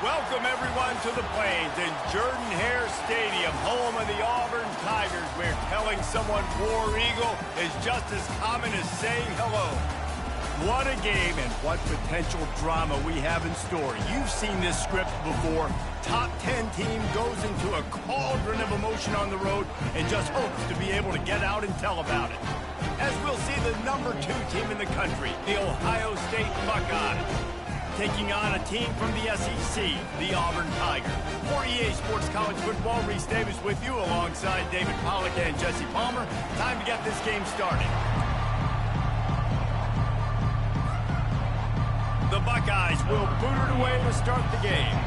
Welcome, everyone, to the Plains in Jordan-Hare Stadium, home of the Auburn Tigers, where telling someone War Eagle is just as common as saying hello. What a game and what potential drama we have in store. You've seen this script before. Top 10 team goes into a cauldron of emotion on the road and just hopes to be able to get out and tell about it. As we'll see the number 2 team in the country, the Ohio State Buckeyes, taking on a team from the SEC, the Auburn Tigers. For EA Sports College Football, Reese Davis with you alongside David Pollack and Jesse Palmer. Time to get this game started. The Buckeyes will boot it away to start the game.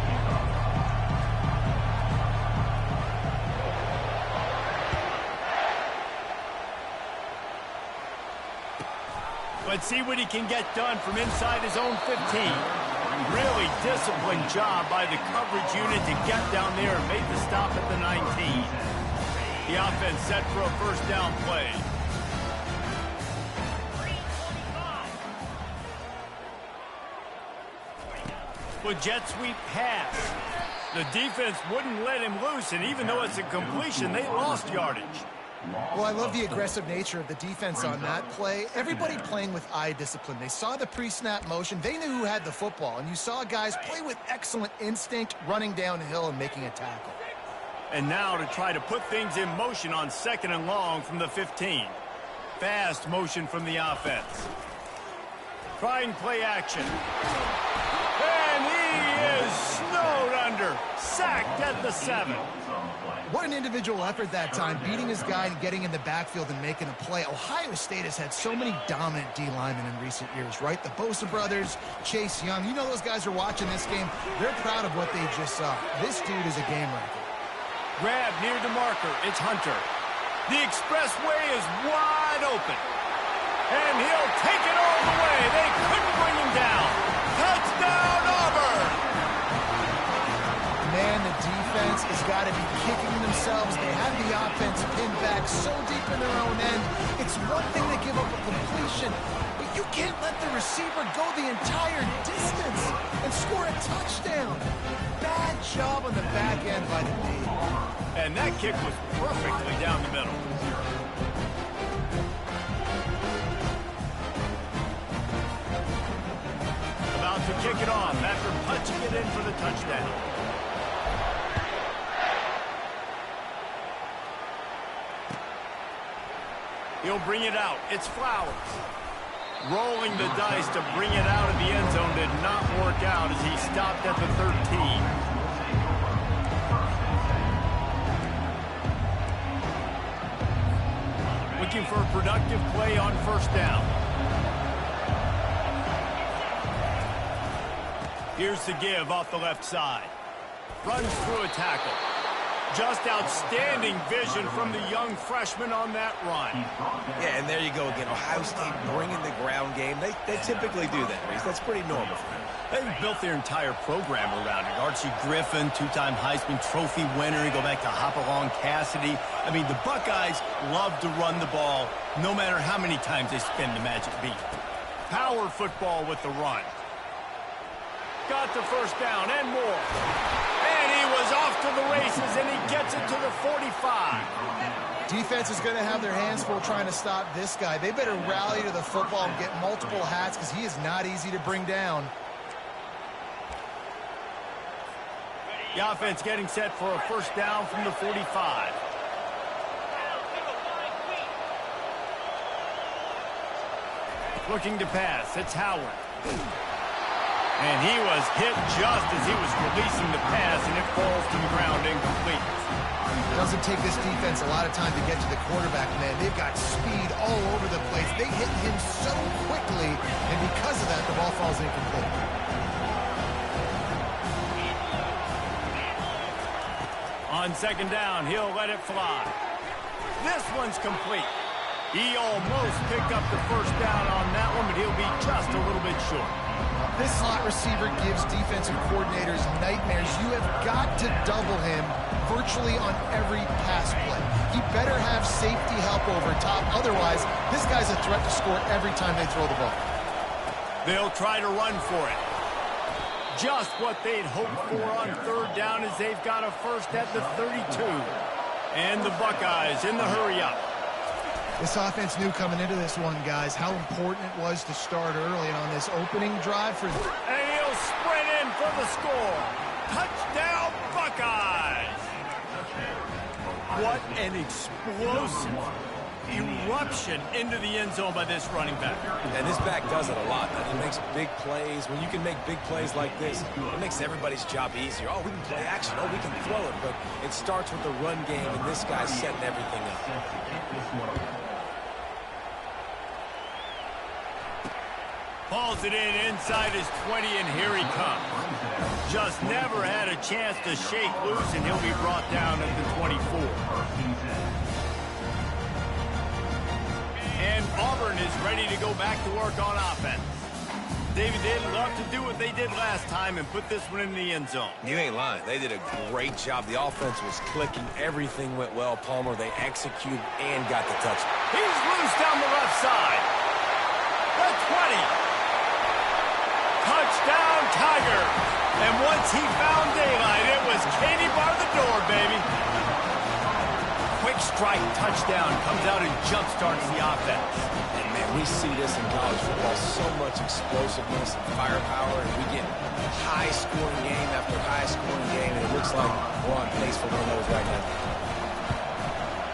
Let's see what he can get done from inside his own 15. Really disciplined job by the coverage unit to get down there and make the stop at the 19. The offense set for a first down play. With jet sweep pass. The defense wouldn't let him loose, and even though it's a completion, they lost yardage. Well, I love the aggressive nature of the defense on that play. Everybody playing with eye discipline. They saw the pre-snap motion. They knew who had the football, and you saw guys play with excellent instinct, running downhill and making a tackle. And now to try to put things in motion on 2nd and long from the 15. Fast motion from the offense. Trying play action. And he is snowed under. Sacked at the 7. What an individual effort that time, beating his guy and getting in the backfield and making a play. Ohio State has had so many dominant D-linemen in recent years, right? The Bosa brothers, Chase Young. You know those guys are watching this game. They're proud of what they just saw. This dude is a game wrecker. Grab near the marker. It's Hunter. The expressway is wide open. And he'll take it all the way. They couldn't bring him down. Touchdown, Auburn! Man, the defense has got to be kicking themselves. They have the offense pinned back so deep in their own end. It's one thing to give up a completion, but you can't let the receiver go the entire distance and score a touchdown. Bad job on the back end by the D. And that kick was perfectly down the middle. About to kick it off after punching it in for the touchdown. He'll bring it out. It's Flowers. Rolling the dice to bring it out of the end zone did not work out as he stopped at the 13. Looking for a productive play on first down. Here's the give off the left side. Runs through a tackle. Just outstanding vision from the young freshman on that run. Yeah, and there you go again. Ohio State bringing the ground game. They typically do that, Reese. That's pretty normal for them. They've built their entire program around it. Archie Griffin, 2-time Heisman Trophy winner. You go back to Hopalong Cassidy. I mean, the Buckeyes love to run the ball no matter how many times they spin the magic beat. Power football with the run. Got the first down and more. And he was off to the races, and he gets it to the 45. Defense is going to have their hands full trying to stop this guy. They better rally to the football and get multiple hats because he is not easy to bring down. The offense getting set for a first down from the 45. Looking to pass. It's Howard. And he was hit just as he was releasing the pass, and it falls to the ground incomplete. It doesn't take this defense a lot of time to get to the quarterback, man. They've got speed all over the place. They hit him so quickly, and because of that, the ball falls incomplete. On second down, he'll let it fly. This one's complete. He almost picked up the first down on that one, but he'll be just a little bit short. This slot receiver gives defensive coordinators nightmares. You have got to double him virtually on every pass play. He better have safety help over top. Otherwise, this guy's a threat to score every time they throw the ball. They'll try to run for it. Just what they'd hoped for on third down as they've got a first at the 32. And the Buckeyes in the hurry-up. This offense knew coming into this one, guys, how important it was to start early on this opening drive for... And he'll sprint in for the score. Touchdown, Buckeyes! What an explosive eruption into the end zone by this running back. And this back does it a lot. He makes big plays. When you can make big plays like this, it makes everybody's job easier. Oh, we can play action. Oh, we can throw it. But it starts with the run game, and this guy's setting everything up. Pulls it in inside his 20, and here he comes. Just never had a chance to shake loose, and he'll be brought down at the 24. And Auburn is ready to go back to work on offense. David, they'd love to do what they did last time and put this one in the end zone. You ain't lying. They did a great job. The offense was clicking. Everything went well. Palmer, they executed and got the touchdown. He's loose down the left side. The 20. Touchdown, Tiger. And once he found daylight, it was Katie bar the door, baby. Quick strike touchdown comes out and jump-starts the offense. And, man, we see this in college football, so much explosiveness and firepower, and we get high-scoring game after high-scoring game, and it looks like we're on pace for one of those right now.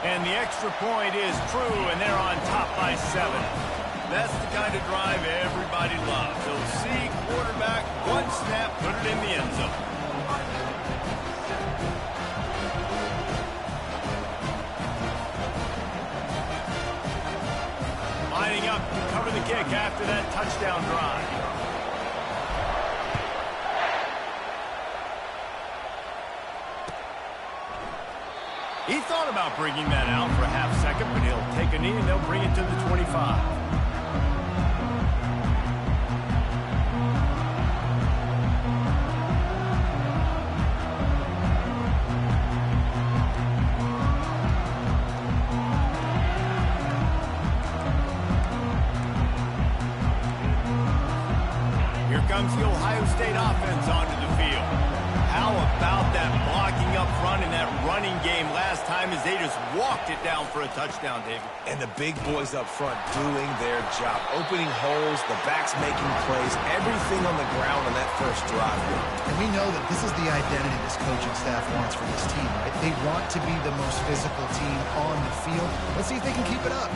And the extra point is true, and they're on top by 7. That's the kind of drive everybody loves. So see quarterback, one snap, put it in the end zone. Lining up to cover the kick after that touchdown drive. He thought about bringing that out for a half second, but he'll take a knee and they'll bring it to the 25. Comes the Ohio State offense onto the field. How about that blocking up front and that running game last time as they just walked it down for a touchdown, David? And the big boys up front doing their job, opening holes, the backs making plays, everything on the ground on that first drive. And we know that this is the identity this coaching staff wants for this team, right? They want to be the most physical team on the field. Let's see if they can keep it up.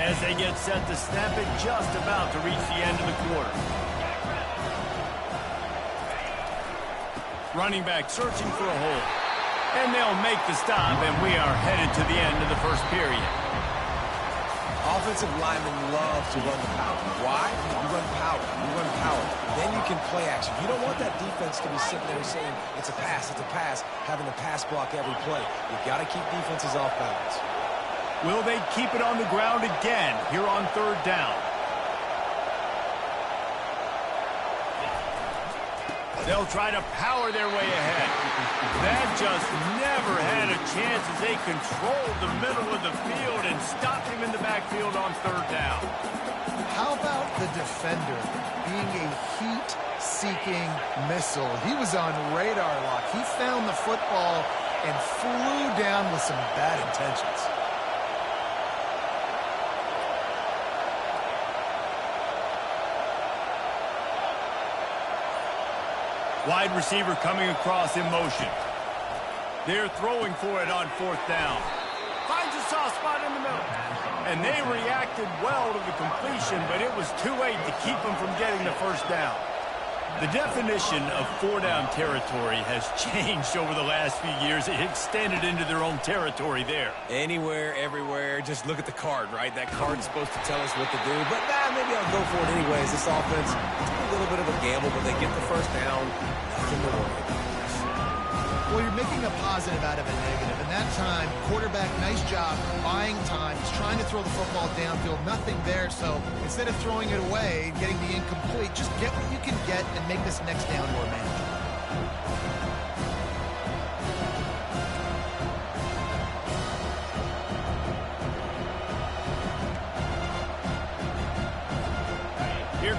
As they get set to snap it, just about to reach the end of the quarter. Running back searching for a hole. And they'll make the stop, and we are headed to the end of the first period. Offensive linemen love to run the power. Why? You run power. You run power. Then you can play action. You don't want that defense to be sitting there saying, it's a pass, having to pass block every play. You've got to keep defenses off balance. Will they keep it on the ground again here on third down? They'll try to power their way ahead. That just never had a chance as they controlled the middle of the field and stopped him in the backfield on third down. How about the defender being a heat-seeking missile? He was on radar lock. He found the football and flew down with some bad intentions. Wide receiver coming across in motion. They're throwing for it on fourth down. Finds a soft spot in the middle. And they reacted well to the completion, but it was too late to keep them from getting the first down. The definition of four-down territory has changed over the last few years. It extended into their own territory there. Anywhere, everywhere, just look at the card, right? That card's supposed to tell us what to do, but maybe I'll go for it anyways. This offense, it's a little bit of a gamble, but they get the first down. Nothing to worry about. Well, you're making a positive out of a negative. And that time, quarterback, nice job, buying time. He's trying to throw the football downfield. Nothing there. So instead of throwing it away, getting the incomplete, just get what you can get and make this next down more manageable.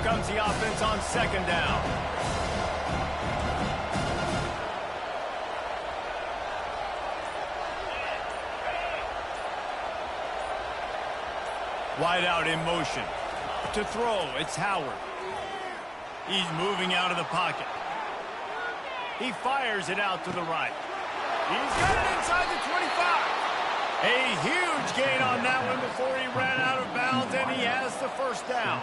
comes the offense on second down. Wide out in motion. To throw, it's Howard. He's moving out of the pocket. He fires it out to the right. He's got it inside the 25. A huge gain on that one before he ran out of bounds, and he has the first down.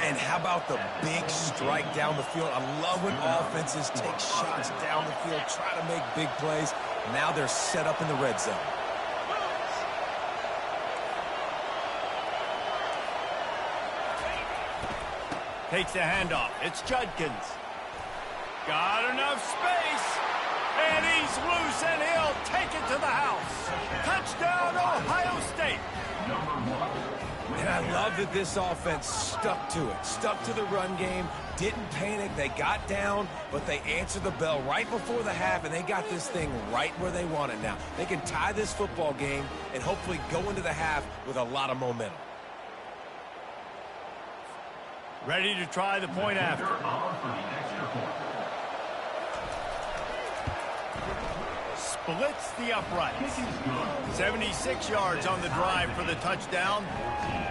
And how about the big strike down the field? I love when offenses take shots down the field, try to make big plays. Now they're set up in the red zone. Takes the handoff. It's Judkins. Got enough space. And he's loose, and he'll take it to the house. Touchdown, Ohio State. And I love that this offense stuck to it. Stuck to the run game. Didn't panic. They got down, but they answered the bell right before the half, and they got this thing right where they want it now. They can tie this football game and hopefully go into the half with a lot of momentum. Ready to try the point after. Splits the uprights. 76 yards on the drive for the touchdown,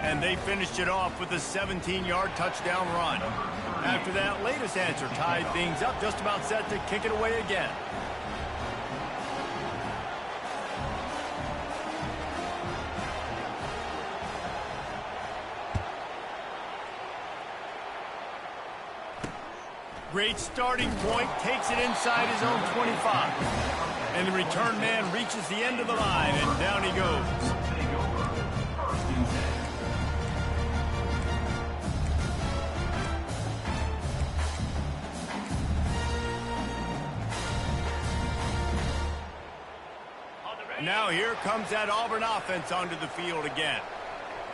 and they finished it off with a 17-yard touchdown run. After that latest answer tied things up, just about set to kick it away again. Great starting point, takes it inside his own 25. And the return man reaches the end of the line, and down he goes. Now here comes that Auburn offense onto the field again.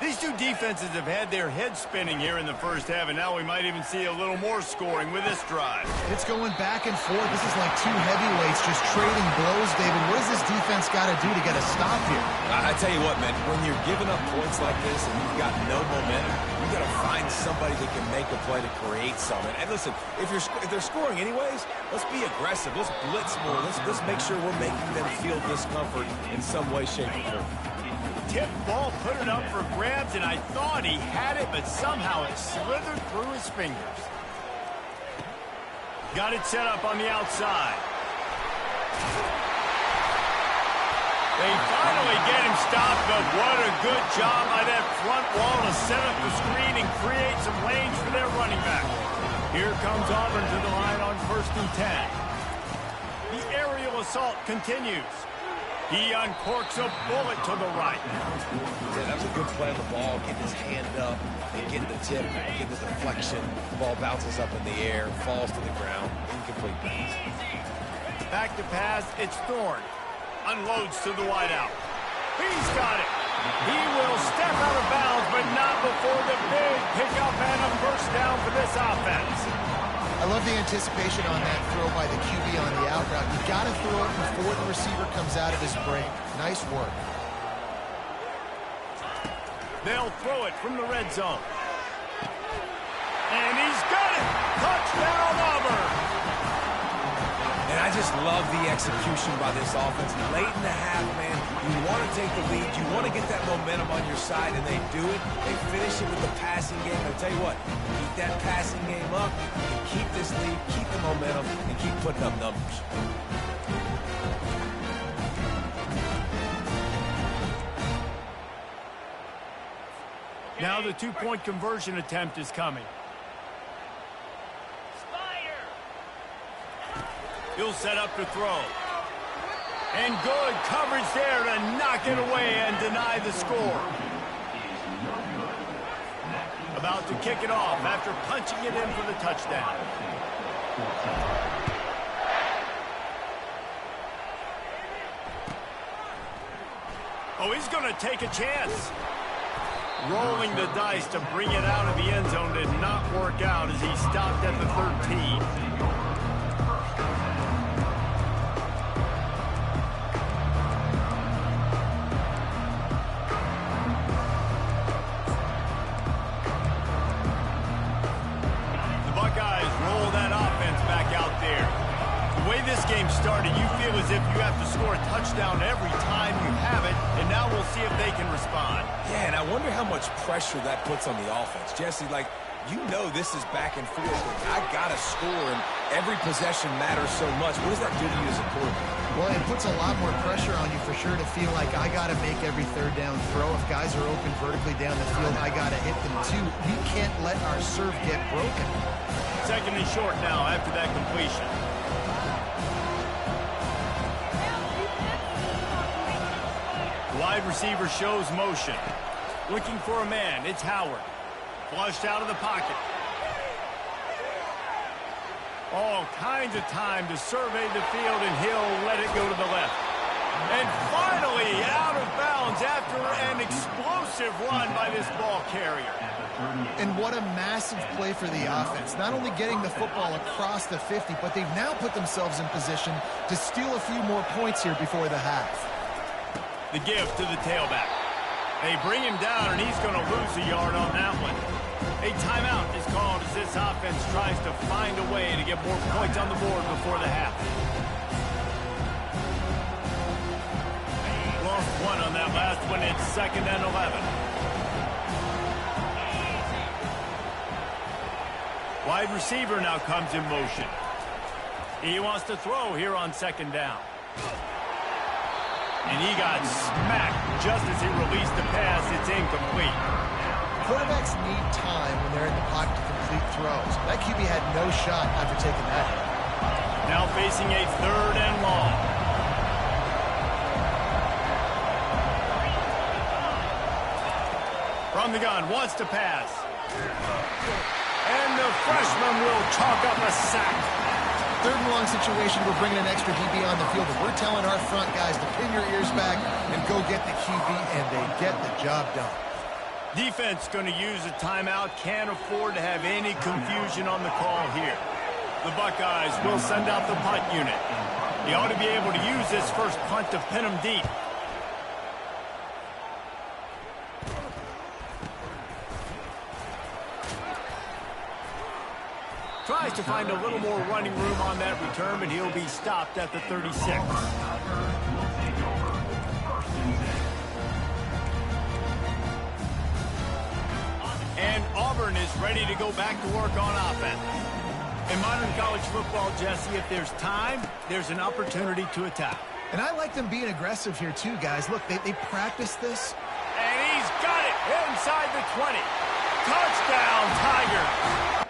These two defenses have had their heads spinning here in the first half, and now we might even see a little more scoring with this drive. It's going back and forth. This is like two heavyweights just trading blows, David. What does this defense got to do to get a stop here? I tell you what, man, when you're giving up points like this and you've got no momentum, you got to find somebody that can make a play to create something. And listen, if they're scoring anyways, let's be aggressive. Let's blitz more. Let's make sure we're making them feel discomfort in some way, shape, or form. Tip ball, put it up for grabs, and I thought he had it, but somehow it slithered through his fingers. Got it set up on the outside. They finally get him stopped, but what a good job by that front wall to set up the screen and create some lanes for their running back. Here comes Auburn to the line on 1st and 10. The aerial assault continues. He uncorks a bullet to the right. Yeah, that was a good play on the ball. Getting his hand up and getting the tip, getting the deflection. The ball bounces up in the air, falls to the ground. Incomplete pass. Back to pass, it's Thorne. Unloads to the wideout. He's got it. He will step out of bounds, but not before the big pickup and a first down for this offense. I love the anticipation on that throw by the QB on the out route. You got to throw it before the receiver comes out of his break. Nice work. They'll throw it from the red zone. And he's got it! Touchdown, Auburn! And I just love the execution by this offense. Late in the half, man, you want to take the lead. You want to get that momentum on your side, and they do it. They finish it with the passing game. I tell you what, keep that passing game up, and keep this lead, keep the momentum, and keep putting up numbers. Now the two-point conversion attempt is coming. He'll set up to throw. And good coverage there to knock it away and deny the score. About to kick it off after punching it in for the touchdown. Oh, he's going to take a chance. Rolling the dice to bring it out of the end zone did not work out as he stopped at the 13. touchdown every time you have it, and now we'll see if they can respond. Yeah, and I wonder how much pressure that puts on the offense. Jesse, like, you know this is back and forth. I got to score, and every possession matters so much. What does that do to you as a quarterback? Well, it puts a lot more pressure on you for sure to feel like I got to make every third down throw. If guys are open vertically down the field, I got to hit them too. We can't let our serve get broken. Second and short now after that completion. Wide receiver shows motion. Looking for a man. It's Howard. Flushed out of the pocket. All kinds of time to survey the field, and he'll let it go to the left. And finally, out of bounds after an explosive run by this ball carrier. And what a massive play for the offense. Not only getting the football across the 50, but they've now put themselves in position to steal a few more points here before the half. The give to the tailback. They bring him down, and he's going to lose a yard on that one. A timeout is called as this offense tries to find a way to get more points on the board before the half. Lost one on that last one. It's 2nd and 11. Wide receiver now comes in motion. He wants to throw here on 2nd down. And he got smacked just as he released the pass. It's incomplete. Quarterbacks need time when they're in the pocket to complete throws. That QB had no shot after taking that hit. Now facing a 3rd and long. From the gun, wants to pass. And the freshman will chalk up a sack. 3rd and long situation, we're bringing an extra DB on the field, but we're telling our front guys to pin your ears back and go get the QB, and they get the job done. Defense going to use a timeout. Can't afford to have any confusion on the call here. The Buckeyes will send out the punt unit. He ought to be able to use this first punt to pin him deep. Tries to find a little more running room on that return, but he'll be stopped at the 36. And Auburn is ready to go back to work on offense. In modern college football, Jesse, if there's time, there's an opportunity to attack. And I like them being aggressive here too, guys. Look, they practice this. And he's got it inside the 20. Touchdown, Tigers.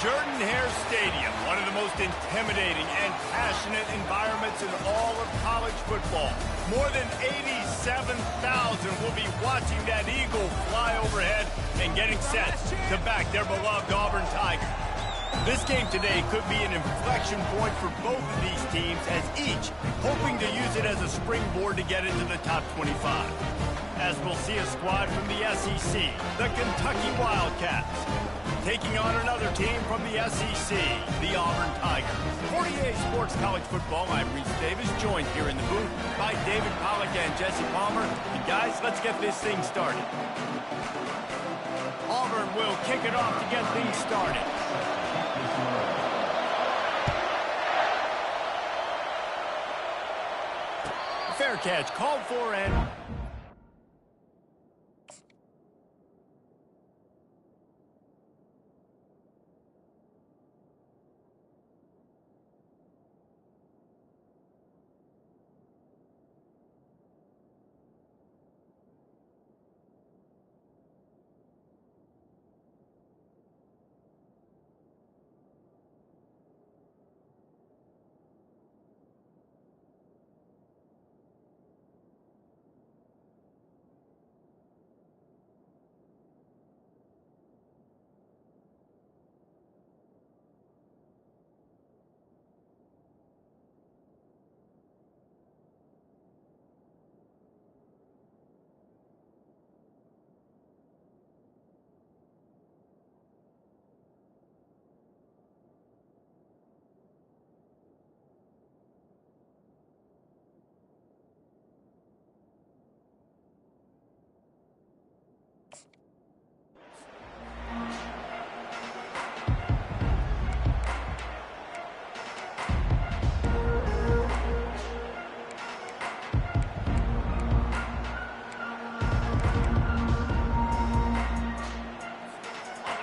Jordan-Hare Stadium, one of the most intimidating and passionate environments in all of college football. More than 87,000 will be watching that eagle fly overhead and getting set to back their beloved Auburn Tigers. This game today could be an inflection point for both of these teams, as each hoping to use it as a springboard to get into the top 25. As we'll see a squad from the SEC, the Kentucky Wildcats, taking on another team from the SEC, the Auburn Tigers. For EA Sports College Football, I'm Reese Davis, joined here in the booth by David Pollack and Jesse Palmer. And guys, let's get this thing started. Auburn will kick it off to get things started. Fair catch called for, and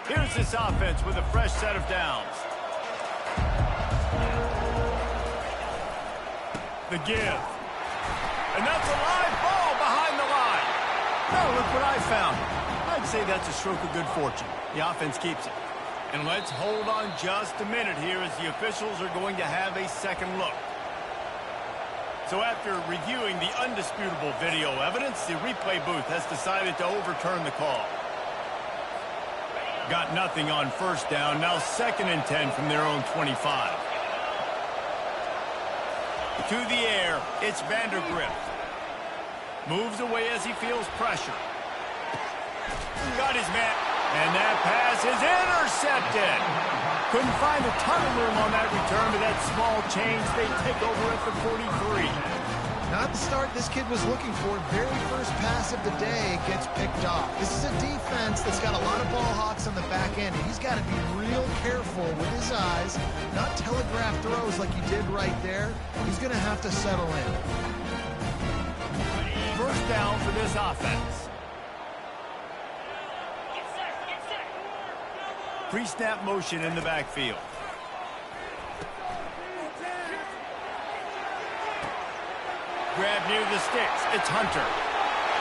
here's this offense with a fresh set of downs. The give. And that's a live ball behind the line. Now look what I found. I'd say that's a stroke of good fortune. The offense keeps it. And let's hold on just a minute here, as the officials are going to have a second look. So after reviewing the undisputable video evidence, the replay booth has decided to overturn the call. Got nothing on first down. Now 2nd and 10 from their own 25. To the air, it's Vandergrift. Moves away as he feels pressure. Got his man. And that pass is intercepted. Couldn't find a ton of room on that return, but that small change, they take over at the 43. Not the start this kid was looking for. Very first pass of the day gets picked off. This is a defense that's got a lot of ball hawks on the back end, and he's got to be real careful with his eyes, not telegraph throws like he did right there. He's going to have to settle in. First down for this offense. Pre-snap motion in the backfield. Grab near the sticks. It's Hunter.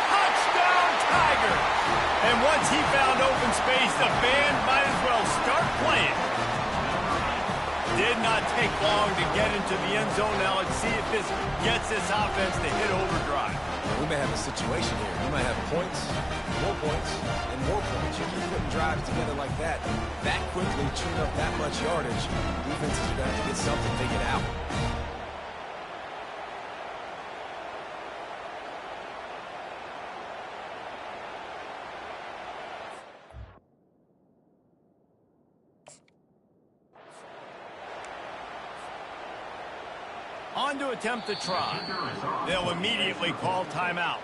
Touchdown, Tigers! And once he found open space, the band might as well start playing. Did not take long to get into the end zone. Now let's see if this gets this offense to hit overdrive. We may have a situation here. We might have points, and more points. You keep putting drives together like that quickly, chewing up that much yardage, defenses are going to have to get something figured out. On to attempt the try. They'll immediately call timeout.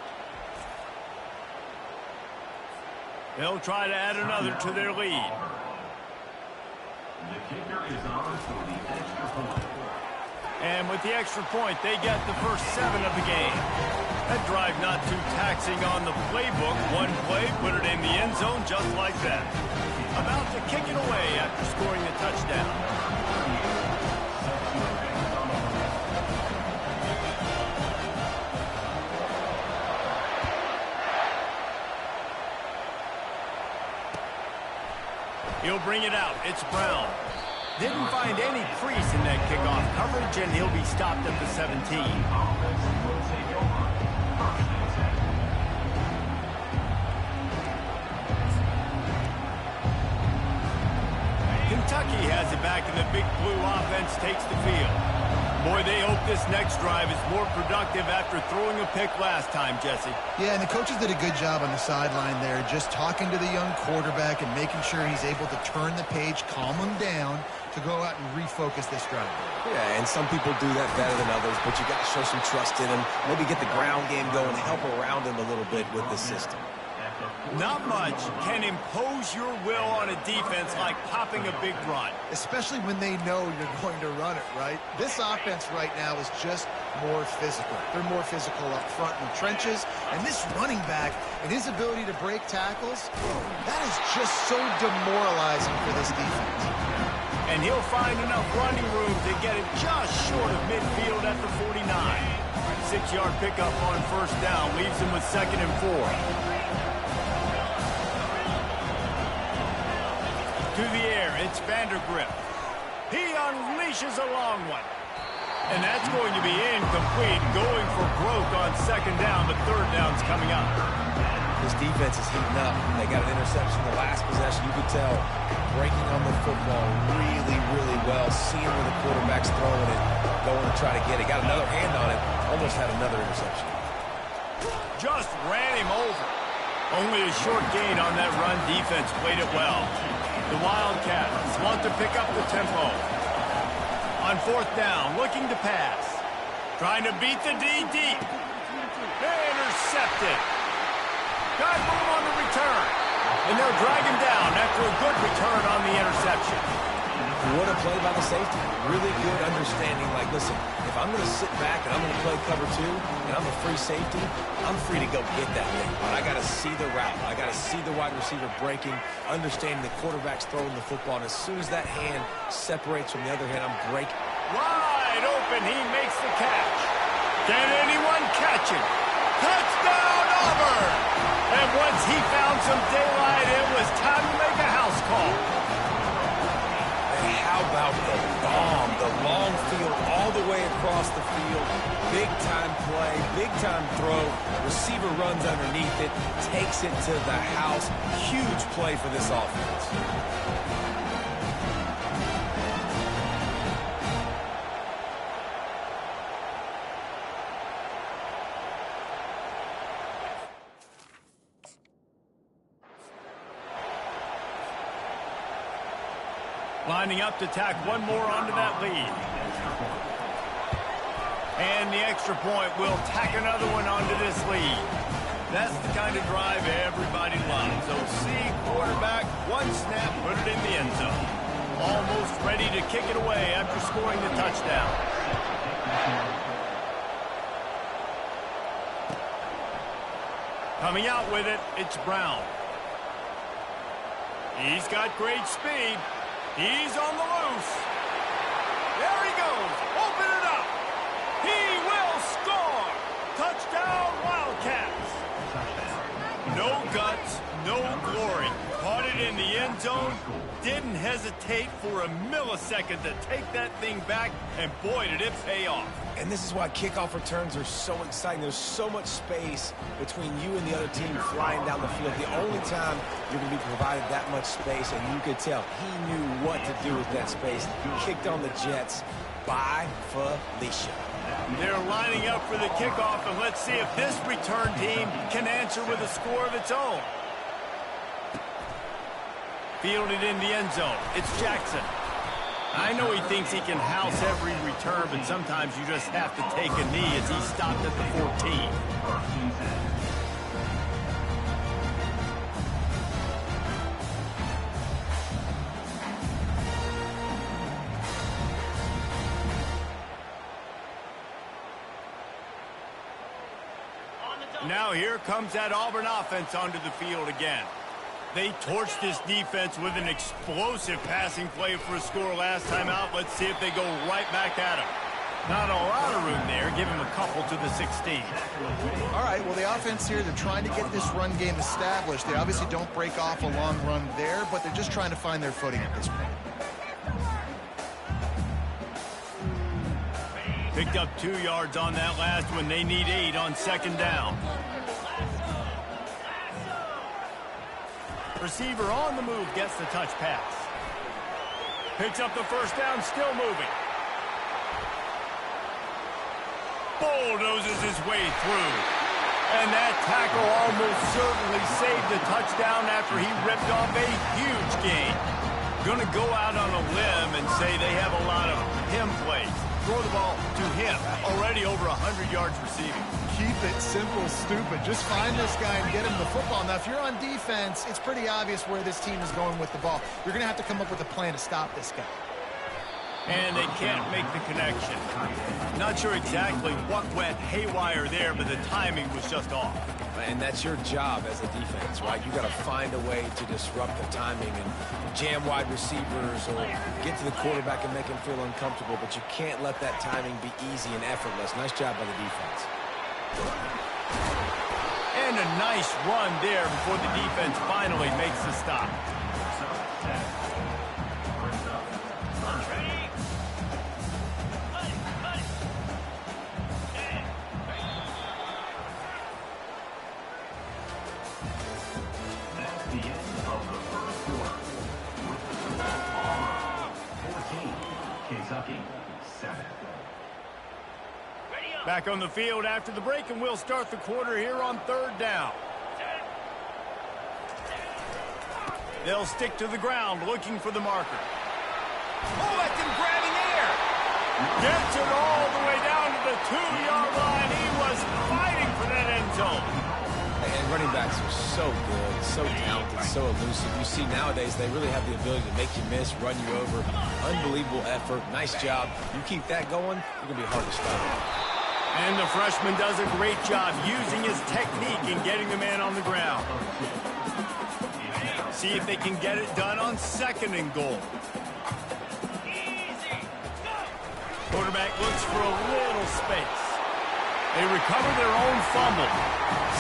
They'll try to add another to their lead. The kicker is on for the extra point. And with the extra point, they get the first 7 of the game. That drive not too taxing on the playbook. One play, put it in the end zone just like that. About to kick it away after scoring a touchdown. He'll He'll bring it out. It's Brown. Didn't find any crease in that kickoff coverage, and he'll be stopped at the 17. Kentucky has it back, and the Big Blue offense takes the field. Boy, they hope this next drive is more productive after throwing a pick last time, Jesse. Yeah, and the coaches did a good job on the sideline there, just talking to the young quarterback and making sure he's able to turn the page, calm him down, to go out and refocus this drive. Yeah, and some people do that better than others, but you got to show some trust in him, maybe get the ground game going, help around him a little bit with the system. Not much can impose your will on a defense like popping a big run. Especially when they know you're going to run it, right? This offense right now is just more physical. They're more physical up front in the trenches. And this running back and his ability to break tackles, that is just so demoralizing for this defense. And he'll find enough running room to get it just short of midfield at the 49. 6-yard pickup on first down leaves him with 2nd and 4. To the air, it's Vandergrift. He unleashes a long one. And that's going to be incomplete, going for broke on 2nd down, but 3rd down's coming up. This defense is heating up. They got an interception the last possession. You could tell breaking on the football really, really well, seeing where the quarterback's throwing it, going to try to get it. Got another hand on it, almost had another interception. Just ran him over. Only a short gain on that run. Defense played it well. The Wildcats want to pick up the tempo. On 4th down, looking to pass. Trying to beat the D deep. Intercepted. Got room on the return. And they'll drag him down after a good return on the interception. What a play by the safety. Really good understanding. Like, listen, if I'm going to sit back and I'm going to play cover 2 and I'm a free safety, I'm free to go get that thing. But I got to see the route. I got to see the wide receiver breaking, understanding the quarterback's throwing the football. And as soon as that hand separates from the other hand, I'm breaking. Wide open. He makes the catch. Can anyone catch him? Touchdown, Auburn! And once he found some daylight, it was time to make a house call. How about the bomb, the long field all the way across the field, big-time play, big-time throw, receiver runs underneath it, takes it to the house, huge play for this offense. Lining up to tack one more onto that lead. And the extra point will tack another one onto this lead. That's the kind of drive everybody loves. OC quarterback, one snap, put it in the end zone. Almost ready to kick it away after scoring the touchdown. Coming out with it, it's Brown. He's got great speed. He's on the loose. There he goes. Open it up. He will score. Touchdown, Wildcats. No guts, no glory. Caught it in the end zone. Didn't hesitate for a millisecond to take that thing back, and boy, did it pay off. And this is why kickoff returns are so exciting. There's so much space between you and the other team flying down the field. The only time you're going to be provided that much space, and you could tell he knew what to do with that space. He kicked on the Jets by Felicia. They're lining up for the kickoff, and let's see if this return team can answer with a score of its own. Fielded in the end zone. It's Jackson. I know he thinks he can house every return, but sometimes you just have to take a knee as he stopped at the 14. Now here comes that Auburn offense onto the field again. They torched this defense with an explosive passing play for a score last time out. Let's see if they go right back at him. Not a lot of room there. Give him a couple to the 16. All right, well, the offense here, they're trying to get this run game established. They obviously don't break off a long run there, but they're just trying to find their footing at this point. Picked up 2 yards on that last one. They need 8 on second down. Receiver on the move gets the touch pass. Picks up the first down, still moving. Bulldozes his way through. And that tackle almost certainly saved a touchdown after he ripped off a huge gain. Going to go out on a limb and say they have a lot of him plays. Throw the ball to him. Already over 100 yards receiving. Keep it simple, stupid. Just find this guy and get him the football. Now, if you're on defense, it's pretty obvious where this team is going with the ball. You're going to have to come up with a plan to stop this guy. And they can't make the connection. Not sure exactly what went haywire there, but the timing was just off. And that's your job as a defense, right? You got to find a way to disrupt the timing and jam wide receivers or get to the quarterback and make him feel uncomfortable, but you can't let that timing be easy and effortless. Nice job by the defense. And a nice run there before the defense finally makes the stop. Back on the field after the break, and we'll start the quarter here on third down. They'll stick to the ground looking for the marker. Oh, that's him grabbing air. Gets it all the way down to the 2-yard line. He was fighting for that end zone. And running backs are so good, so talented, so elusive. You see nowadays they really have the ability to make you miss, run you over. Unbelievable effort. Nice job. You keep that going, you're going to be hard to stop. And the freshman does a great job using his technique and getting the man on the ground. See if they can get it done on second and goal. Quarterback looks for a little space. They recover their own fumble.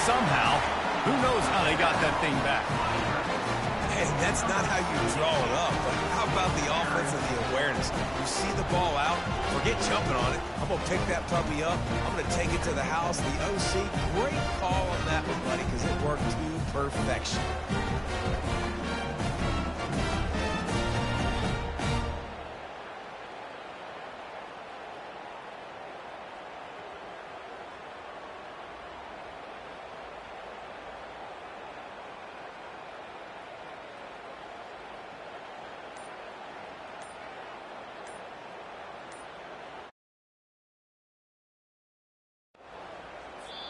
Somehow, who knows how they got that thing back. Hey, that's not how you draw it up, but how about the offense and the awareness? You see the ball out, forget jumping on it. I'm going to pick that puppy up. I'm going to take it to the house. The OC, great call on that one, buddy, because it worked to perfection.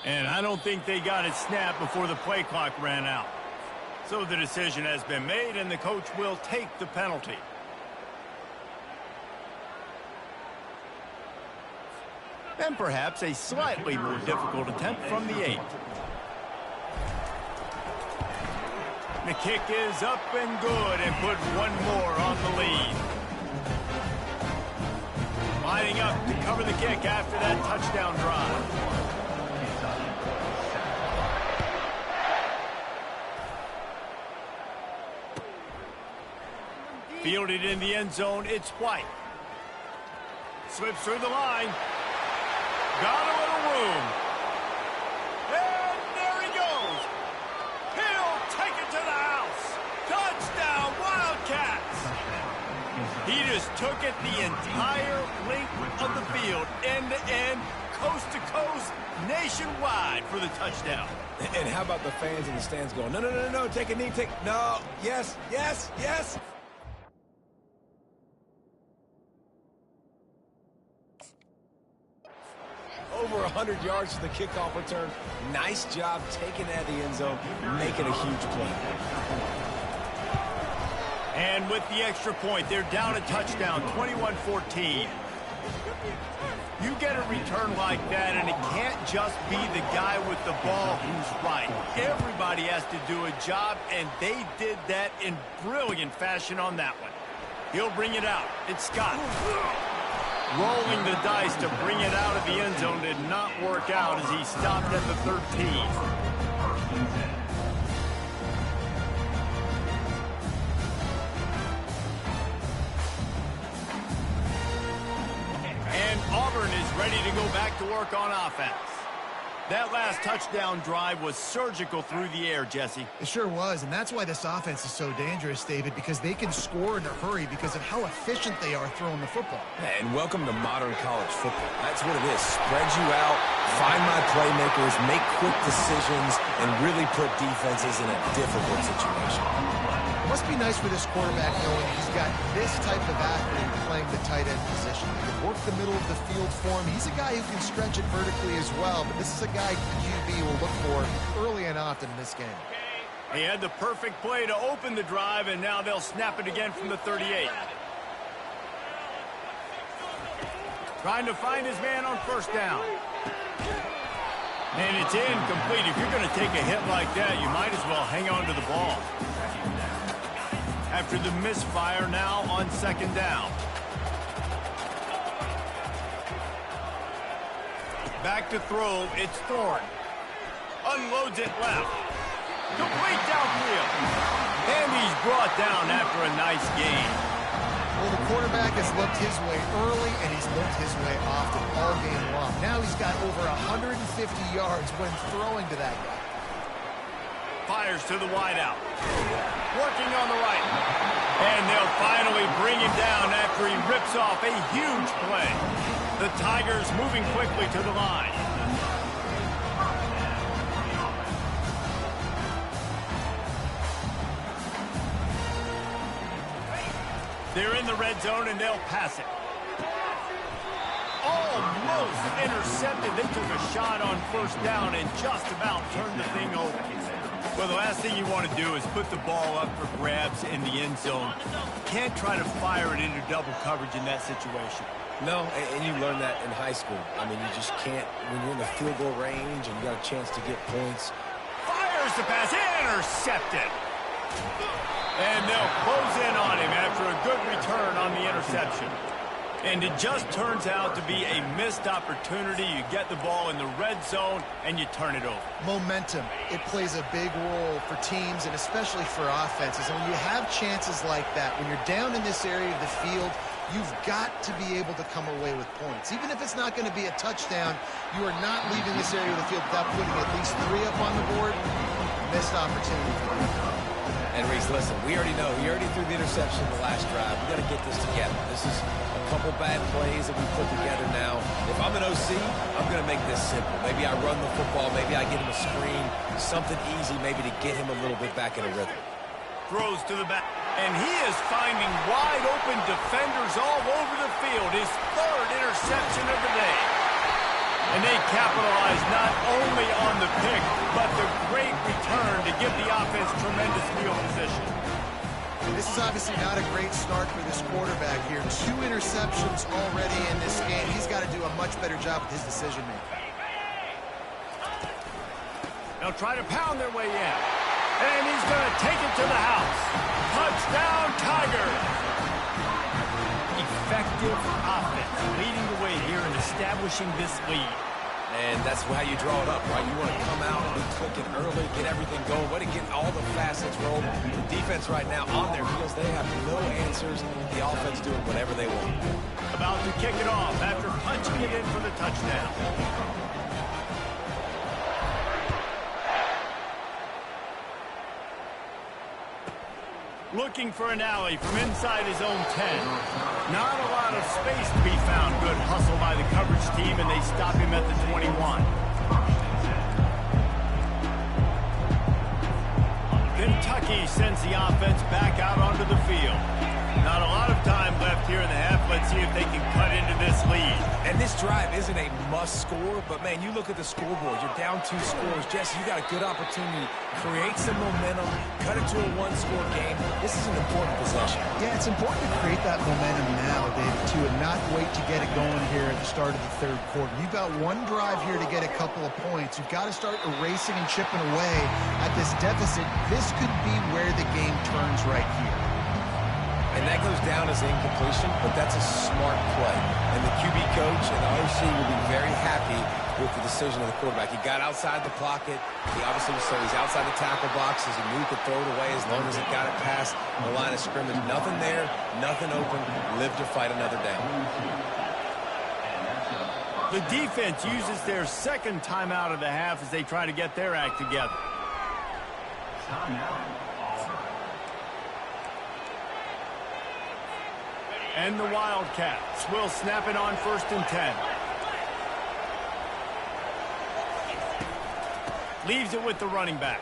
And I don't think they got it snapped before the play clock ran out. So the decision has been made, and the coach will take the penalty. And perhaps a slightly more difficult attempt from the 8. The kick is up and good, and put one more on the lead. Lining up to cover the kick after that touchdown drive. Fielded in the end zone, it's White. Slips through the line. Got a little room. And there he goes. He'll take it to the house. Touchdown, Wildcats. He just took it the entire length of the field, end to end, coast to coast, nationwide for the touchdown. And how about the fans in the stands going, no, no, no, no, take a knee, no, yes, yes, yes. Over 100 yards to the kickoff return. Nice job taking that to the end zone, making a huge play. And with the extra point, they're down a touchdown, 21-14. You get a return like that, and it can't just be the guy with the ball who's right. Everybody has to do a job, and they did that in brilliant fashion on that one. He'll bring it out. It's Scott. Rolling the dice to bring it out of the end zone did not work out as he stopped at the 13. And Auburn is ready to go back to work on offense. That last touchdown drive was surgical through the air, Jesse. It sure was, and that's why this offense is so dangerous, David, because they can score in a hurry because of how efficient they are throwing the football. And welcome to modern college football. That's what it is. Spread you out, find my playmakers, make quick decisions, and really put defenses in a difficult situation. It must be nice for this quarterback knowing he's got this type of athlete playing the tight end position. He can work the middle of the field for him. He's a guy who can stretch it vertically as well, but this is a guy QB will look for early and often in this game. He had the perfect play to open the drive, and now they'll snap it again from the 38. Trying to find his man on first down. And it's incomplete. If you're going to take a hit like that, you might as well hang on to the ball. After the misfire, now on second down. Back to throw, it's Thorne. Unloads it left. Complete downfield. And he's brought down after a nice gain. Well, the quarterback has looked his way early, and he's looked his way often all game long. Now he's got over 150 yards when throwing to that guy. Fires to the wideout. Working on the right. And they'll finally bring him down after he rips off a huge play. The Tigers moving quickly to the line. They're in the red zone and they'll pass it. Almost intercepted. They took a shot on first down and just about turned the thing over. Well, the last thing you want to do is put the ball up for grabs in the end zone. Can't try to fire it into double coverage in that situation. No, and you learn that in high school. I mean, you just can't, when you're in the field goal range and you got a chance to get points. Fires the pass, intercepted. And they'll close in on him after a good return on the interception. And it just turns out to be a missed opportunity. You get the ball in the red zone and you turn it over. Momentum, it plays a big role for teams and especially for offenses. And when you have chances like that, when you're down in this area of the field, you've got to be able to come away with points. Even if it's not going to be a touchdown, you are not leaving this area of the field without putting at least 3 up on the board. Missed opportunity. And Reese, listen, we already know. He already threw the interception the last drive. We got to get this together. This is a couple bad plays that we put together now. If I'm an OC, I'm going to make this simple. Maybe I run the football. Maybe I get him a screen. Something easy maybe to get him a little bit back in a rhythm. Throws to the back. And he is finding wide open defenders all over the field. His 3rd interception of the day. And they capitalize not only on the pick, but the great return to give the offense tremendous field position. This is obviously not a great start for this quarterback here. 2 interceptions already in this game. He's got to do a much better job with his decision-making. They'll try to pound their way in. And he's going to take it to the house. Touchdown, Tigers! Effective offense, leading the way here and establishing this lead. And that's how you draw it up, right? You want to come out and be clicking early, get everything going, way to get all the facets rolled. The defense right now on their heels, they have no answers. The offense doing whatever they want. About to kick it off after punching it in for the touchdown. Looking for an alley from inside his own 10. Not a lot of space to be found. Good hustle by the coverage team, and they stop him at the 21. Kentucky sends the offense back out onto the field. Not a lot of time left here in the half. Let's see if they can cut into this lead. And this drive isn't a must score, but man, you look at the scoreboard. You're down 2 scores. Jesse, you got a good opportunity. Create some momentum. Cut it to a 1-score game. This is an important possession. Yeah, it's important to create that momentum now, David, too, and not wait to get it going here at the start of the 3rd quarter. You've got 1 drive here to get a couple of points. You've got to start erasing and chipping away at this deficit. This could be where the game turns right here. And that goes down as incompletion, but that's a smart play. And the QB coach and the OC will be very happy with the decision of the quarterback. He got outside the pocket. He obviously so he's outside the tackle boxes. He knew he could throw it away as long as he got it past the line of scrimmage. Nothing there, nothing open. Live to fight another down. The defense uses their second timeout of the half as they try to get their act together. And the Wildcats will snap it on 1st and 10. Leaves it with the running back.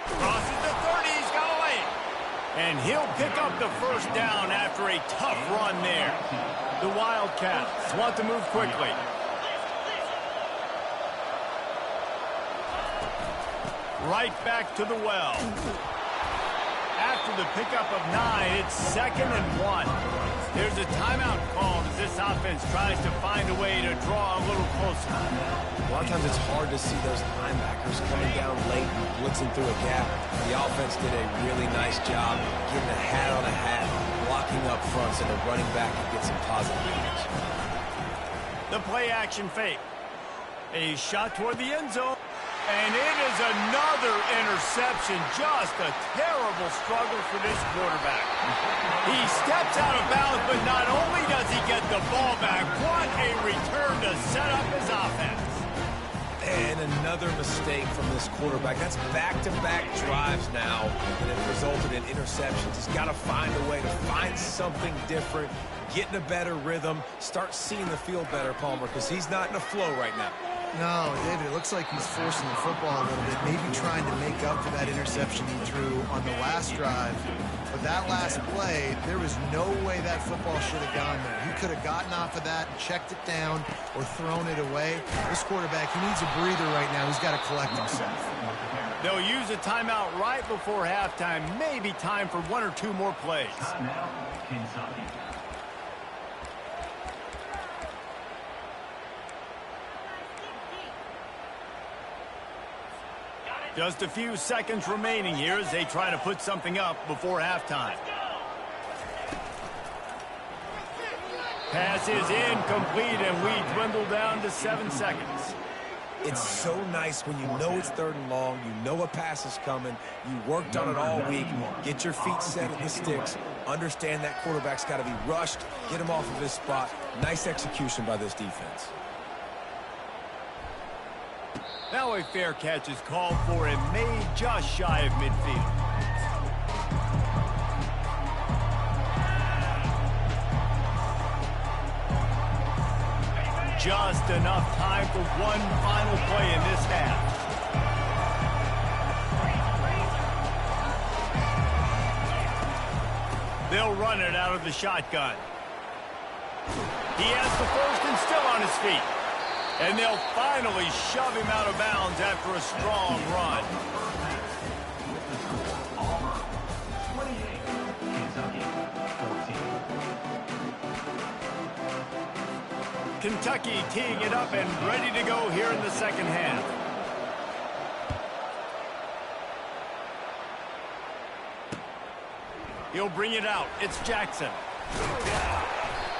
Crosses the 30, he's got a lane. And he'll pick up the first down after a tough run there. The Wildcats want to move quickly. Right back to the well. After the pickup of 9, it's 2nd and 1. There's a timeout called as this offense tries to find a way to draw a little closer. A lot of times it's hard to see those linebackers coming down late and blitzing through a gap. The offense did a really nice job getting a hat on a hat, blocking up front so the running back can get some positive image. The play action fake. A shot toward the end zone. And it is another interception. Just a terrible struggle for this quarterback. He steps out of bounds, but not only does he get the ball back, what a return to set up his offense. And another mistake from this quarterback. That's back-to-back drives now, and it resulted in interceptions. He's got to find a way to find something different, get in a better rhythm, start seeing the field better, Palmer, because he's not in a flow right now. No, David, it looks like he's forcing the football a little bit, maybe trying to make up for that interception he threw on the last drive. But that last play, there was no way that football should have gone there. He could have gotten off of that and checked it down or thrown it away. This quarterback, he needs a breather right now. He's got to collect himself. They'll use a timeout right before halftime. Maybe time for 1 or 2 more plays. Now, Kentucky. Just a few seconds remaining here as they try to put something up before halftime. Pass is incomplete, and we dwindle down to 7 seconds. It's so nice when you know it's 3rd and long, you know a pass is coming, you worked on it all week, get your feet set at the sticks, understand that quarterback's got to be rushed, get him off of his spot. Nice execution by this defense. Now a fair catch is called for and made just shy of midfield. Just enough time for one final play in this half. They'll run it out of the shotgun. He has the first and still on his feet. And they'll finally shove him out of bounds after a strong run. Kentucky teeing it up and ready to go here in the second half. He'll bring it out. It's Jackson.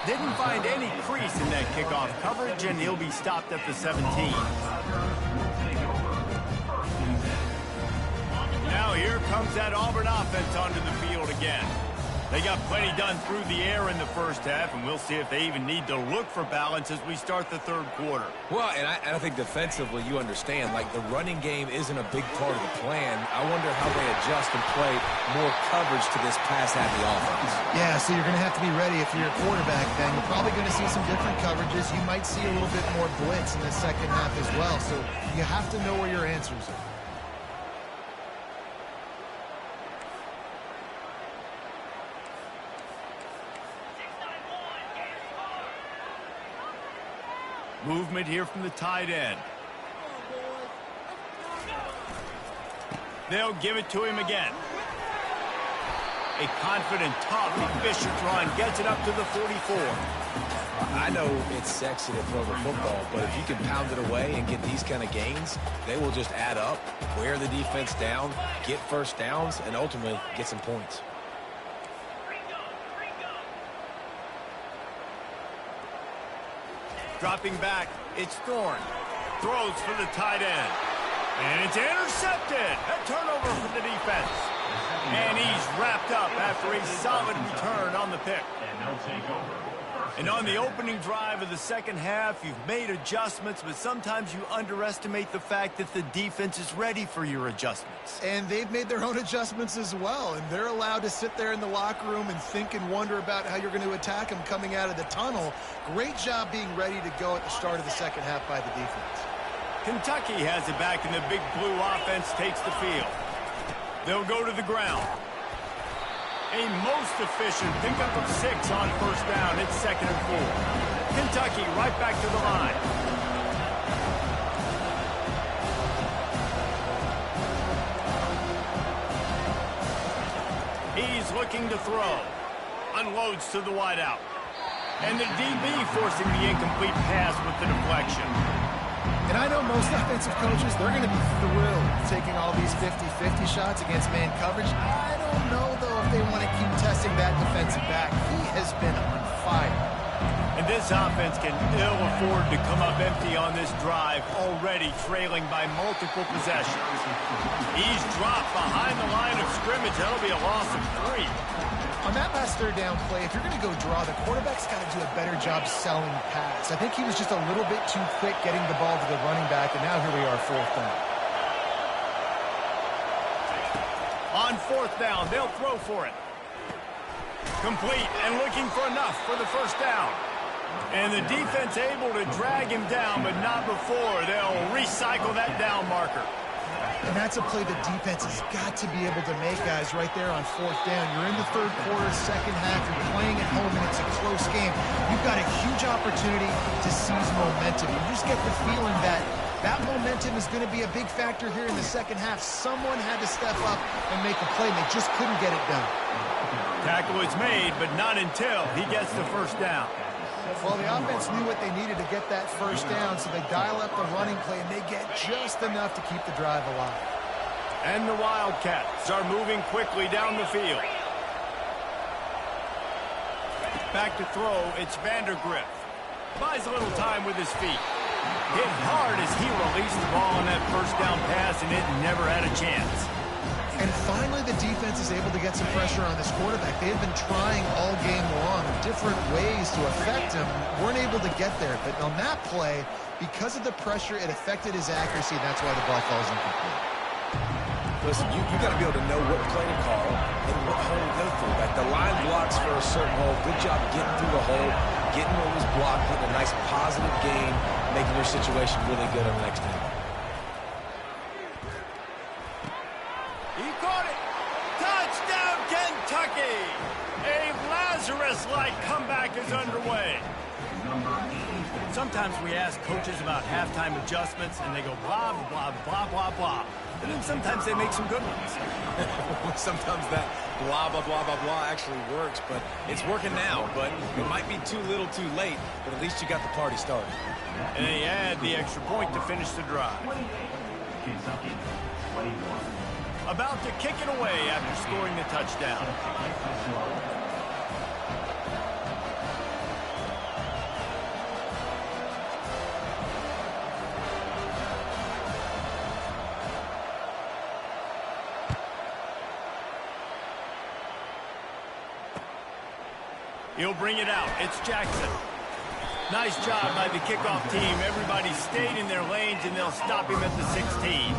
Didn't find any crease in that kickoff coverage, and he'll be stopped at the 17. Now here comes that Auburn offense onto the field again. They got plenty done through the air in the first half, and we'll see if they even need to look for balance as we start the 3rd quarter. Well, and I think defensively, you understand, like the running game isn't a big part of the plan. I wonder how they adjust and play more coverage to this pass-happy offense. Yeah, so you're going to have to be ready if you're a quarterback, then. You're probably going to see some different coverages. You might see a little bit more blitz in the second half as well, so you have to know where your answers are. Movement here from the tight end. They'll give it to him again. A confident, tough, efficient run gets it up to the 44. I know it's sexy to throw the football, but if you can pound it away and get these kind of gains, they will just add up, wear the defense down, get first downs, and ultimately get some points. Dropping back, it's Thorne. Throws for the tight end. And it's intercepted. A turnover for the defense. And he's wrapped up after a solid return on the pick. And they'll take over. And on the opening drive of the second half, you've made adjustments, but sometimes you underestimate the fact that the defense is ready for your adjustments. And they've made their own adjustments as well, and they're allowed to sit there in the locker room and think and wonder about how you're going to attack them coming out of the tunnel. Great job being ready to go at the start of the second half by the defense. Kentucky has it back, and the big blue offense takes the field. They'll go to the ground. A most efficient pickup of 6 on first down. It's 2nd and 4. Kentucky right back to the line. He's looking to throw. Unloads to the wideout. And the DB forcing the incomplete pass with the deflection. And I know most offensive coaches, they're going to be thrilled taking all these 50-50 shots against man coverage. I don't know, though, if they want to keep testing that defensive back. He has been on fire. And this offense can ill afford to come up empty on this drive, already trailing by multiple possessions. He's dropped behind the line of scrimmage. That'll be a loss of 3. On that last third down play, if you're going to go draw, the quarterback's got to do a better job selling the pass. I think he was just a little bit too quick getting the ball to the running back, and now here we are, 4th down. On 4th down, they'll throw for it. Complete and looking for enough for the first down. And the defense able to drag him down, but not before. They'll recycle that down marker. And that's a play the defense has got to be able to make, guys, right there on 4th down. You're in the 3rd quarter, second half. You're playing at home, and it's a close game. You've got a huge opportunity to seize momentum. You just get the feeling that that momentum is going to be a big factor here in the second half. Someone had to step up and make a play, and they just couldn't get it done. Tackle is made, but not until he gets the first down. Well, the offense knew what they needed to get that first down, so they dial up the running play, and they get just enough to keep the drive alive. And the Wildcats are moving quickly down the field. Back to throw, it's Vandergrift. Buys a little time with his feet. Hit hard as he released the ball on that first down pass, and it never had a chance. And finally, the defense is able to get some pressure on this quarterback. They have been trying all game long different ways to affect him. Weren't able to get there. But on that play, because of the pressure, it affected his accuracy. That's why the ball falls incomplete. Listen, you got to be able to know what play to call and what hole to go through. Like the line blocks for a certain hole. Good job getting through the hole, getting what was blocked, getting a nice positive gain, making your situation really good on the next time. He caught it. Touchdown, Kentucky. A Lazarus-like comeback is underway. Sometimes we ask coaches about halftime adjustments, and they go blah, blah, blah, blah, blah. And then sometimes they make some good ones. Sometimes that blah, blah, blah, blah, blah actually works, but it's working now. But it might be too little too late, but at least you got the party started. And they add the extra point to finish the drive. Kentucky, 21. About to kick it away after scoring the touchdown. He'll bring it out. It's Jackson. Nice job by the kickoff team. Everybody stayed in their lanes, and they'll stop him at the 16.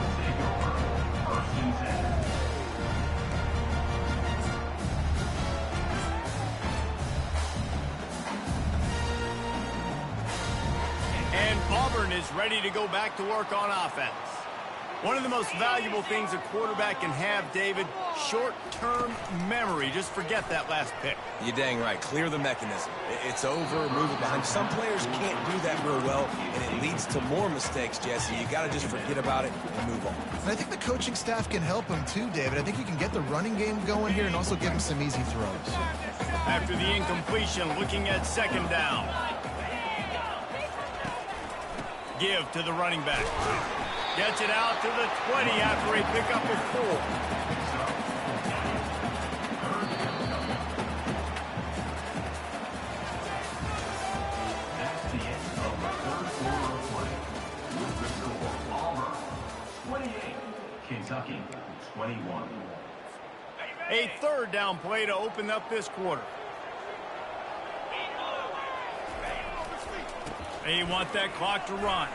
And Auburn is ready to go back to work on offense. One of the most valuable things a quarterback can have, David, short-term memory. Just forget that last pick. You're dang right. Clear the mechanism. It's over, move it behind. Some players can't do that real well, and it leads to more mistakes, Jesse. You got to just forget about it and move on. And I think the coaching staff can help him too, David. I think you can get the running game going here and also give him some easy throws. After the incompletion, looking at second down. Give to the running back. Gets it out to the 20 after a pickup of 4. Kentucky, 21. A third down play to open up this quarter. They want that clock to run.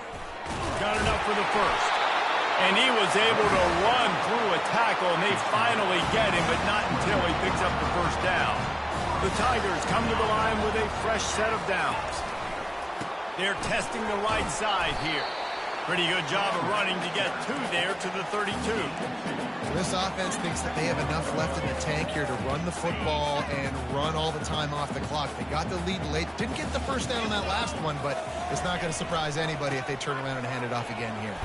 Got enough for the first. And he was able to run through a tackle, and they finally get him, but not until he picks up the first down. The Tigers come to the line with a fresh set of downs. They're testing the right side here. Pretty good job of running to get two there to the 32. This offense thinks that they have enough left in the tank here to run the football and run all the time off the clock. They got the lead late. Didn't get the first down on that last one, but it's not going to surprise anybody if they turn around and hand it off again here.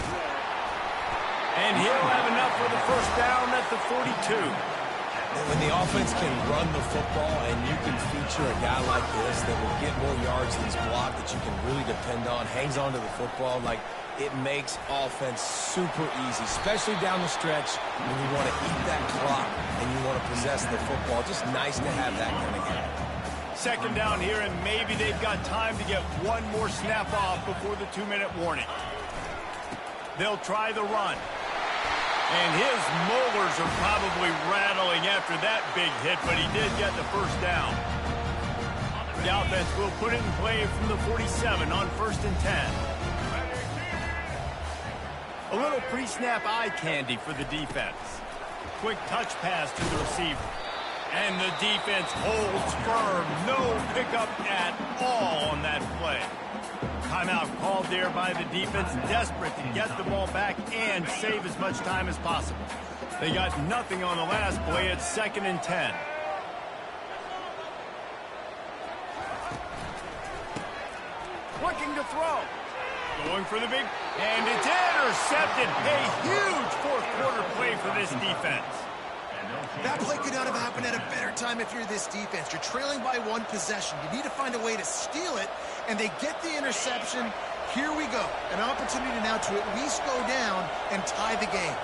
And he'll have enough for the first down at the 42. And when the offense can run the football and you can feature a guy like this that will get more yards than his block that you can really depend on, hangs on to the football, like it makes offense super easy, especially down the stretch when you want to eat that clock and you want to possess the football. Just nice to have that kind of guy. Second down here, and maybe they've got time to get one more snap off before the 2-minute warning. They'll try the run. And his molars are probably rattling after that big hit, but he did get the first down. The offense will put it in play from the 47 on 1st and 10. A little pre-snap eye candy for the defense. Quick touch pass to the receiver. And the defense holds firm. No pickup at all on that play. Timeout called there by the defense, desperate to get the ball back and save as much time as possible. They got nothing on the last play. It's 2nd and 10. Looking to throw. Going for the big, and it's intercepted. A huge fourth-quarter play for this defense. That play could not have happened at a better time if you're this defense. You're trailing by one possession. You need to find a way to steal it, and they get the interception. Here we go. An opportunity now to at least go down and tie the game.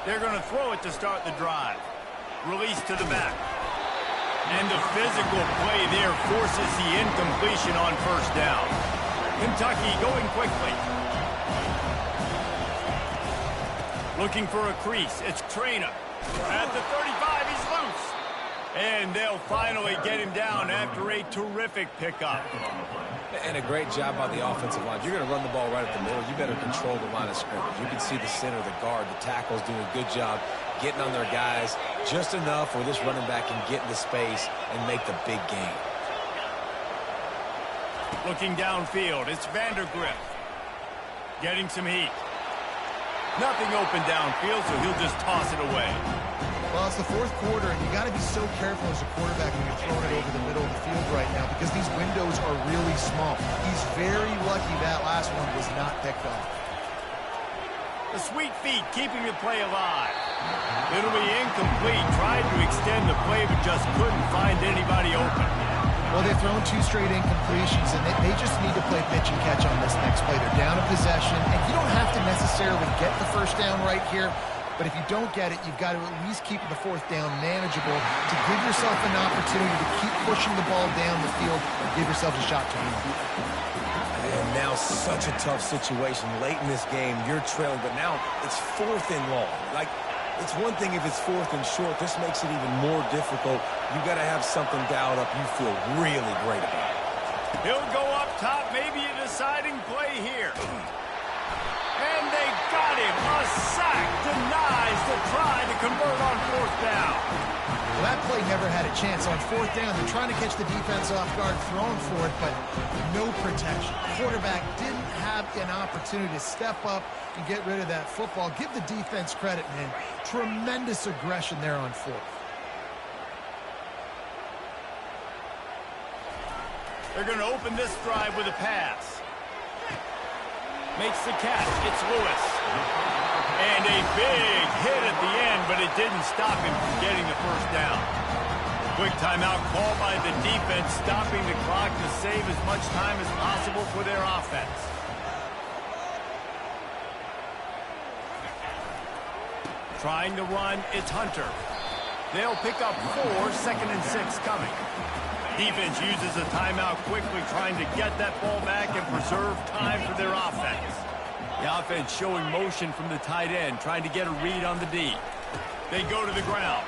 They're going to throw it to start the drive. Release to the back. And the physical play there forces the incompletion on first down. Kentucky going quickly. Looking for a crease. It's Traina. At the 35, he's loose. And they'll finally get him down after a terrific pickup. And a great job by the offensive line. If you're going to run the ball right at the middle, you better control the line of scrimmage. You can see the center, the guard, the tackles doing a good job getting on their guys just enough where this running back can get into space and make the big game. Looking downfield, it's Vandergrift. Getting some heat. Nothing open downfield, so he'll just toss it away. Well, it's the fourth quarter, and you got to be so careful as a quarterback when you're throwing it over the middle of the field right now because these windows are really small. He's very lucky that last one was not picked off. The sweet feet keeping the play alive. It'll be incomplete. Tried to extend the play, but just couldn't find anybody open. Well, they've thrown 2 straight incompletions, and they just need to play pitch and catch on this next play. They're down a possession, and you don't have to necessarily get the first down right here, but if you don't get it, you've got to at least keep the fourth down manageable to give yourself an opportunity to keep pushing the ball down the field and give yourself a shot to win. And now such a tough situation. Late in this game, you're trailing, but now it's 4th and long. Like, it's one thing if it's 4th and short. This makes it even more difficult. You got to have something dialed up you feel really great about. He'll go up top, maybe a deciding play here. And they got him. A sack denies the try to convert on 4th down. Well, that play never had a chance. On 4th down, they're trying to catch the defense off guard, throwing for it, but no protection. Quarterback didn't have an opportunity to step up and get rid of that football. Give the defense credit, man. Tremendous aggression there on 4th. They're going to open this drive with a pass. Makes the catch. It's Lewis. And a big hit at the end, but it didn't stop him from getting the first down. Quick timeout call by the defense, stopping the clock to save as much time as possible for their offense. Trying to run, it's Hunter. They'll pick up 4, 2nd and 6 coming. Defense uses a timeout quickly, trying to get that ball back and preserve time for their offense. The offense showing motion from the tight end, trying to get a read on the D. They go to the ground.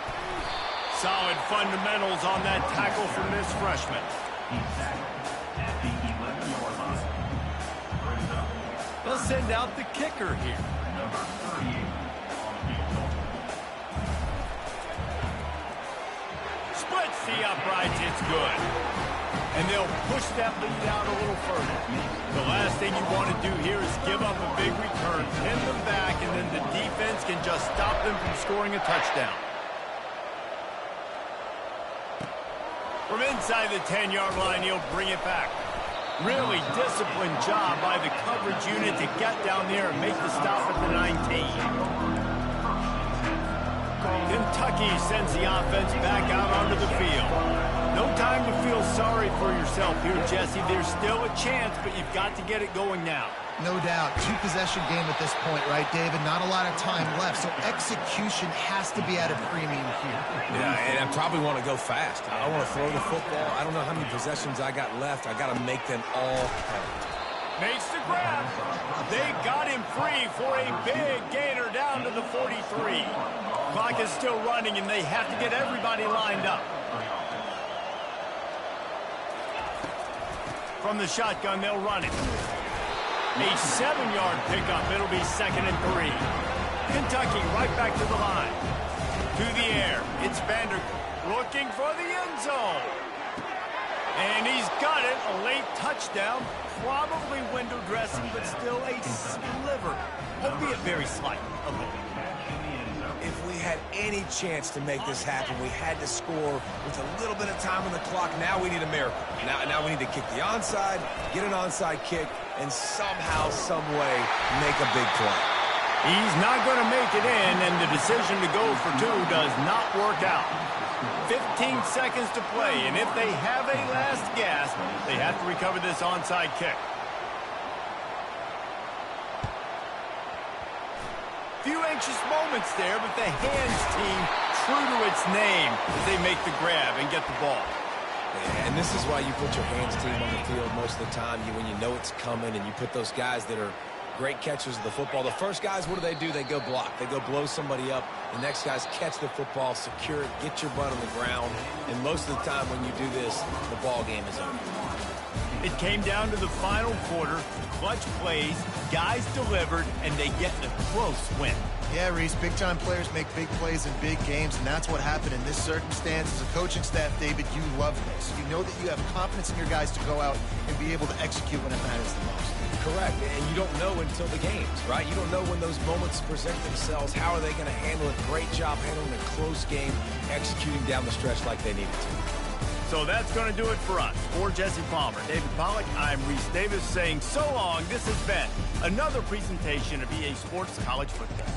Solid fundamentals on that tackle from this freshman. They'll send out the kicker here. Splits the uprights, it's good. And they'll push that lead out a little further. The last thing you want to do here is give up a big return, pin them back, and then the defense can just stop them from scoring a touchdown. From inside the 10-yard line, he'll bring it back. Really disciplined job by the coverage unit to get down there and make the stop at the 19. Kentucky sends the offense back out onto the field. No time to feel sorry for yourself here, Jesse. There's still a chance, but you've got to get it going now. No doubt. Two-possession game at this point, right, David? Not a lot of time left, so execution has to be at a premium here. Yeah, and I probably want to go fast. I want to throw the football. I don't know how many possessions I got left. I got to make them all count. Makes the grab. They got him free for a big gainer down to the 43. Clock is still running, and they have to get everybody lined up. From the shotgun, they'll run it. A 7-yard pickup. It'll be 2nd and 3. Kentucky right back to the line. To the air. It's Vanderbilt looking for the end zone. And he's got it. A late touchdown. Probably window dressing, but still a sliver. Albeit very slight. A little. If we had any chance to make this happen, we had to score with a little bit of time on the clock. Now we need a miracle. Now we need to kick the onside, get an onside kick, and somehow, some way, make a big play. He's not going to make it in, and the decision to go for 2 does not work out. 15 seconds to play, and if they have a last gasp, they have to recover this onside kick. Few anxious moments there, but the hands team true to its name as they make the grab and get the ball. Yeah, and this is why you put your hands team on the field most of the time. When you know it's coming, and you put those guys that are great catchers of the football. The first guys, what do? They go block. They go blow somebody up. The next guys catch the football, secure it, get your butt on the ground. And most of the time when you do this, the ball game is over. It came down to the final quarter. Clutch plays, guys delivered, and they get a close win. Yeah, Reese, big-time players make big plays in big games, and that's what happened in this circumstance. As a coaching staff, David, you love this. You know that you have confidence in your guys to go out and be able to execute when it matters the most. Correct, and you don't know until the games, right? You don't know when those moments present themselves. How are they going to handle it? Great job handling a close game, executing down the stretch like they needed to. So that's going to do it for us. For Jesse Palmer, David Pollack, I'm Reese Davis saying so long. This has been another presentation of EA Sports College Football.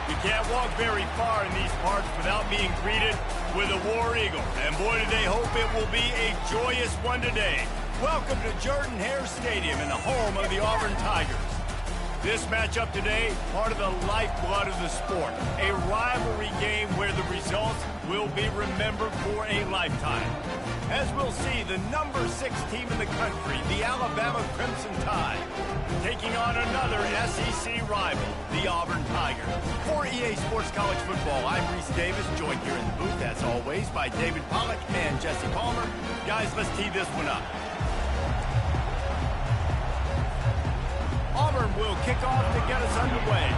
You can't walk very far in these parts without being greeted with a War Eagle. And boy, do they hope it will be a joyous one today. Welcome to Jordan-Hare Stadium and the home of the Auburn Tigers. This matchup today, part of the lifeblood of the sport. A rivalry game where the results will be remembered for a lifetime. As we'll see, the number 6 team in the country, the Alabama Crimson Tide, taking on another SEC rival, the Auburn Tigers. For EA Sports College Football, I'm Reese Davis, joined here in the booth, as always, by David Pollack and Jesse Palmer. Guys, let's tee this one up. Auburn will kick off to get us underway.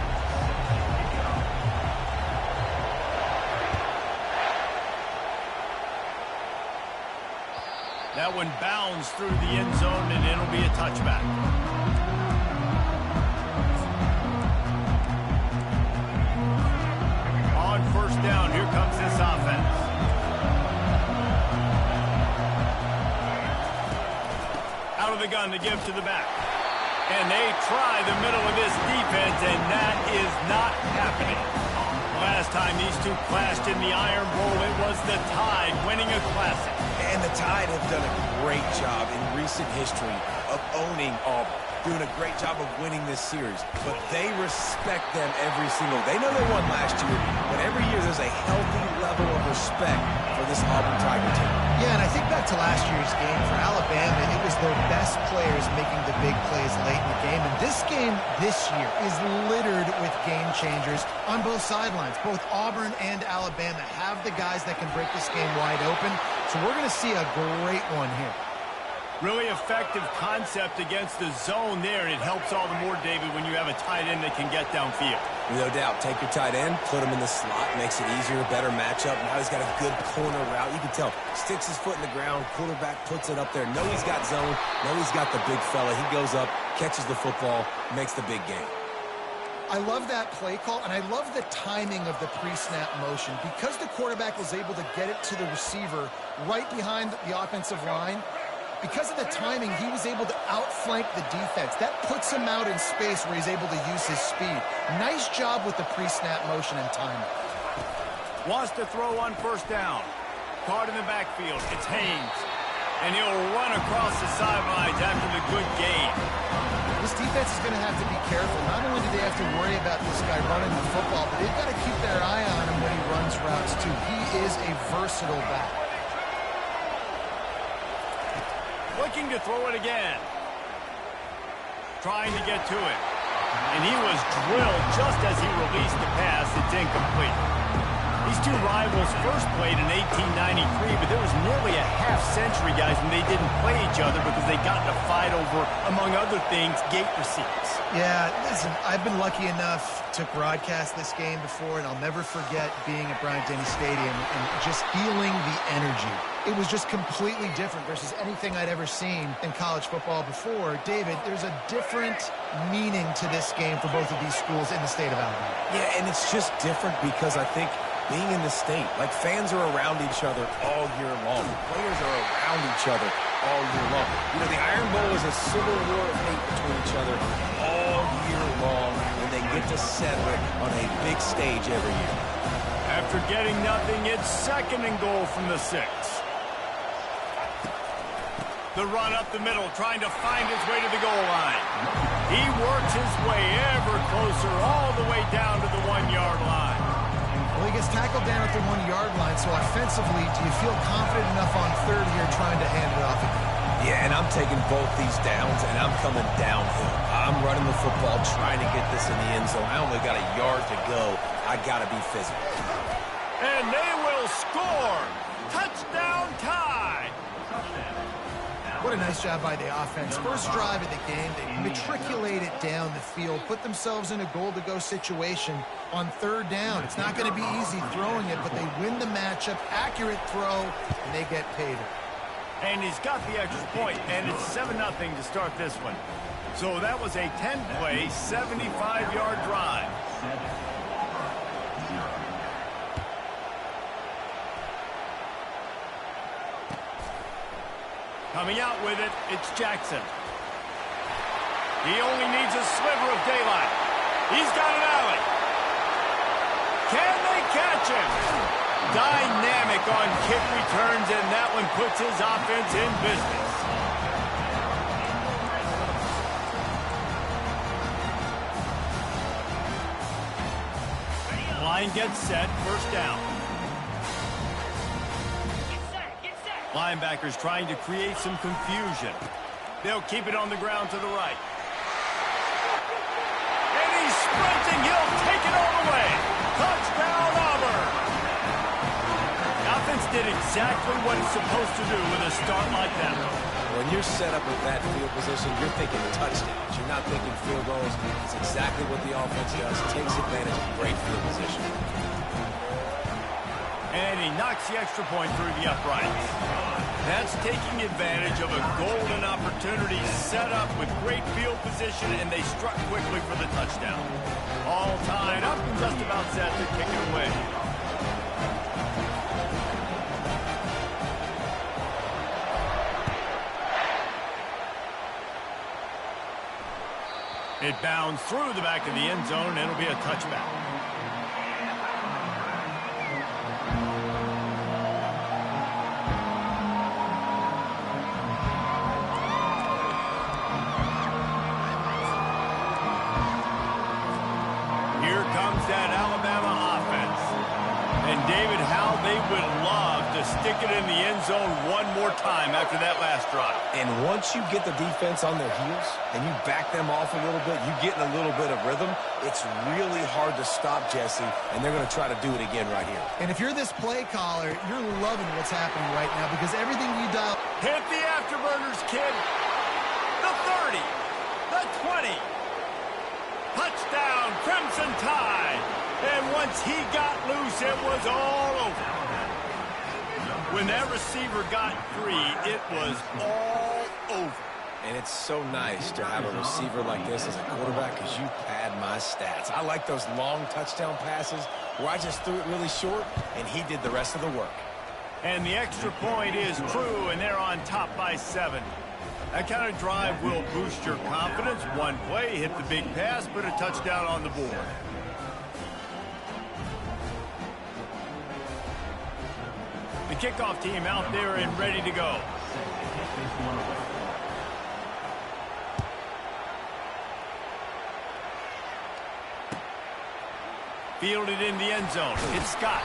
That one bounds through the end zone, and it'll be a touchback. On first down, here comes this offense. Out of the gun to give to the back. And they try the middle of this defense, and that is not happening. Last time these two clashed in the Iron Bowl, it was the Tide winning a classic. And the Tide have done a great job in recent history of owning Auburn, doing a great job of winning this series. But they respect them every single. They know they won last year, but every year there's a healthy level of respect for this Auburn Tiger team. Yeah, and I think back to last year's game for Alabama, it was their best players making the big plays late in the game. And this game this year is littered with game changers on both sidelines. Both Auburn and Alabama have the guys that can break this game wide open. So we're going to see a great one here. Really effective concept against the zone there, and it helps all the more, David, when you have a tight end that can get downfield. No doubt. Take your tight end, put him in the slot, makes it easier, better matchup. Now he's got a good corner route. You can tell, sticks his foot in the ground, quarterback puts it up there. Know he's got zone, know he's got the big fella. He goes up, catches the football, makes the big game. I love that play call, and I love the timing of the pre-snap motion. Because the quarterback was able to get it to the receiver right behind the offensive line, because of the timing, he was able to outflank the defense. That puts him out in space where he's able to use his speed. Nice job with the pre-snap motion and timing. Wants to throw on first down. Caught in the backfield. It's Haynes. And he'll run across the sidelines after the good gain. This defense is going to have to be careful. Not only do they have to worry about this guy running the football, but they've got to keep their eye on him when he runs routes, too. He is a versatile back. Looking to throw it again. Trying to get to it. And he was drilled just as he released the pass. It's incomplete. These two rivals first played in 1893, but there was nearly a half-century, guys, when they didn't play each other because they got in a fight over, among other things, gate receipts. Yeah, listen, I've been lucky enough to broadcast this game before, and I'll never forget being at Bryant-Denny Stadium and just feeling the energy. It was just completely different versus anything I'd ever seen in college football before. David, there's a different meaning to this game for both of these schools in the state of Alabama. Yeah, and it's just different because I think being in the state, like fans are around each other all year long. Players are around each other all year long. You know, the Iron Bowl is a civil war of hate between each other all year long, and they get to settle it on a big stage every year. After getting nothing, it's 2nd and goal from the 6. The run up the middle, trying to find his way to the goal line. He works his way ever closer, all the way down to the 1-yard line. Well, he gets tackled down at the 1-yard line, so offensively, do you feel confident enough on third here trying to hand it off again? Yeah, and I'm taking both these downs, and I'm coming downhill. I'm running the football, trying to get this in the end zone. I only got a yard to go. I got to be physical. And they will score. Touchdown Tide. What a nice job by the offense. First drive of the game, they matriculate it down the field, put themselves in a goal-to-go situation on third down. It's not going to be easy throwing it, but they win the matchup, accurate throw, and they get paid. And he's got the extra point, and it's 7-0 to start this one. So that was a 10-play, 75-yard drive. Coming out with it, it's Jackson. He only needs a sliver of daylight. He's got an alley. watch him. Dynamic on kick returns, and that one puts his offense in business. Line gets set, first down. Get set. Linebackers trying to create some confusion. They'll keep it on the ground to the right. And he's sprinting. He'll take it all the way. Touchdown, Auburn. The offense did exactly what it's supposed to do with a start like that. When you're set up with that field position, you're thinking touchdowns. You're not thinking field goals. It's exactly what the offense does. It takes advantage of great field position. And he knocks the extra point through the uprights. That's taking advantage of a golden opportunity set up with great field position, and they struck quickly for the touchdown. All tied up and just about set to kick it away. It bounds through the back of the end zone, and it'll be a touchback. Here comes that Alabama offense. And David, how they would love to stick it in the end zone one more time after that last drive. And once you get the defense on their heels and you back them off a little bit, you get in a little bit of rhythm, it's really hard to stop, Jesse, and they're going to try to do it again right here. And if you're this play caller, you're loving what's happening right now because everything you dial... Hit the afterburners, kid. The 30. The 20. Touchdown, Crimson Tide. And once he got loose, it was all over. When that receiver got free, it was all over. And it's so nice to have a receiver like this as a quarterback because you pad my stats. I like those long touchdown passes where I just threw it really short, and he did the rest of the work. And the extra point is true, and they're on top by 7. That kind of drive will boost your confidence. One play, hit the big pass, put a touchdown on the board. The kickoff team out there and ready to go. Fielded in the end zone. It's Scott.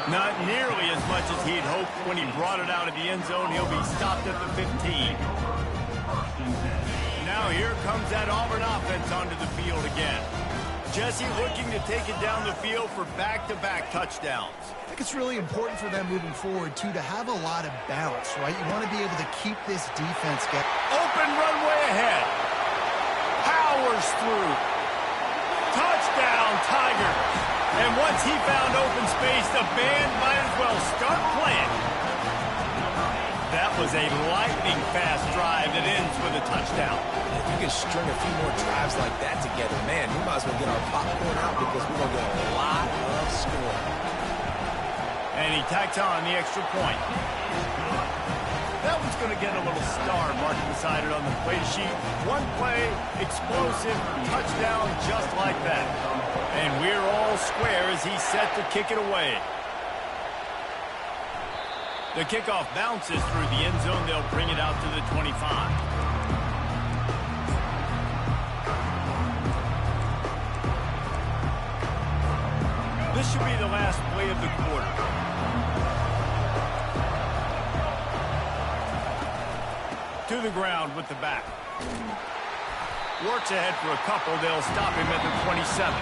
Not nearly as much as he'd hoped when he brought it out of the end zone. He'll be stopped at the 15. Now here comes that Auburn offense onto the field again. Jesse looking to take it down the field for back-to-back touchdowns. I think it's really important for them moving forward, too, to have a lot of balance, right? You want to be able to keep this defense get open runway ahead. Powers through. Touchdown, Tigers. And once he found open space, the band might as well start playing. That was a lightning-fast drive that ends with a touchdown. If you can string a few more drives like that together, man, we might as well get our popcorn out because we're going to get a lot of scoring. And he tacks on the extra point. That one's going to get a little star marked beside it on the play sheet. One play, explosive, touchdown just like that. And we're all square as he's set to kick it away. The kickoff bounces through the end zone. They'll bring it out to the 25. This should be the last play of the quarter. To the ground with the back. Works ahead for a couple. They'll stop him at the 27.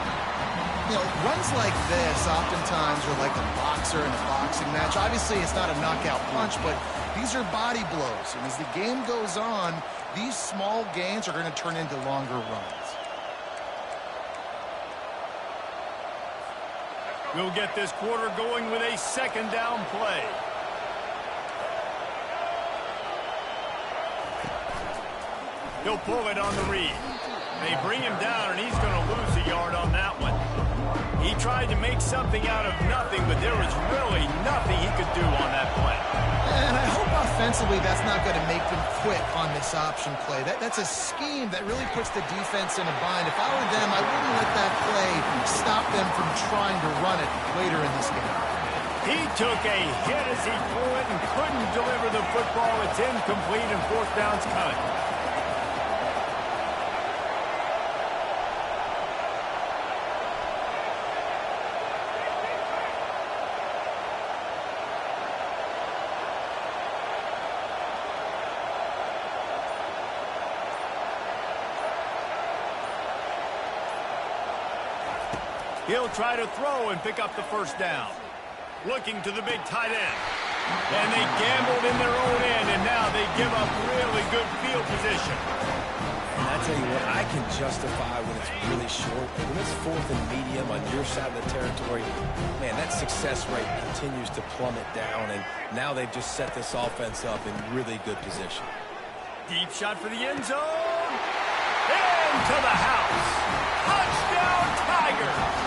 You know, runs like this oftentimes are like a boxer in a boxing match. Obviously, it's not a knockout punch, but these are body blows. And as the game goes on, these small gains are going to turn into longer runs. We'll get this quarter going with a second down play. He'll pull it on the read. They bring him down, and he's going to lose a yard on that one. He tried to make something out of nothing, but there was really nothing he could do on that play. And I hope offensively that's not going to make them quit on this option play. That's a scheme that really puts the defense in a bind. If I were them, I wouldn't let that play stop them from trying to run it later in this game. He took a hit as he threw it and couldn't deliver the football. It's incomplete and fourth down's cut. He'll try to throw and pick up the first down. Looking to the big tight end. And they gambled in their own end, and now they give up really good field position. And I tell you what, I can justify when it's really short. But when it's fourth and medium on your side of the territory, man, that success rate continues to plummet down. And now they've just set this offense up in really good position. Deep shot for the end zone. Into the house. Touchdown, Tigers.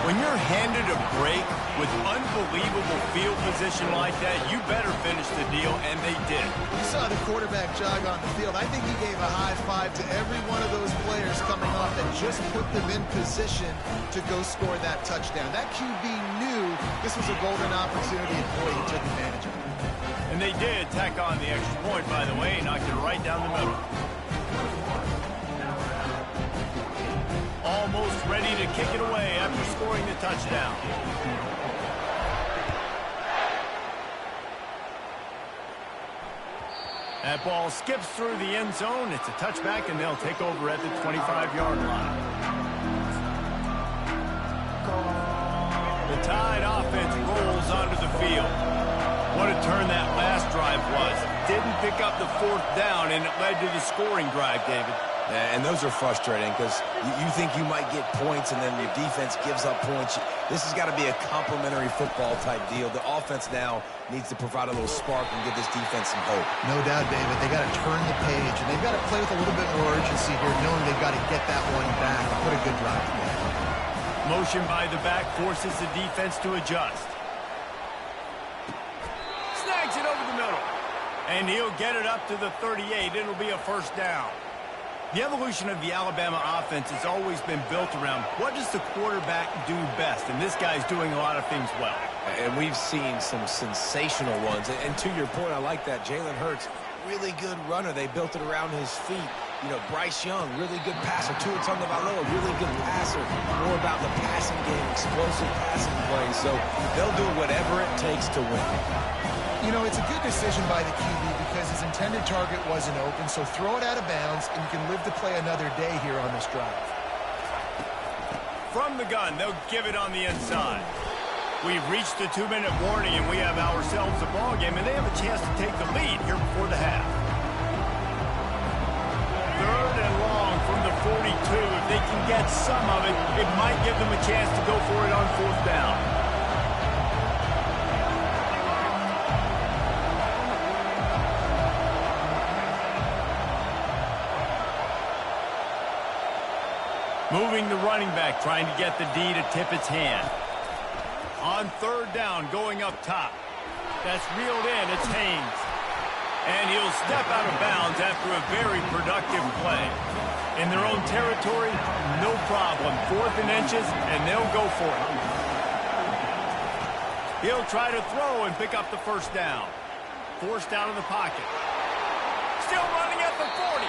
When you're handed a break with unbelievable field position like that, you better finish the deal, and they did. You saw the quarterback jog on the field. I think he gave a high five to every one of those players coming off that just put them in position to go score that touchdown. That QB knew this was a golden opportunity, and boy, he took advantage of it. And they did tack on the extra point, by the way, knocked it right down the middle. Almost ready to kick it away after scoring the touchdown. That ball skips through the end zone. It's a touchback, and they'll take over at the 25-yard line. The Tide offense rolls onto the field. What a turn that last drive was. Didn't pick up the fourth down, and it led to the scoring drive, David. And those are frustrating because you think you might get points and then your defense gives up points. This has got to be a complementary football type deal. The offense now needs to provide a little spark and give this defense some hope. No doubt, David. They got to turn the page, and they've got to play with a little bit more urgency here, knowing they've got to get that one back and put a good drive together. Motion by the back forces the defense to adjust. Snags it over the middle. And he'll get it up to the 38. It'll be a first down. The evolution of the Alabama offense has always been built around what does the quarterback do best, and this guy's doing a lot of things well. And we've seen some sensational ones. And to your point, I like that. Jalen Hurts, really good runner. They built it around his feet. You know, Bryce Young, really good passer. Tua Tagovailoa, really good passer. More about the passing game, explosive passing plays. So they'll do whatever it takes to win. You know, it's a good decision by the QB because his intended target wasn't open, so throw it out of bounds, and you can live to play another day here on this drive. From the gun, they'll give it on the inside. We've reached the 2-minute warning, and we have ourselves a ball game, and they have a chance to take the lead here before the half. Third and long from the 42. If they can get some of it, it might give them a chance to go for it on fourth down. Moving the running back, trying to get the D to tip its hand. On third down, going up top. That's reeled in. It's Haynes. And he'll step out of bounds after a very productive play. In their own territory, no problem. 4th and inches, and they'll go for it. He'll try to throw and pick up the first down. Forced out of the pocket. Still running at the 40.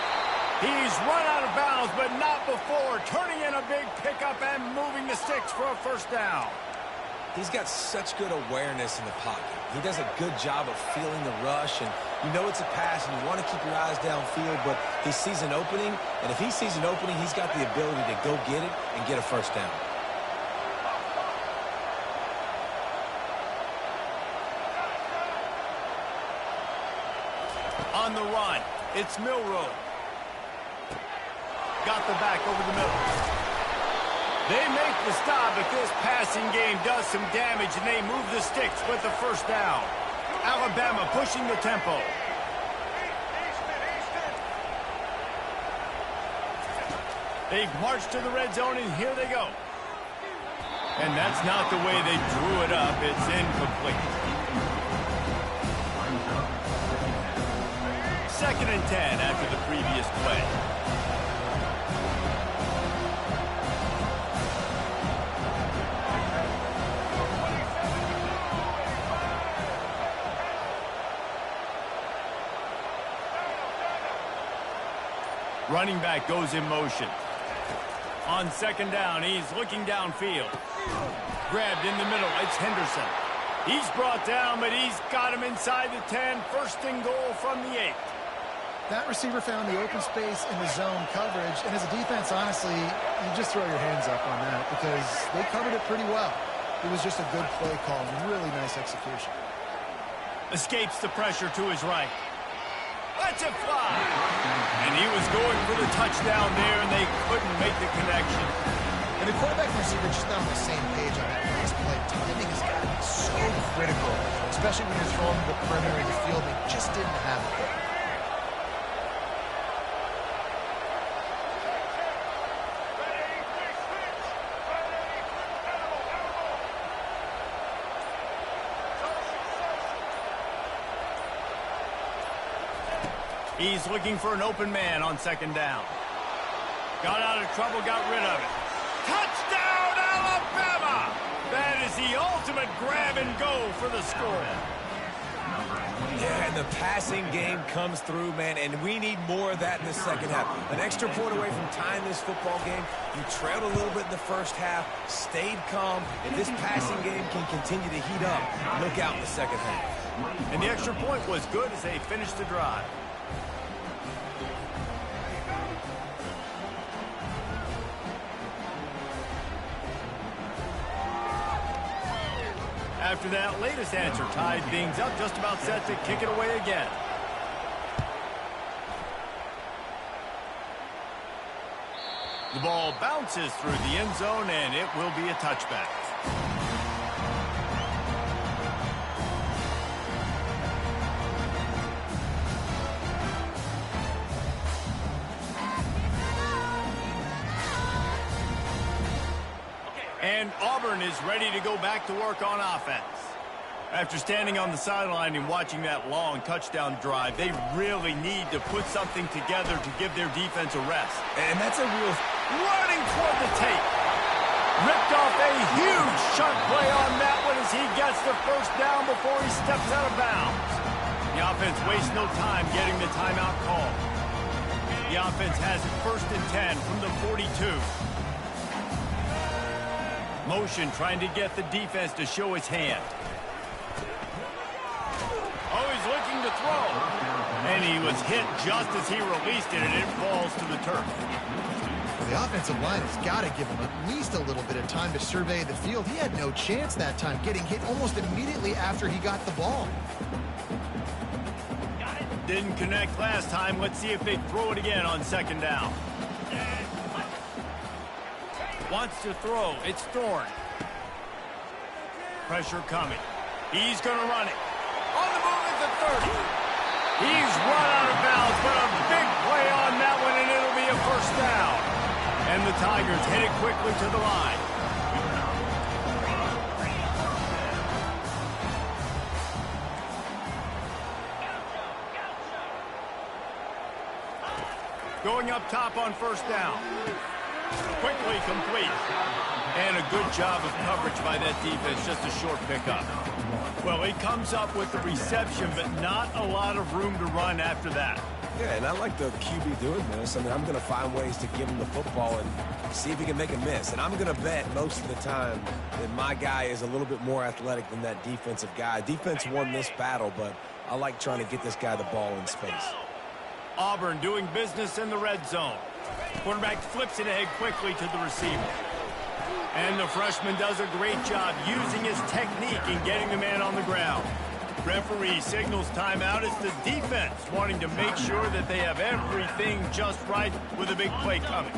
He's run out of bounds, but not before. Turning in a big pickup and moving the sticks for a first down. He's got such good awareness in the pocket. He does a good job of feeling the rush, and you know it's a pass, and you want to keep your eyes downfield, but he sees an opening, and if he sees an opening, he's got the ability to go get it and get a first down. On the run, it's Milroe. Got the back over the middle. They make the stop, but this passing game does some damage, and they move the sticks with the first down. Alabama pushing the tempo. They've marched to the red zone, and here they go. And that's not the way they drew it up. It's incomplete. 2nd and 10 after the previous play. Running back goes in motion. On 2nd down, he's looking downfield. Grabbed in the middle, it's Henderson. He's brought down, but he's got him inside the 10. 1st and goal from the 8. That receiver found the open space in the zone coverage, and as a defense, honestly, you just throw your hands up on that because they covered it pretty well. It was just a good play call, really nice execution. Escapes the pressure to his right. Lets it fly. And he was going for the touchdown there, and they couldn't make the connection. And the quarterback and receiver just not on the same page on that last play. Timing has got to be so critical, especially when you're throwing to the perimeter of the field. They just didn't have it. He's looking for an open man on 2nd down. Got out of trouble, got rid of it. Touchdown, Alabama! That is the ultimate grab and go for the score. Yeah, and the passing game comes through, man, and we need more of that in the 2nd half. An extra point away from tying this football game. You trailed a little bit in the 1st half, stayed calm, and this passing game can continue to heat up. Look out in the 2nd half. And the extra point was good as they finished the drive. After that latest answer tied things up, just about set to kick it away again. The ball bounces through the end zone, and it will be a touchback. And Auburn is ready to go back to work on offense. After standing on the sideline and watching that long touchdown drive, they really need to put something together to give their defense a rest. And that's a real... Running toward the tape. Ripped off a huge chunk play on that one as he gets the 1st down before he steps out of bounds. The offense wastes no time getting the timeout call. The offense has it 1st and 10 from the 42. Motion trying to get the defense to show his hand. Oh, he's looking to throw. And he was hit just as he released it, and it falls to the turf. The offensive line has got to give him at least a little bit of time to survey the field. He had no chance that time, getting hit almost immediately after he got the ball. Didn't connect last time. Let's see if they throw it again on 2nd down. Wants to throw. It's Thorne. Pressure coming. He's going to run it. On the move at the 30. He's run out of bounds, but a big play on that one, and it'll be a 1st down. And the Tigers headed quickly to the line. Going up top on 1st down. Quickly complete. And a good job of coverage by that defense, just a short pickup. Well, he comes up with the reception, but not a lot of room to run after that. Yeah, and I like the QB doing this. I mean, I'm going to find ways to give him the football and see if he can make a miss. And I'm going to bet most of the time that my guy is a little bit more athletic than that defensive guy. Defense won this battle, but I like trying to get this guy the ball in space. Auburn doing business in the red zone. Quarterback flips it ahead quickly to the receiver. And the freshman does a great job using his technique and getting the man on the ground. Referee signals timeout. It's the defense wanting to make sure that they have everything just right with a big play coming.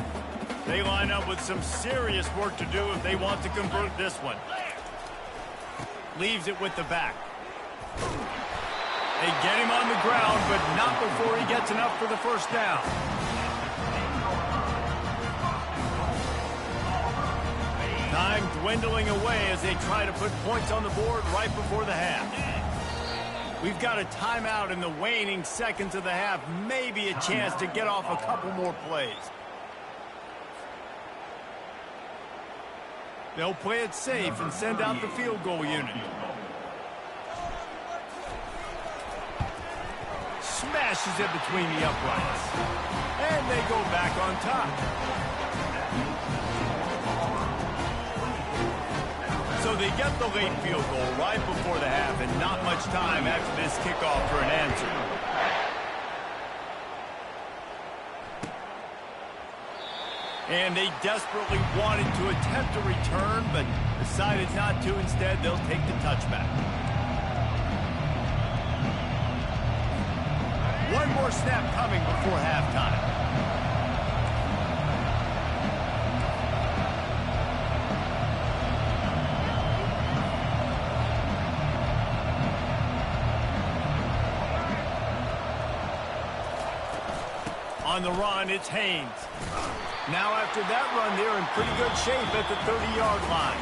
They line up with some serious work to do if they want to convert this one. Leaves it with the back. They get him on the ground, but not before he gets enough for the 1st down. Time dwindling away as they try to put points on the board right before the half. We've got a timeout in the waning seconds of the half. Maybe a chance to get off a couple more plays. They'll play it safe and send out the field goal unit. Smashes it between the uprights. And they go back on top. So they get the late field goal right before the half, and not much time after this kickoff for an answer. And they desperately wanted to attempt a return, but decided not to. Instead, they'll take the touchback. One more snap coming before halftime. On the run, it's Haynes. Now after that run, they're in pretty good shape at the 30-yard line.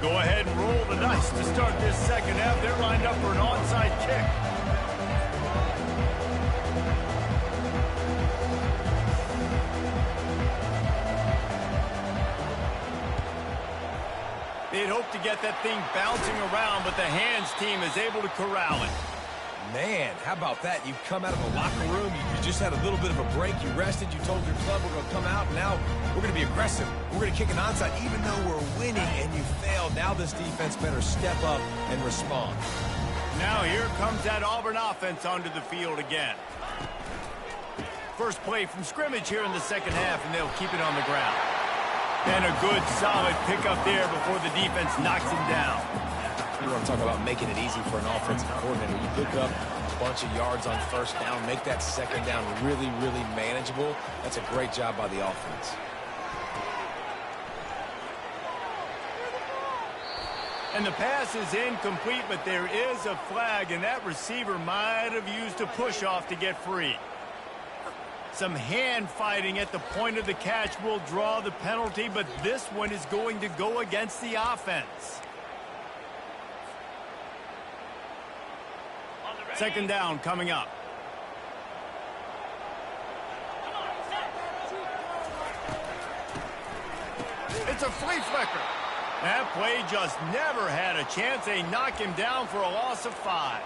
Go ahead and roll the dice to start this second half. They're lined up for an onside kick. They'd hoped to get that thing bouncing around, but the hands team is able to corral it. Man, how about that? You come out of the locker room, you just had a little bit of a break, you rested, you told your club we're going to come out, and now we're going to be aggressive. We're going to kick an onside, even though we're winning, and you failed. Now this defense better step up and respond. Now here comes that Auburn offense onto the field again. First play from scrimmage here in the second half, and they'll keep it on the ground. And a good, solid pickup there before the defense knocks him down. You want to talk about making it easy for an offensive coordinator. You pick up a bunch of yards on first down, make that second down really, really manageable. That's a great job by the offense. And the pass is incomplete, but there is a flag, and that receiver might have used a push-off to get free. Some hand fighting at the point of the catch will draw the penalty, but this one is going to go against the offense. Second down coming up. It's a flea flicker. That play just never had a chance. They knock him down for a loss of 5.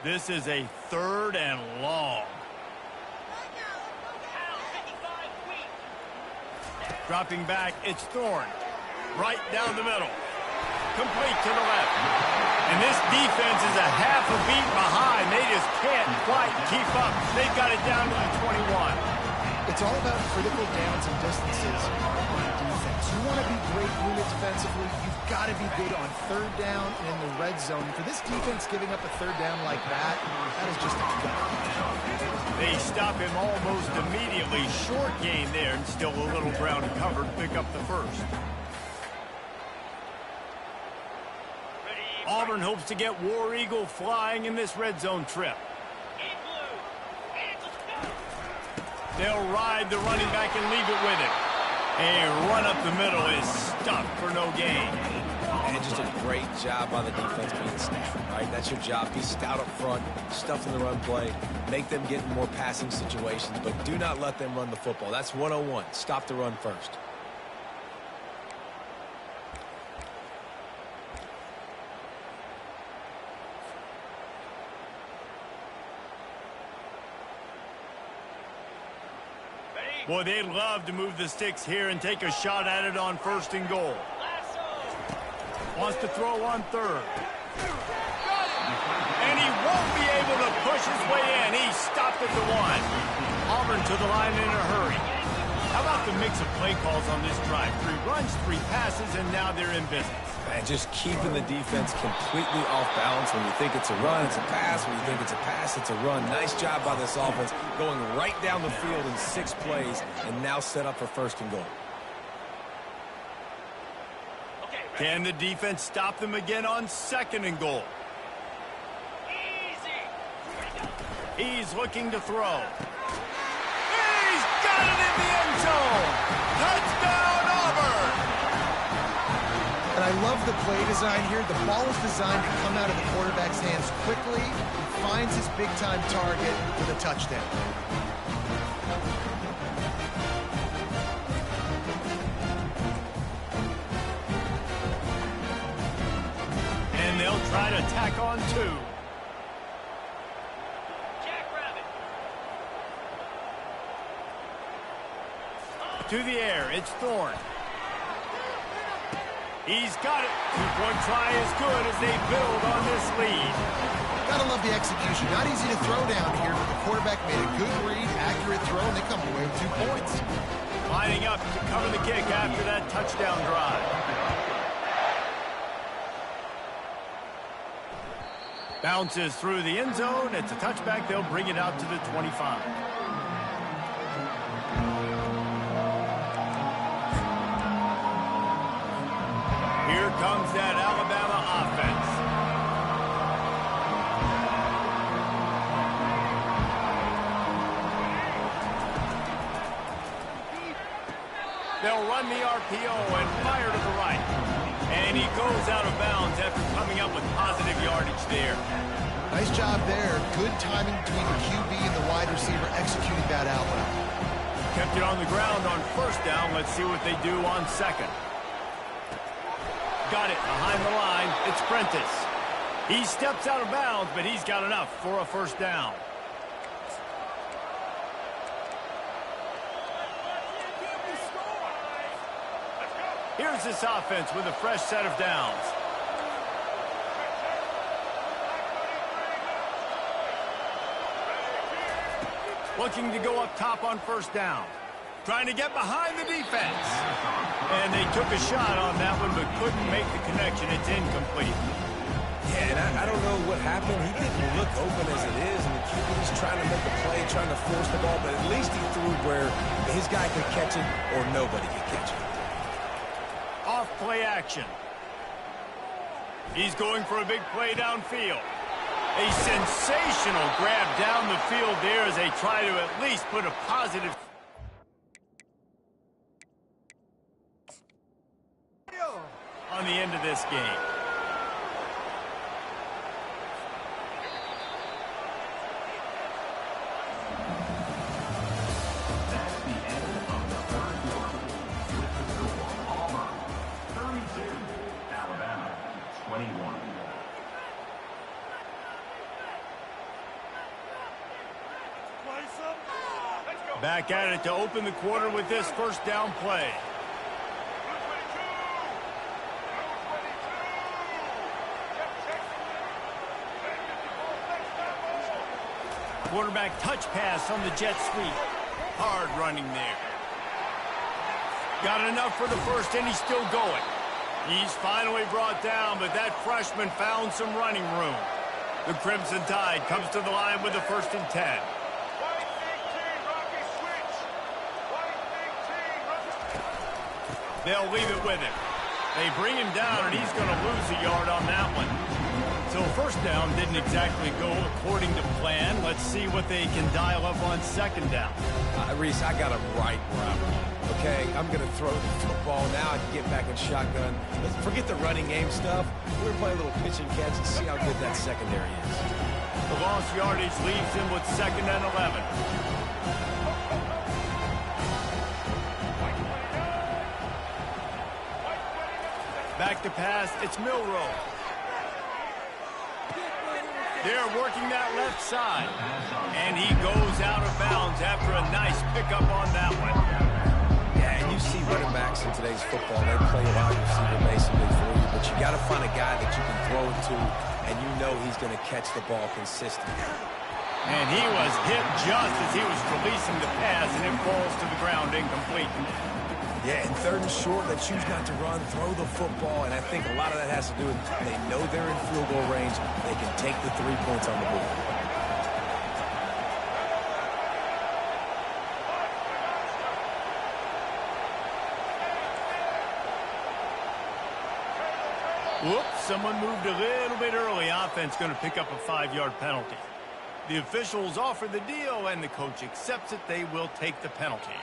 This is a 3rd and long. Dropping back, it's Thorne. Right down the middle. Complete to the left. And this defense is a half a beat behind. They just can't quite keep up. They've got it down to the 21. It's all about critical downs and distances on defense. You want to be great unit defensively, you've got to be good on 3rd down and in the red zone. For this defense giving up a 3rd down like that is just a gut. They stop him almost immediately. Short gain there, and still a little ground covered. Pick up the first. Auburn hopes to get War Eagle flying in this red zone trip. They'll ride the running back and leave it with him. A run up the middle is stuffed for no gain. And just a great job by the defense being stout, right? That's your job. Be stout up front, stuff in the run play, make them get in more passing situations, but do not let them run the football. That's 101. Stop the run first. Boy, they'd love to move the sticks here and take a shot at it on 1st and goal. Wants to throw on 3rd. And he won't be able to push his way in. He stopped at the 1. Auburn to the line in a hurry. How about the mix of play calls on this drive? 3 runs, 3 passes, and now they're in business. And just keeping the defense completely off balance. When you think it's a run, it's a pass. When you think it's a pass, it's a run. Nice job by this offense, going right down the field in 6 plays, and now set up for 1st and goal. Can the defense stop them again on 2nd and goal? He's looking to throw. He's got it in the end zone. Touchdown, Auburn! And I love the play design here. The ball is designed to come out of the quarterback's hands quickly. He finds his big-time target with a touchdown. And they'll try to tack on 2. To the air, it's Thorne. He's got it. 2-point try is good as they build on this lead. Gotta love the execution. Not easy to throw down here, but the quarterback made a good read, accurate throw, and they come away with 2 points. Lining up to cover the kick after that touchdown drive. Bounces through the end zone. It's a touchback. They'll bring it out to the 25. Here comes that Alabama offense. They'll run the RPO and fire to the right. And he goes out of bounds after coming up with positive yardage there. Nice job there. Good timing between the QB and the wide receiver executing that outlet. Kept it on the ground on 1st down. Let's see what they do on 2nd. Got it behind the line. It's Prentice. He steps out of bounds, but he's got enough for a 1st down. Here's this offense with a fresh set of downs. Looking to go up top on 1st down. Trying to get behind the defense. And they took a shot on that one, but couldn't make the connection. It's incomplete. Yeah, and I don't know what happened. He didn't look open as it is, and the QB's trying to make a play, trying to force the ball, but at least he threw where his guy could catch it or nobody could catch it. Off play action. He's going for a big play downfield. A sensational grab down the field there as they try to at least put a positive... on the end of this game. That's the end of the 3rd quarter. With the score, Auburn 32, Alabama 21. Back at it to open the quarter with this 1st down play. Quarterback touch pass on the jet sweep. Hard running there. Got enough for the 1st, and he's still going. He's finally brought down, but that freshman found some running room. The Crimson Tide comes to the line with the 1st and 10. They'll leave it with him. They bring him down, and he's going to lose a yard on that one. So 1st down didn't exactly go according to plan. Let's see what they can dial up on 2nd down. Reese, I got him right where I'm wrong. Okay, I'm going to throw the football. Now I can get back in shotgun. Let's forget the running game stuff. We're going to play a little pitch and catch and see how good that secondary is. The lost yardage leaves him with 2nd and 11. Back to pass, it's Milroe. They're working that left side. And he goes out of bounds after a nice pickup on that one. Yeah, and you see running backs in today's football, they play a wide receiver basically for you, but you got to find a guy that you can throw it to, and you know he's going to catch the ball consistently. And he was hit just as he was releasing the pass, and it falls to the ground incomplete. Yeah, in 3rd and short, they choose not to run, throw the football, and I think a lot of that has to do with they know they're in field goal range. They can take the 3 points on the board. Whoops, someone moved a little bit early. Offense going to pick up a 5-yard penalty. The officials offer the deal, and the coach accepts it. They will take the penalty.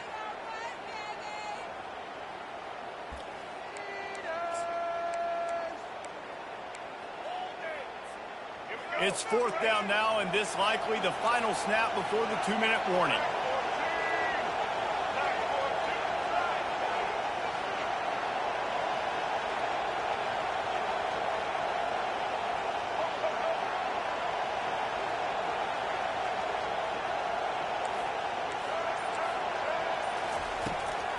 It's 4th down now, and this likely the final snap before the 2-minute warning.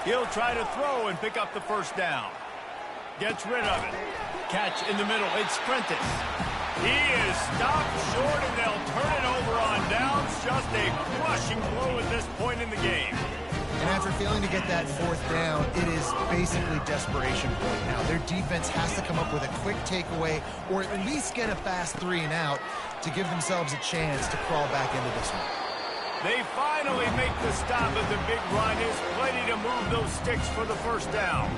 He'll try to throw and pick up the 1st down. Gets rid of it. Catch in the middle. It's Prentice. He is stopped short, and they'll turn it over on downs. Just a crushing blow at this point in the game. And after failing to get that 4th down, it is basically desperation point now. Their defense has to come up with a quick takeaway or at least get a fast 3 and out to give themselves a chance to crawl back into this one. They finally make the stop at the big run. Is plenty to move those sticks for the 1st down.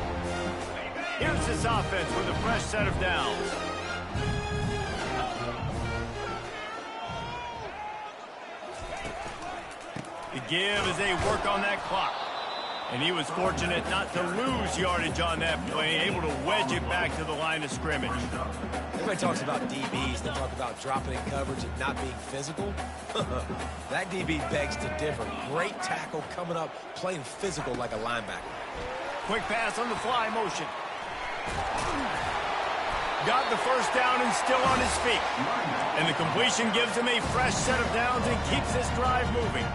Here's this offense with a fresh set of downs. The give as they work on that clock. And he was fortunate not to lose yardage on that play, able to wedge it back to the line of scrimmage. Everybody talks about DBs. They talk about dropping in coverage and not being physical. That DB begs to differ. Great tackle coming up, playing physical like a linebacker. Quick pass on the fly motion. Got the 1st down and still on his feet. And the completion gives him a fresh set of downs and keeps this drive moving.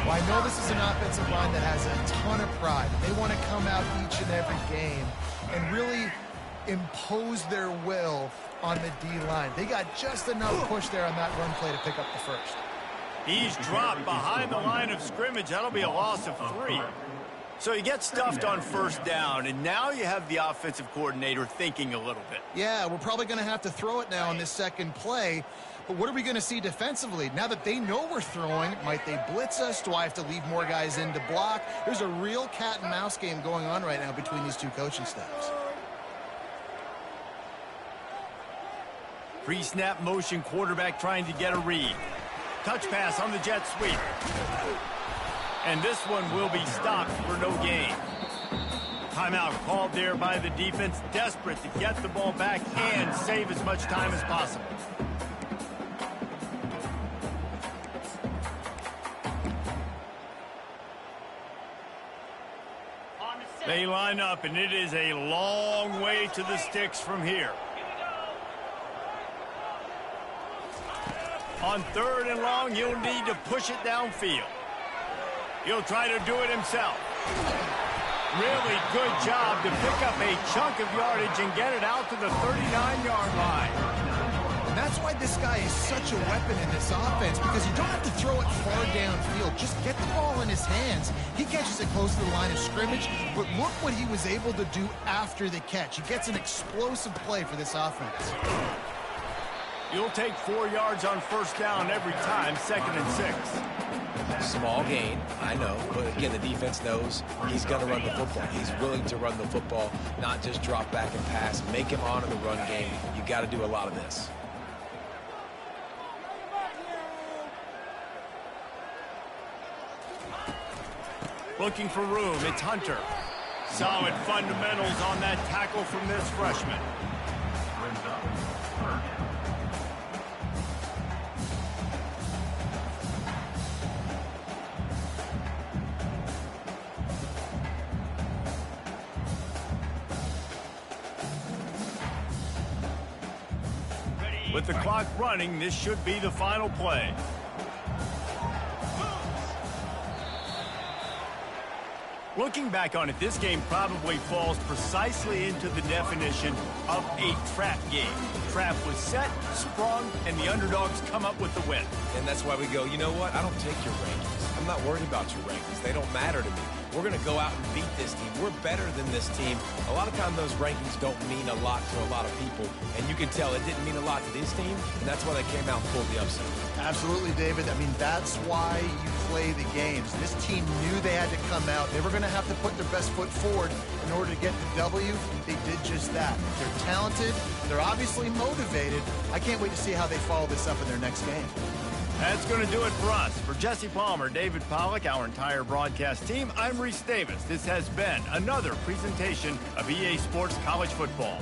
Well, I know this is an offensive line that has a ton of pride. They want to come out each and every game and really impose their will on the D-line. They got just enough push there on that run play to pick up the 1st. He's dropped behind the line of scrimmage. That'll be a loss of 3. So you get stuffed on 1st down, and now you have the offensive coordinator thinking a little bit. Yeah, we're probably going to have to throw it now on this 2nd play. But what are we going to see defensively? Now that they know we're throwing, might they blitz us? Do I have to leave more guys in to block? There's a real cat and mouse game going on right now between these 2 coaching staffs. Pre-snap motion, quarterback trying to get a read. Touch pass on the jet sweep. And this one will be stopped for no gain. Timeout called there by the defense, desperate to get the ball back and save as much time as possible. They line up, and it is a long way to the sticks from here. On 3rd and long, he'll need to push it downfield. He'll try to do it himself. Really good job to pick up a chunk of yardage and get it out to the 39-yard line. And that's why this guy is such a weapon in this offense, because you don't have to throw it far downfield. Just get the ball in his hands. He catches it close to the line of scrimmage, but look what he was able to do after the catch. He gets an explosive play for this offense. You'll take 4 yards on 1st down every time, 2nd and 6. Small gain, I know, but again, the defense knows he's going to run the football. He's willing to run the football, not just drop back and pass, make him honor the run game. You got to do a lot of this. Looking for room, it's Hunter. Solid fundamentals on that tackle from this freshman. With the clock running, this should be the final play. Looking back on it, this game probably falls precisely into the definition of a trap game. Trap was set, sprung, and the underdogs come up with the win. And that's why we go, you know what? I don't take your rankings. I'm not worried about your rankings. They don't matter to me. We're going to go out and beat this team. We're better than this team. A lot of times those rankings don't mean a lot to a lot of people, and you can tell it didn't mean a lot to this team, and that's why they came out and pulled the upset. Absolutely, David. I mean, that's why you play the games. This team knew they had to come out. They were going to have to put their best foot forward in order to get the W. They did just that. They're talented. They're obviously motivated. I can't wait to see how they follow this up in their next game. That's going to do it for us. For Jesse Palmer, David Pollack, our entire broadcast team, I'm Reese Davis. This has been another presentation of EA Sports College Football.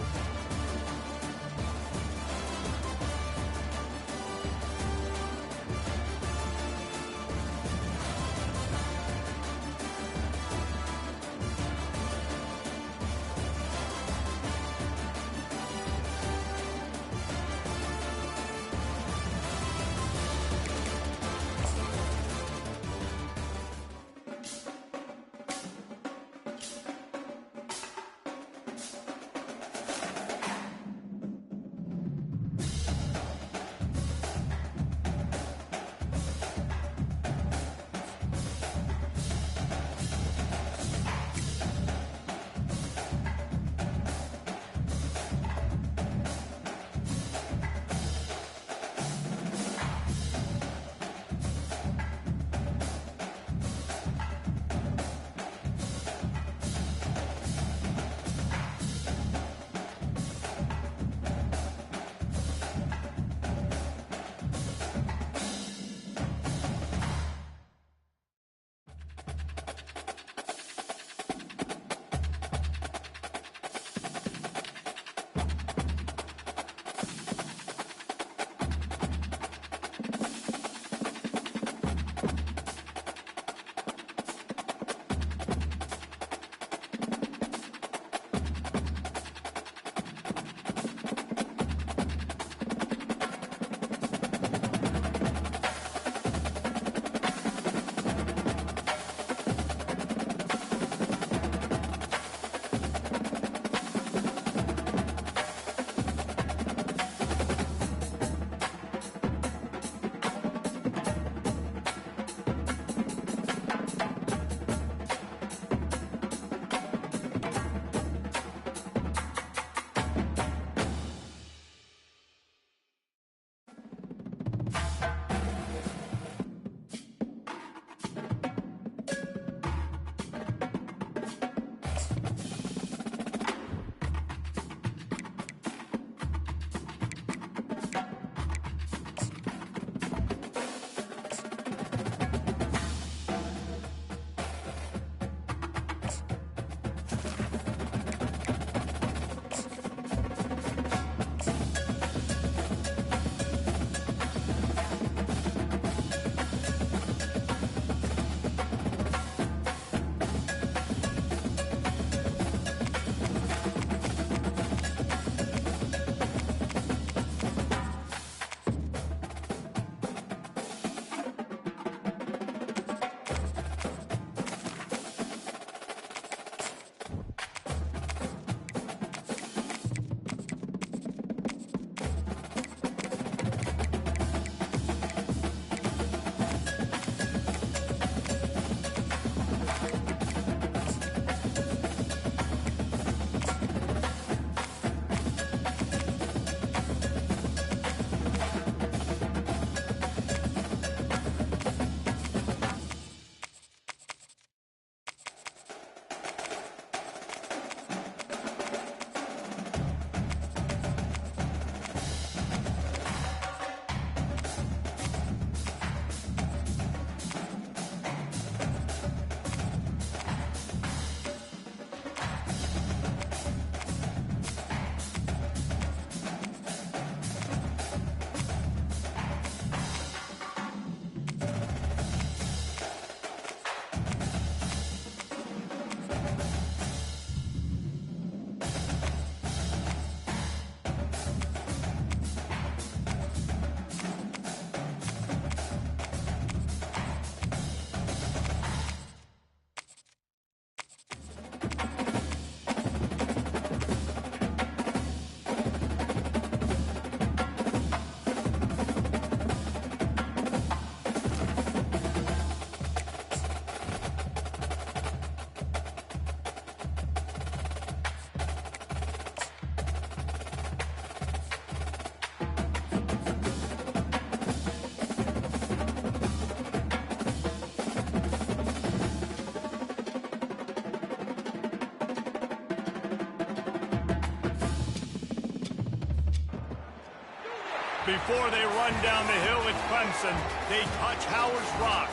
Before they run down the hill at Clemson, they touch Howard's rock.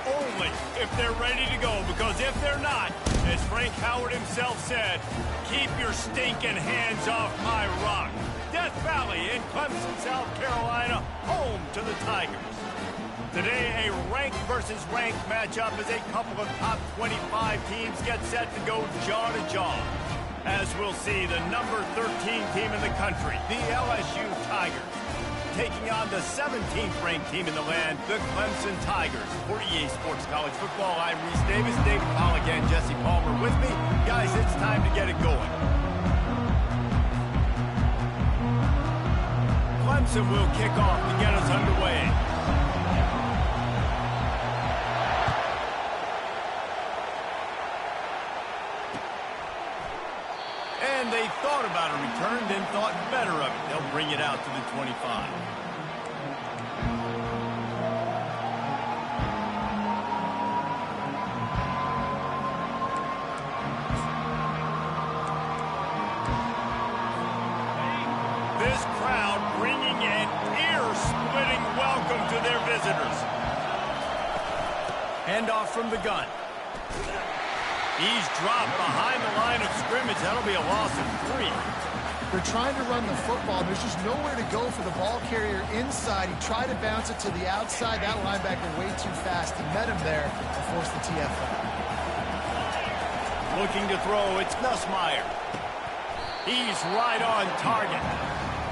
Only if they're ready to go, because if they're not, as Frank Howard himself said, keep your stinking hands off my rock. Death Valley in Clemson, South Carolina, home to the Tigers. Today, a ranked versus ranked matchup as a couple of top 25 teams get set to go jaw to jaw. As we'll see, the number 13 team in the country, the LSU Tigers, taking on the 17th ranked team in the land, the Clemson Tigers. For EA Sports College Football, I'm Reese Davis, David Pollock, and Jesse Palmer with me. Guys, it's time to get it going. Clemson will kick off to get us underway. And they thought about a return, then thought better of it. They'll bring it out to the 25. This crowd bringing an ear-splitting welcome to their visitors. Handoff from the gun. He's dropped behind the line of scrimmage. That'll be a loss of 3. They're trying to run the football. There's just nowhere to go for the ball carrier inside. He tried to bounce it to the outside. That linebacker way too fast. He met him there and forced the TFL. Looking to throw, it's Nussmeier. He's right on target.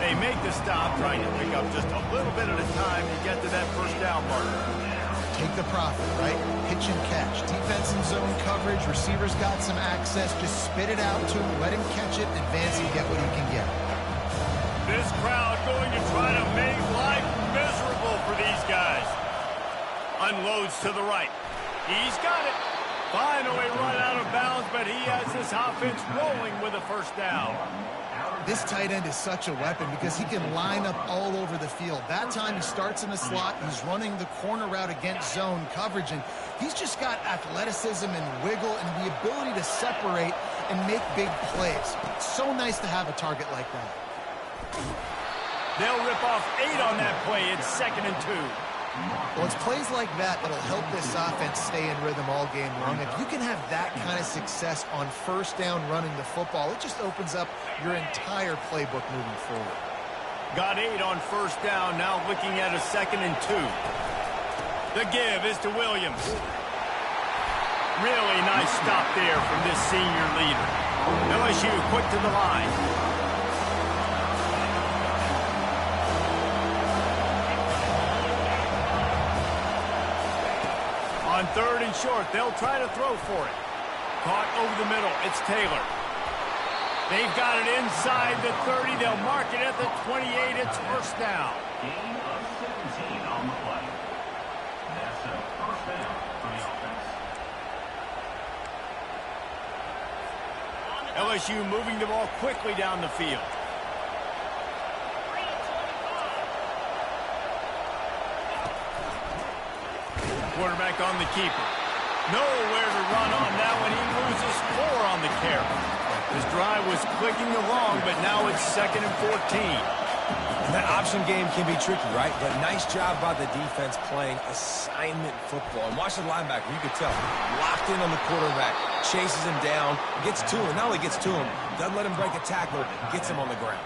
They make the stop, trying to pick up just a little bit at a time to get to that first down marker. Take the profit, right? Pitch and catch. Defense in zone coverage. Receivers got some access. Just spit it out to him. Let him catch it. Advance and get what he can get. This crowd going to try to make life miserable for these guys. Unloads to the right. He's got it. Finally run out of bounds, but he has this offense rolling with a first down. This tight end is such a weapon because he can line up all over the field. That time he starts in the slot. He's running the corner route against zone coverage, and he's just got athleticism and wiggle and the ability to separate and make big plays. It's so nice to have a target like that. They'll rip off 8 on that play. It's 2nd and 2. Well, it's plays like that that'll help this offense stay in rhythm all game long. If you can have that kind of success on first down running the football, it just opens up your entire playbook moving forward. Got 8 on first down, now looking at a 2nd and 2. The give is to Williams. Really nice stop there from this senior leader. LSU quick to the line. On 3rd and short, they'll try to throw for it. Caught over the middle. It's Taylor. They've got it inside the 30. They'll mark it at the 28. It's first down. Gain of 17 on the play. That's a first down for the offense. LSU moving the ball quickly down the field. Quarterback on the keeper. Nowhere to run on that one. He loses 4 on the carry. His drive was clicking along, but now it's 2nd and 14. And that option game can be tricky, right? But nice job by the defense playing assignment football. And watch the linebacker. You could tell. Locked in on the quarterback. Chases him down. Gets to him. Not only gets to him, doesn't let him break a tackle. Gets him on the ground.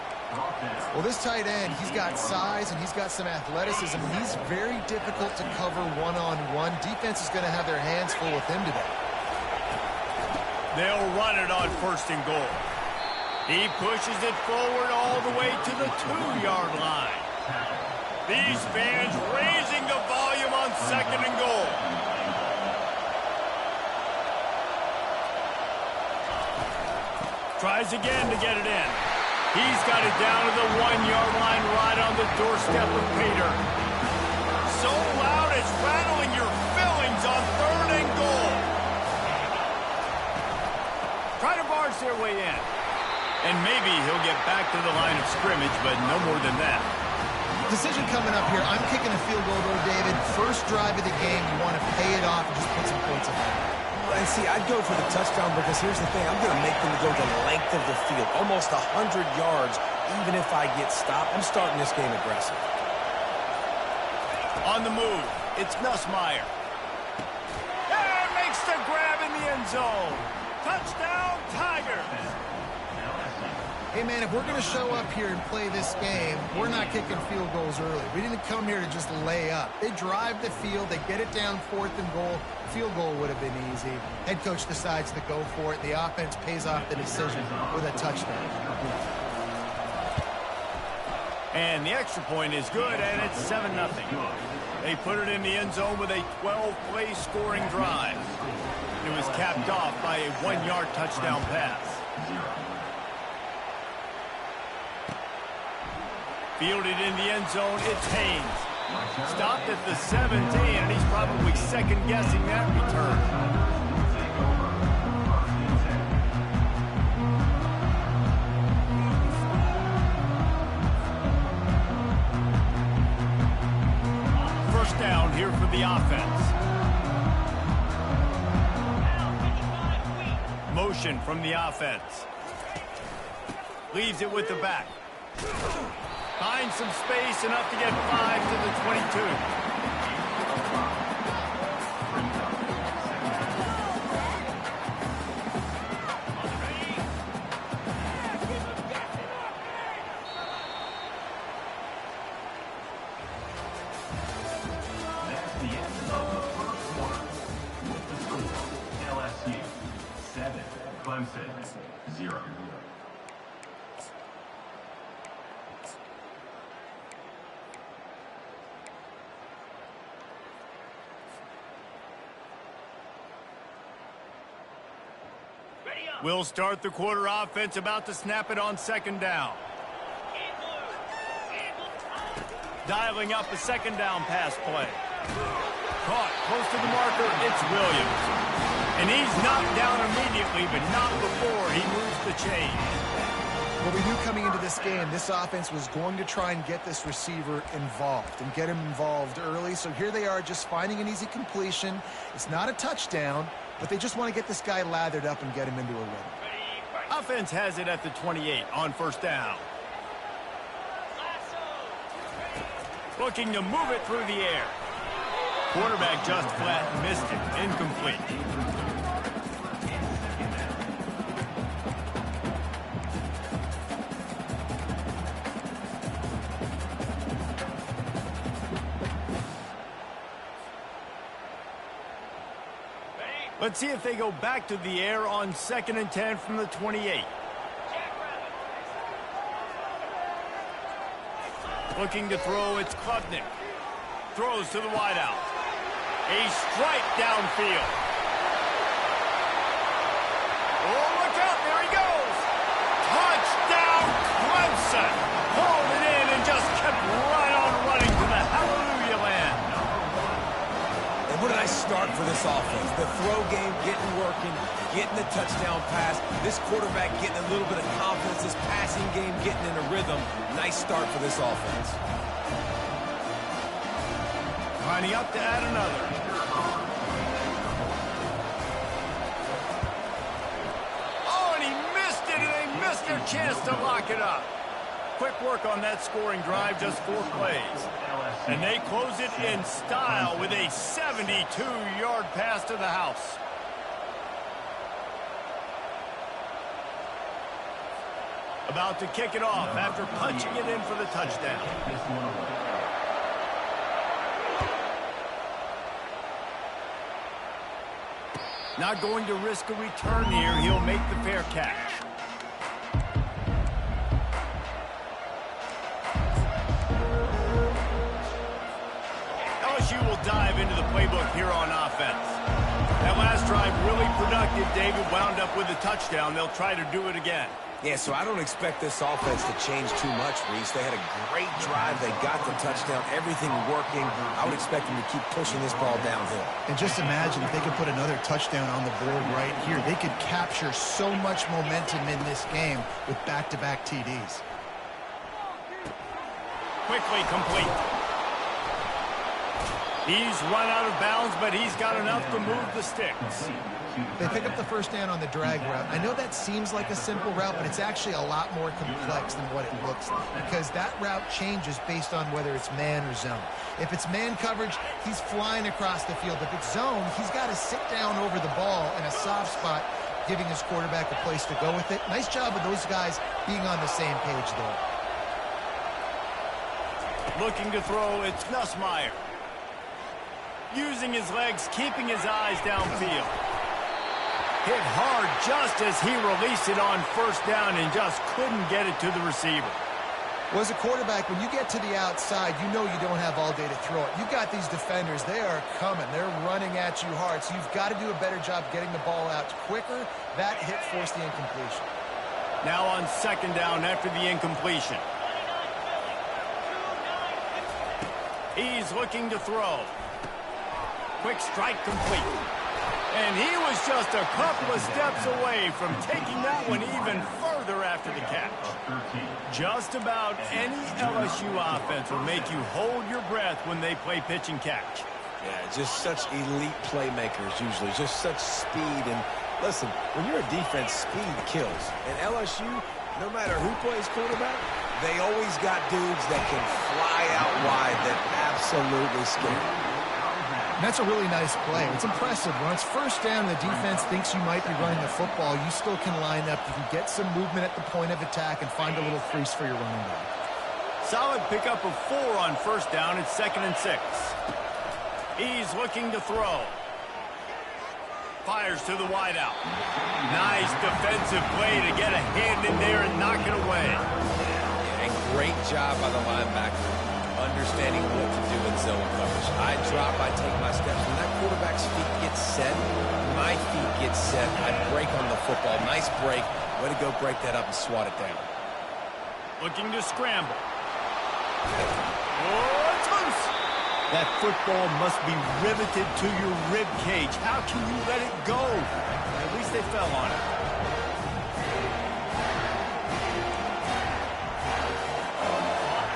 Well, this tight end, he's got size and he's got some athleticism. He's very difficult to cover one-on-one. Defense is going to have their hands full with him today. They'll run it on 1st and goal. He pushes it forward all the way to the 2-yard line. These fans raising the volume on 2nd and goal. Tries again to get it in. He's got it down to the 1-yard line right on the doorstep of Pater. So loud it's rattling your fillings on 3rd and goal. Try to barge their way in. And maybe he'll get back to the line of scrimmage, but no more than that. Decision coming up here. I'm kicking a field goal, though, David. First drive of the game, you want to pay it off and just put some points in. And see, I'd go for the touchdown because here's the thing. I'm going to make them go the length of the field, almost 100 yards, even if I get stopped. I'm starting this game aggressive. On the move, it's Nussmeier. And makes the grab in the end zone. Touchdown, Tigers. Hey, man, if we're going to show up here and play this game, we're not kicking field goals early. We didn't come here to just lay up. They drive the field. They get it down 4th and goal. Field goal would have been easy. Head coach decides to go for it. The offense pays off the decision with a touchdown. And the extra point is good, and it's 7-0. They put it in the end zone with a 12-play scoring drive. It was capped off by a 1-yard touchdown pass. Fielded in the end zone, it's Haynes. Stopped at the 17, and he's probably second-guessing that return. First down here for the offense. Motion from the offense. Leaves it with the back. Finds some space, enough to get 5 to the 22. That's the end of the first quarter. With the score, LSU 7, Clemson 0. We'll start the quarter offense, about to snap it on second down. Dialing up a second down pass play. Caught close to the marker, it's Williams. And he's knocked down immediately, but not before he moves the chain. What we knew coming into this game, this offense was going to try and get this receiver involved and get him involved early. So here they are just finding an easy completion. It's not a touchdown, but they just want to get this guy lathered up and get him into a rhythm. Offense has it at the 28 on first down. Looking to move it through the air. Quarterback just flat missed it. Incomplete. Let's see if they go back to the air on 2nd and 10 from the 28. Looking to throw, it's Klubnik. Throws to the wideout. A strike downfield. Oh, look out, there he goes. Touchdown, Clemson. Pulled it in and just kept right on running to the hallelujah land. And what did I start for this offense? The throw game getting working, getting the touchdown pass. This quarterback getting a little bit of confidence. This passing game getting in a rhythm. Nice start for this offense. Lining up to add another. Oh, and he missed it, and they missed their chance to lock it up. Quick work on that scoring drive, just 4 plays. And they close it in style with a 72-yard pass to the house. About to kick it off after punching it in for the touchdown. Not going to risk a return here. He'll make the fair catch. LSU will dive into the playbook here on offense. That last drive really productive. David wound up with a touchdown. They'll try to do it again. Yeah, so I don't expect this offense to change too much, Reese. They had a great drive. They got the touchdown. Everything working. I would expect them to keep pushing this ball downhill. And just imagine if they could put another touchdown on the board right here. They could capture so much momentum in this game with back-to-back TDs. Quickly complete. He's run out of bounds, but he's got enough to move the sticks. They pick up the first down on the drag route. I know that seems like a simple route, but it's actually a lot more complex than what it looks like because that route changes based on whether it's man or zone. If it's man coverage, he's flying across the field. If it's zone, he's got to sit down over the ball in a soft spot, giving his quarterback a place to go with it. Nice job of those guys being on the same page there. Looking to throw, it's Ncaa25. Using his legs, keeping his eyes downfield. Hit hard just as he released it on first down and just couldn't get it to the receiver. Well, as a quarterback, when you get to the outside, you know you don't have all day to throw it. You've got these defenders. They are coming. They're running at you hard, so you've got to do a better job getting the ball out quicker. That hit forced the incompletion. Now on second down after the incompletion. He's looking to throw. Quick strike complete. And he was just a couple of steps away from taking that one even further after the catch. Just about any LSU offense will make you hold your breath when they play pitch and catch. Yeah, just such elite playmakers usually, just such speed. And listen, when you're a defense, speed kills. And LSU, no matter who plays quarterback, they always got dudes that can fly out wide that absolutely scare. And that's a really nice play. It's impressive. When it's first down, the defense thinks you might be running the football. You still can line up. You can get some movement at the point of attack and find a little crease for your running back. Solid pickup of 4 on first down. It's 2nd and 6. He's looking to throw. Fires to the wideout. Nice defensive play to get a hand in there and knock it away. And great job by the linebacker, understanding what to do in zone coverage. I drop, I take my steps. When that quarterback's feet get set, my feet get set, I break on the football. Nice break. Way to go break that up and swat it down. Looking to scramble. Oh, it's loose. That football must be riveted to your rib cage. How can you let it go? At least they fell on it.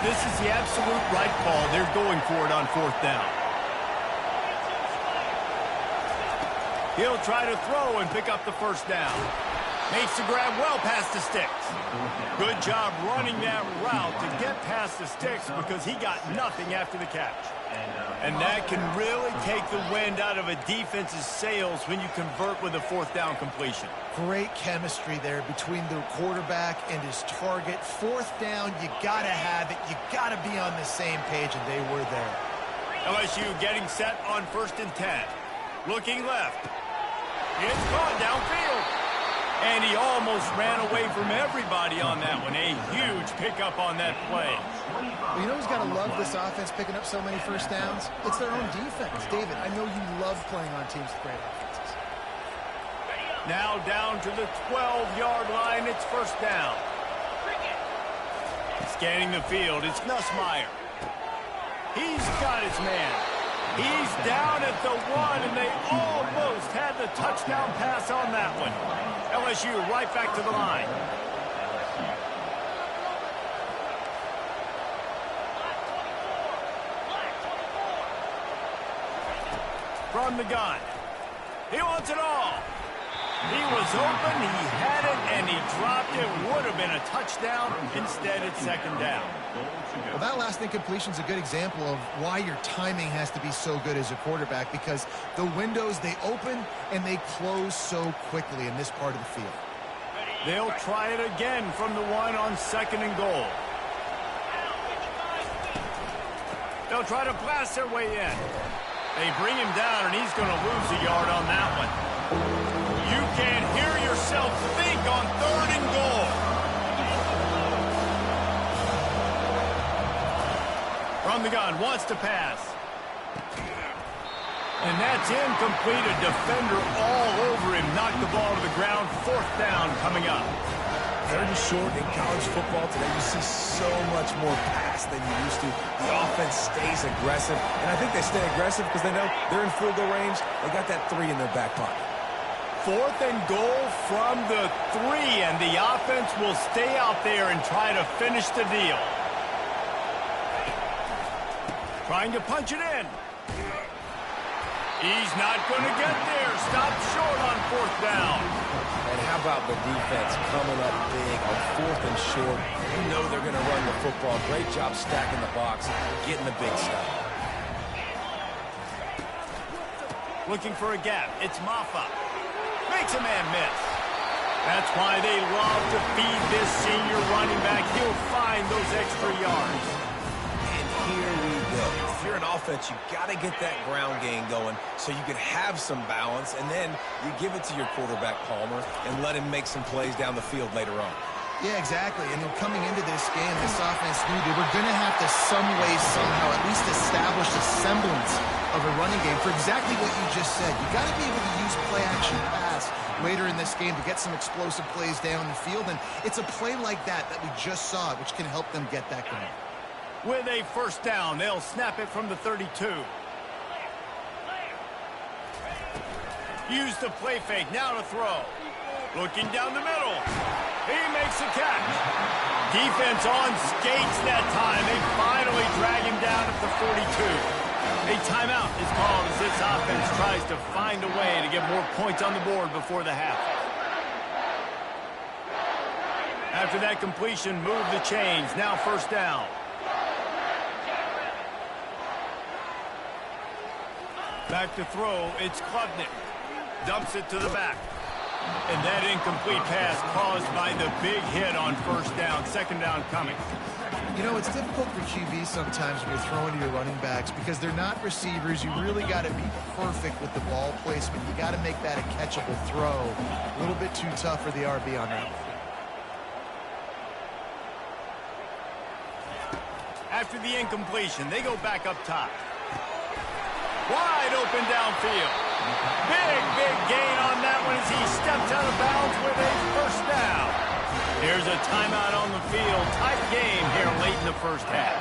This is the absolute right call. They're going for it on 4th down. He'll try to throw and pick up the first down. Makes the grab well past the sticks. Good job running that route to get past the sticks because he got nothing after the catch. And that can really take the wind out of a defense's sails when you convert with a 4th down completion. Great chemistry there between the quarterback and his target. 4th down, you got to have it. You got to be on the same page, and they were there. LSU getting set on 1st and 10. Looking left. It's caught downfield. And he almost ran away from everybody on that one. A huge pickup on that play. Well, you know who's got to love this offense picking up so many first downs? It's their own defense. David, I know you love playing on teams with great offenses. Now down to the 12-yard line. It's 1st down. Scanning the field. It's Ncaa25. He's got his man. He's down at the 1, and they almost had the touchdown pass on that one. LSU right back to the line. From the gun. He wants it all. He was open, he had it, and he dropped it. Would have been a touchdown. Instead, it's 2nd down. Well, that last incompletion is a good example of why your timing has to be so good as a quarterback, because the windows, they open and they close so quickly in this part of the field. They'll try it again from the 1 on 2nd and goal. They'll try to blast their way in. They bring him down, and he's going to lose a yard on that one. You can't hear yourself think on 3rd and goal. From the gun, wants to pass. And that's incomplete. A defender all over him. Knocked the ball to the ground. 4th down coming up. 3rd and short in college football today. You see so much more pass than you used to. The offense stays aggressive. And I think they stay aggressive because they know they're in field goal range. They got that 3 in their back pocket. 4th and goal from the 3. And the offense will stay out there and try to finish the deal. Trying to punch it in. He's not going to get there. Stopped short on 4th down. And how about the defense coming up big on 4th and short? You know they're going to run the football. Great job stacking the box, getting the big stop. Looking for a gap. It's Ncaa25. Makes a man miss. That's why they love to feed this senior running back. He'll find those extra yards. And here we go. If you're an offense, you got to get that ground game going so you can have some balance, and then you give it to your quarterback, Palmer, and let him make some plays down the field later on. Yeah, exactly. And coming into this game, this offense knew they were going to have to some way, somehow, at least establish a semblance of a running game for exactly what you just said. You got to be able to use play-action pass later in this game to get some explosive plays down the field, and it's a play like that we just saw, which can help them get that going. With a 1st down, they'll snap it from the 32. Use the play fake, now to throw. Looking down the middle. He makes a catch. Defense on skates that time. They finally drag him down at the 42. A timeout is called as this offense tries to find a way to get more points on the board before the half. After that completion, move the chains. Now 1st down. Back to throw, it's Klubnik. Dumps it to the back. And that incomplete pass caused by the big hit on 1st down. 2nd down coming. You know, it's difficult for QB sometimes when you're throwing to your running backs because they're not receivers. You really got to be perfect with the ball placement. You got to make that a catchable throw. A little bit too tough for the RB on that one. After the incompletion, they go back up top. Wide open downfield. Big gain on that one as he stepped out of bounds with a 1st down. Here's a timeout on the field. Tight game here late in the 1st half.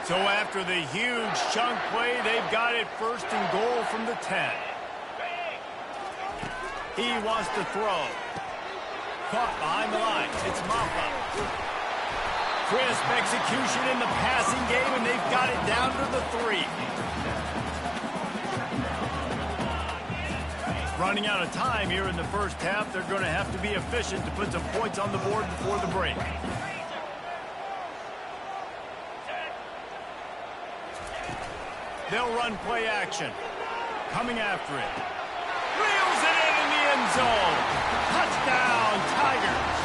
So after the huge chunk play, they've got it 1st and goal from the 10. He wants to throw. Caught behind the line. It's Ncaa25. Crisp execution in the passing game, and they've got it down to the 3. Running out of time here in the 1st half. They're going to have to be efficient to put some points on the board before the break. They'll run play action. Coming after it. Reels it in the end zone. Touchdown, Tigers.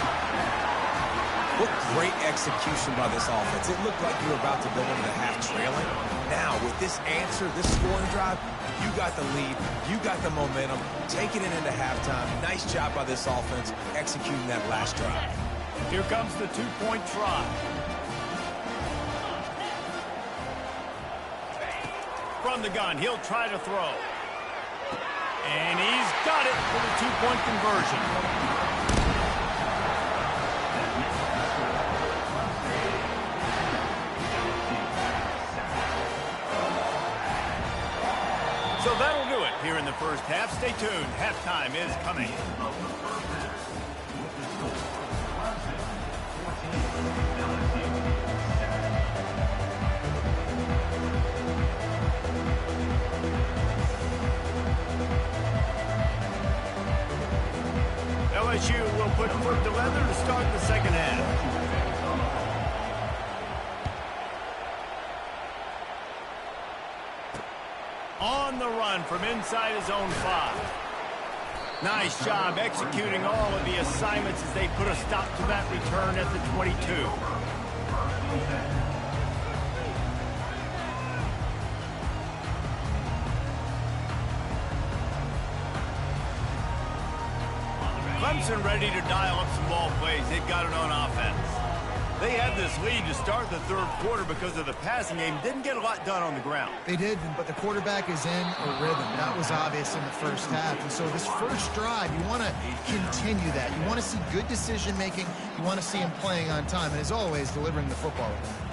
What great execution by this offense. It looked like you were about to go into the half trailing. Now, with this answer, this scoring drive, you got the lead, you got the momentum, taking it into halftime. Nice job by this offense executing that last drive. Here comes the 2-point try. From the gun, he'll try to throw. And he's got it for the 2-point conversion. So that'll do it here in the 1st half. Stay tuned. Halftime is coming. LSU will put foot to leather to start the 2nd half. On the run from inside his own 5. Nice job executing all of the assignments as they put a stop to that return at the 22. Clemson ready to dial up some ball plays. They've got it on offense. They had this lead to start the 3rd quarter because of the passing game. Didn't get a lot done on the ground. They did, but the quarterback is in a rhythm. That was obvious in the 1st half. And so this 1st drive, you want to continue that. You want to see good decision-making. You want to see him playing on time. And as always, delivering the football.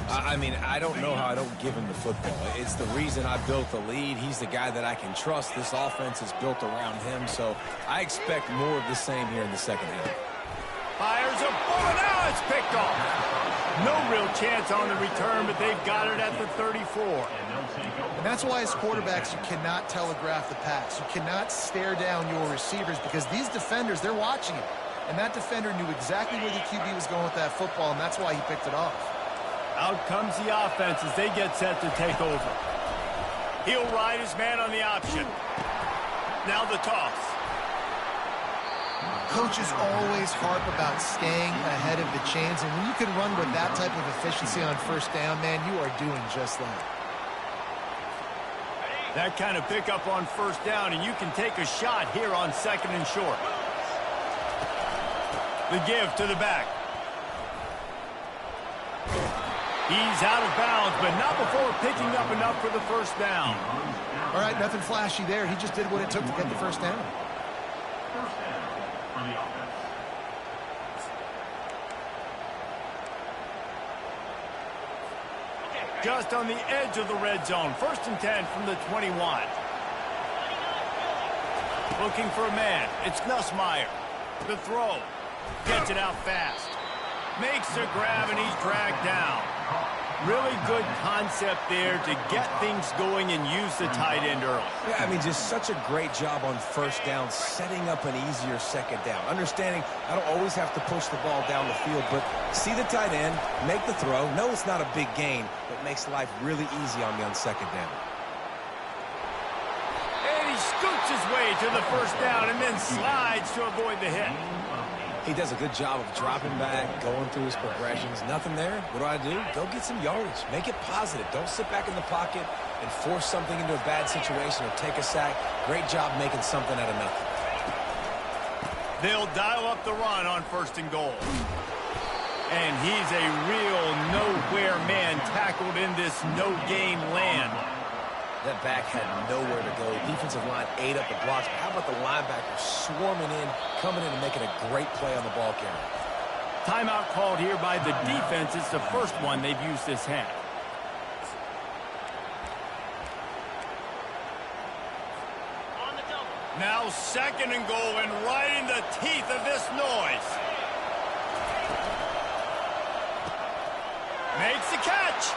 I mean, I don't know how I don't give him the football. It's the reason I built the lead. He's the guy that I can trust. This offense is built around him. So I expect more of the same here in the 2nd half. Fires a bullet. Now it's picked off. No real chance on the return, but they've got it at the 34. And that's why as quarterbacks, you cannot telegraph the pass. You cannot stare down your receivers because these defenders, they're watching it. And that defender knew exactly where the QB was going with that football, and that's why he picked it off. Out comes the offense as they get set to take over. He'll ride his man on the option. Now the toss. Coaches always harp about staying ahead of the chains, and when you can run with that type of efficiency on first down, man, you are doing just that. That kind of pickup on first down, and you can take a shot here on 2nd and short. The give to the back. He's out of bounds, but not before picking up enough for the first down. All right, nothing flashy there. He just did what it took to get the first down. First down for the offense. Just on the edge of the red zone. 1st and 10 from the 21. Looking for a man. It's Nussmeier. The throw. Gets it out fast. Makes a grab, and he's dragged down. Really good concept there to get things going and use the tight end early. Yeah, I mean, just such a great job on first down, setting up an easier second down. Understanding I don't always have to push the ball down the field, but see the tight end, make the throw. No, it's not a big gain, but makes life really easy on me on second down. And he scoots his way to the first down and then slides to avoid the hit. He does a good job of dropping back, going through his progressions. Nothing there. What do? Go get some yardage. Make it positive. Don't sit back in the pocket and force something into a bad situation or take a sack. Great job making something out of nothing. They'll dial up the run on 1st and goal. And he's a real nowhere man tackled in this no-gain land. That back had nowhere to go. Defensive line ate up the blocks. But how about the linebacker swarming in, coming in and making a great play on the ball carrier? Timeout called here by the defense. It's the first one they've used this half. On the double. Now 2nd and goal, and right in the teeth of this noise. Makes the catch.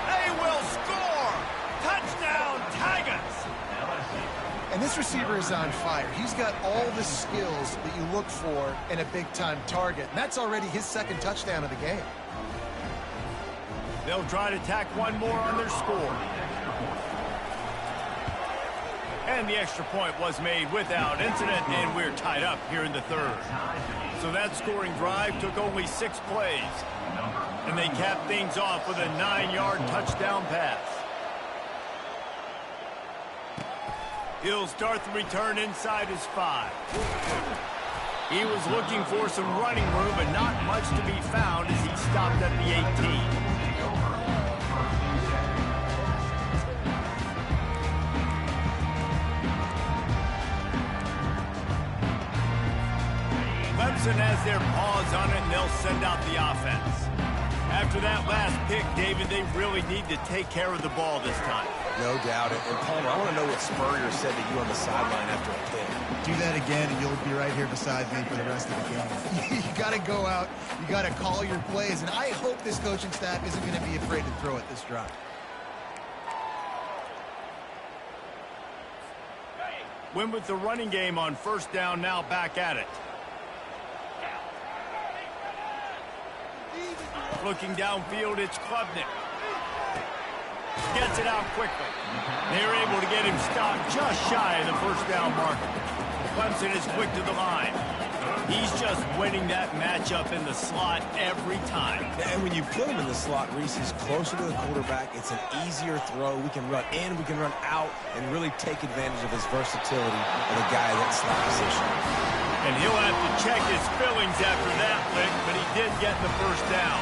They will score. Touchdown, Tigers. And this receiver is on fire. He's got all the skills that you look for in a big-time target. And that's already his 2nd touchdown of the game. They'll try to tack one more on their score. And the extra point was made without incident, and we're tied up here in the 3rd. So that scoring drive took only 6 plays. And they capped things off with a 9-yard touchdown pass. He'll start the return inside his 5. He was looking for some running room, but not much to be found as he stopped at the 18. Clemson has their paws on it, and they'll send out the offense. After that last pick, David, they really need to take care of the ball this time. No doubt. And Palmer, I want to know what Spurrier said to you on the sideline after a pick. Do that again, and you'll be right here beside me for the rest of the game. You got to go out. You got to call your plays, and I hope this coaching staff isn't going to be afraid to throw at this drive. Win with the running game on 1st down, now back at it. Looking downfield, it's Klubnik. Gets it out quickly. They're able to get him stopped just shy of the 1st down marker. Clemson is quick to the line. He's just winning that matchup in the slot every time. And when you put him in the slot, Reese, he's closer to the quarterback. It's an easier throw. We can run in, we can run out, and really take advantage of his versatility of the guy that's slot position. And he'll have to check his fillings after that lick, but he did get the 1st down.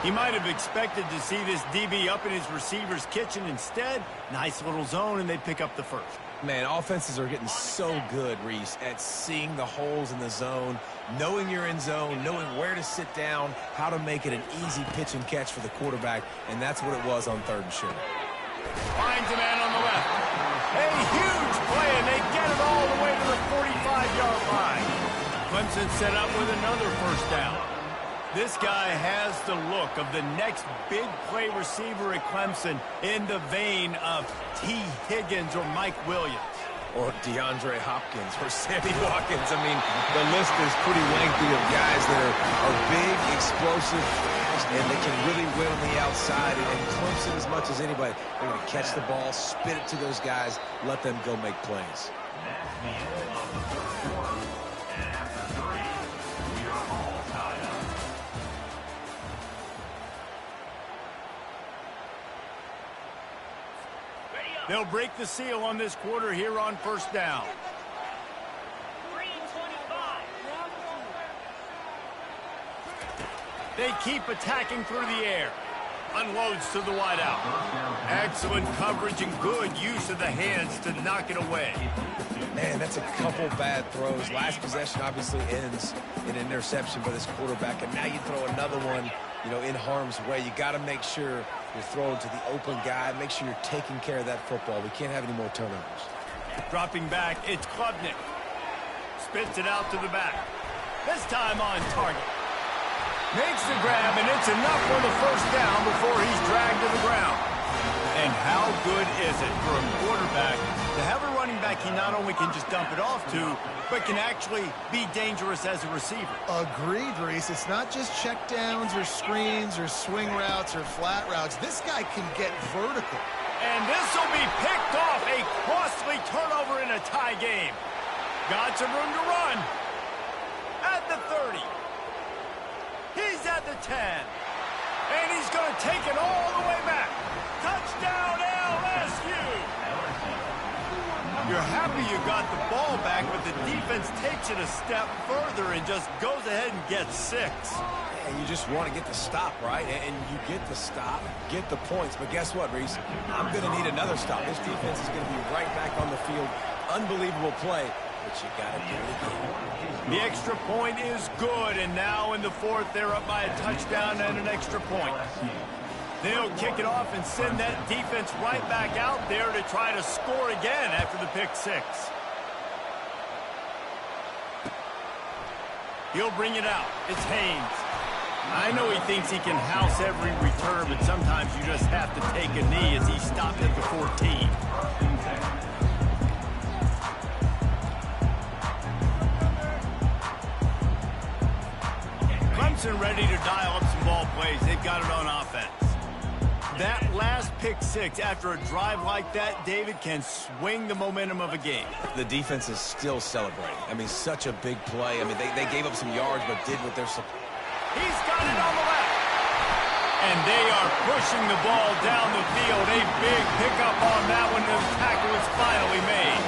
He might have expected to see this DB up in his receiver's kitchen. Instead, nice little zone, and they pick up the 1st. Man, offenses are getting so good, Reese, at seeing the holes in the zone, knowing you're in zone, knowing where to sit down, how to make it an easy pitch and catch for the quarterback, and that's what it was on 3rd and short. Finds a man on the left. A huge play, and they get it all the way to the 45-yard line. Clemson set up with another 1st down. This guy has the look of the next big play receiver at Clemson in the vein of T. Higgins or Mike Williams. Or DeAndre Hopkins or Sammy Watkins. I mean, the list is pretty lengthy of guys that are big, explosive, and they can really win on the outside. And Clemson, as much as anybody, they're going to catch the ball, spit it to those guys, let them go make plays. That's the end of the first quarter. And after 3, we are all tied up. They'll break the seal on this quarter here on first down. Ncaa25. They keep attacking through the air. Unloads to the wideout. Excellent coverage and good use of the hands to knock it away. Man, that's a couple bad throws. Last possession obviously ends in an interception by this quarterback, and now you throw another one, you know, in harm's way. You got to make sure you're throwing to the open guy. Make sure you're taking care of that football. We can't have any more turnovers. Dropping back, it's Klubnik. Spits it out to the back. This time on target. Makes the grab, and it's enough for the first down before he's dragged to the ground. And how good is it for a quarterback to have a running back he not only can just dump it off to, but can actually be dangerous as a receiver? Agreed, Reese. It's not just check downs or screens or swing routes or flat routes. This guy can get vertical. And this will be picked off. A costly turnover in a tie game. Got some room to run. At the 30. He's at the 10. And he's going to take it all the way back. Touchdown, LSU. You're happy you got the ball back, but the defense takes it a step further and just goes ahead and gets 6. And you just want to get the stop, right? And you get the stop, get the points. But guess what, Reese? I'm going to need another stop. This defense is going to be right back on the field. Unbelievable play, but you got to do it again. The extra point is good, and now in the 4th, they're up by a touchdown and an extra point. They'll kick it off and send that defense right back out there to try to score again after the pick 6. He'll bring it out. It's Haynes. I know he thinks he can house every return, but sometimes you just have to take a knee as he stopped at the 14. Clemson ready to dial up some ball plays. They've got it on offense. That last pick 6 after a drive like that, David, can swing the momentum of a game. The defense is still celebrating. I mean, such a big play. I mean, they gave up some yards, but did what they're supposed to. He's got it on the left. And they are pushing the ball down the field. A big pickup on that one. The tackle is finally made.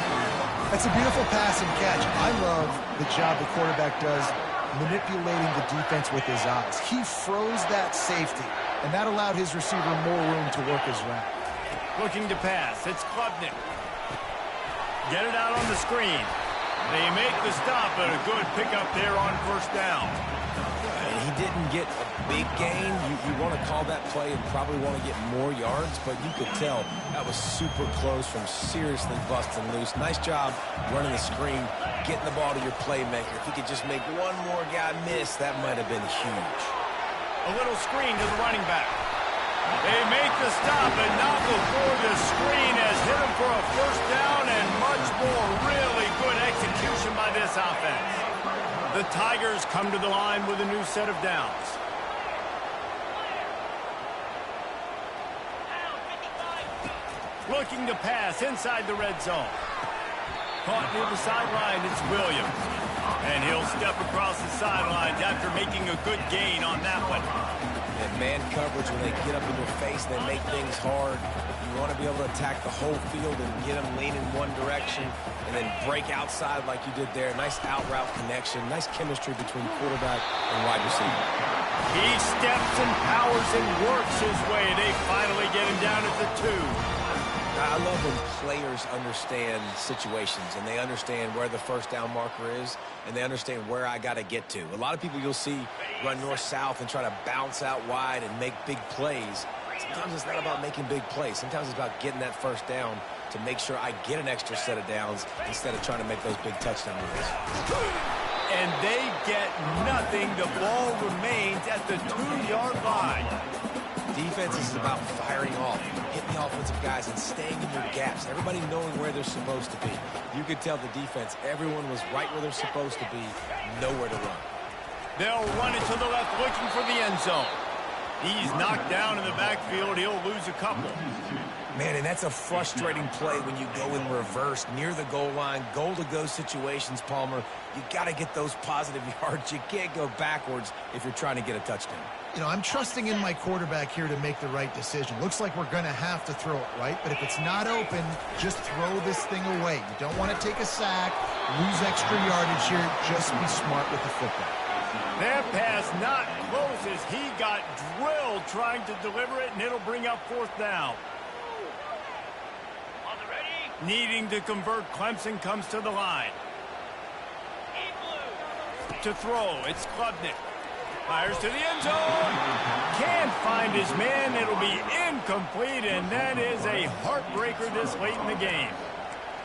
That's a beautiful pass and catch. I love the job the quarterback does manipulating the defense with his eyes. He froze that safety, and that allowed his receiver more room to work his route. Looking to pass. It's Klubnik. Get it out on the screen. They make the stop, but a good pickup there on first down. He didn't get a big gain. You want to call that play and probably want to get more yards, but you could tell that was super close from seriously busting loose. Nice job running the screen, getting the ball to your playmaker. If he could just make one more guy miss, that might have been huge. A little screen to the running back. They make the stop, and not before the screen has hit him for a first down and much more. Really good execution by this offense. The Tigers come to the line with a new set of downs. Looking to pass inside the red zone. Caught near the sideline, it's Williams. And he'll step across the sidelines after making a good gain on that one. And man coverage, when they get up in your face, they make things hard. You want to be able to attack the whole field and get them leaning one direction and then break outside like you did there. Nice out route connection. Nice chemistry between quarterback and wide receiver. He steps and powers and works his way. They finally get him down at the 2. I love when players understand situations and they understand where the first down marker is and they understand where I got to get to. A lot of people you'll see run north-south and try to bounce out wide and make big plays. Sometimes it's not about making big plays. Sometimes it's about getting that first down to make sure I get an extra set of downs instead of trying to make those big touchdown runs. And they get nothing. The ball remains at the 2-yard line. Defense is about firing off, hitting the offensive guys, and staying in your gaps. Everybody knowing where they're supposed to be. You could tell the defense, everyone was right where they're supposed to be, nowhere to run. They'll run it to the left, looking for the end zone. He's knocked down in the backfield. He'll lose a couple. Man, and that's a frustrating play when you go in reverse near the goal line, goal-to-go situations, Palmer. You got to get those positive yards. You can't go backwards if you're trying to get a touchdown. You know, I'm trusting in my quarterback here to make the right decision. Looks like we're going to have to throw it, right? But if it's not open, just throw this thing away. You don't want to take a sack, lose extra yardage here. Just be smart with the football. That pass not close as he got drilled trying to deliver it, and it'll bring up 4th down. On the ready. Needing to convert, Clemson comes to the line. To throw, it's Klubnik. Fires to the end zone. Can't find his man. It'll be incomplete, and that is a heartbreaker this late in the game.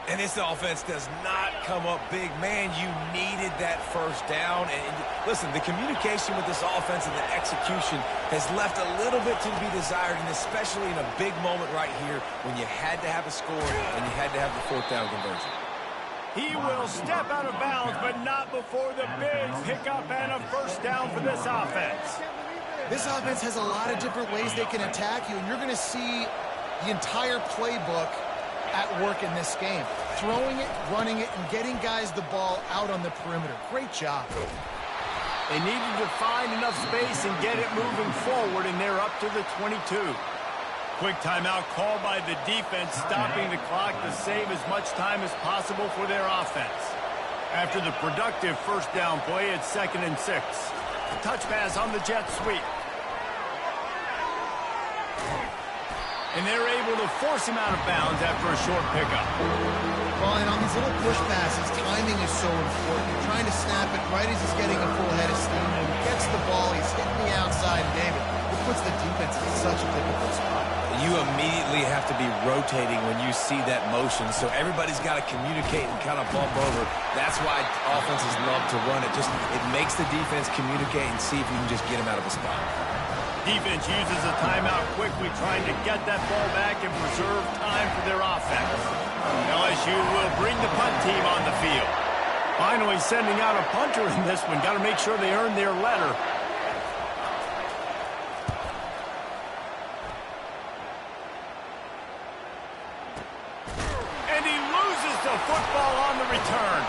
And this offense does not come up big. Man, you needed that first down. And listen, the communication with this offense and the execution has left a little bit to be desired, and especially in a big moment right here when you had to have a score and you had to have the 4th down conversion. He will step out of bounds, but not before the big pickup and a 1st down for this offense. This offense has a lot of different ways they can attack you, and you're going to see the entire playbook at work in this game. Throwing it, running it, and getting guys the ball out on the perimeter. Great job. They needed to find enough space and get it moving forward, and they're up to the 22. Quick timeout called by the defense, stopping the clock to save as much time as possible for their offense. After the productive 1st down play, it's 2nd and 6. Touch pass on the jet sweep. And they're able to force him out of bounds after a short pickup. Well, and on these little push passes, timing is so important. You're trying to snap it right as he's getting a full head of steam. When he gets the ball, he's hitting the outside, David. It puts the defense in such a difficult spot. You immediately have to be rotating when you see that motion, so everybody's got to communicate and kind of bump over. That's why offenses love to run it. It makes the defense communicate and see if you can just get him out of a spot. Defense uses a timeout quickly, trying to get that ball back and preserve time for their offense. LSU will bring the punt team on the field. Finally sending out a punter in this one. Got to make sure they earn their letter. And he loses the football on the return.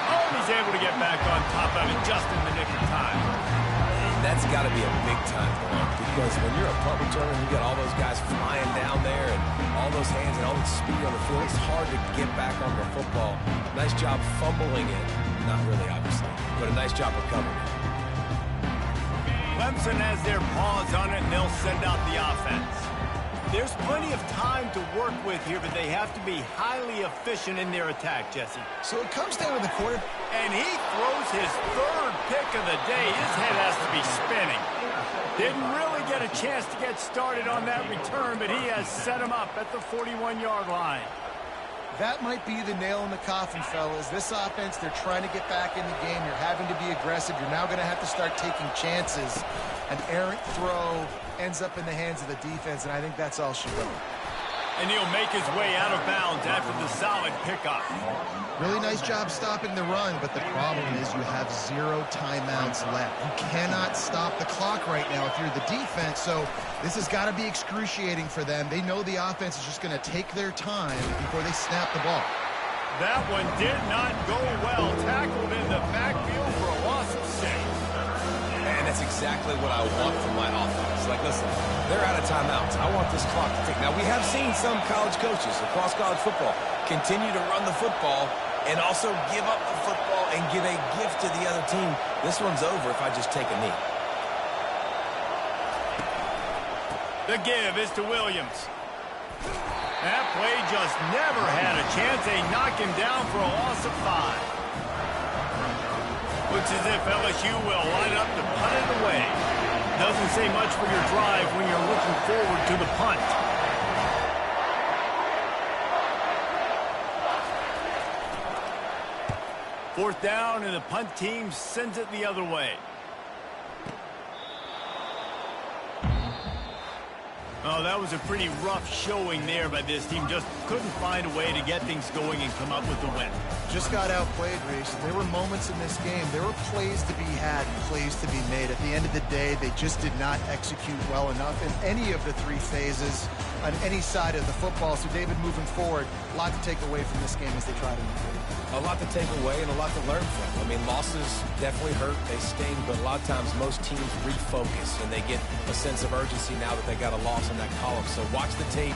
Oh, he's able to get back on top of it just in the nick of time. That's got to be a big-time block, because when you're a punt returner and you got all those guys flying down there and all those hands and all that speed on the field, it's hard to get back on the football. Nice job fumbling it. Not really, obviously, but a nice job recovering it. Clemson has their paws on it, and they'll send out the offense. There's plenty of time to work with here, but they have to be highly efficient in their attack, Jesse. So it comes down to the quarterback. And he throws his 3rd pick of the day. His head has to be spinning. Didn't really get a chance to get started on that return, but he has set him up at the 41-yard line. That might be the nail in the coffin, fellas. This offense, they're trying to get back in the game. You're having to be aggressive. You're now going to have to start taking chances. An errant throw ends up in the hands of the defense, and I think that's all she wrote. And he'll make his way out of bounds after the solid pickup. Really nice job stopping the run, but the problem is you have 0 timeouts left. You cannot stop the clock right now if you're the defense, so this has got to be excruciating for them. They know the offense is just going to take their time before they snap the ball. That one did not go well. Tackled in the backfield for a loss of 6. And that's exactly what I want from my offense. Like, listen, they're out of timeouts. I want this clock to tick. Now, we have seen some college coaches across college football continue to run the football and also give up the football and give a gift to the other team. This one's over if I just take a knee. The give is to Williams. That play just never had a chance. They knock him down for a loss of 5. Looks as if LSU will line up to punt it away. Doesn't say much for your drive when you're looking forward to the punt. Fourth down, and the punt team sends it the other way. Oh, that was a pretty rough showing there by this team. Just couldn't find a way to get things going and come up with the win. Just got outplayed, Reese. There were moments in this game. There were plays to be had and plays to be made. At the end of the day, they just did not execute well enough in any of the three phases on any side of the football. So, David, moving forward, a lot to take away from this game as they try to improve. A lot to take away and a lot to learn from. I mean, losses definitely hurt. They sting, but a lot of times most teams refocus and they get a sense of urgency now that they got a loss in that column. So watch the tape.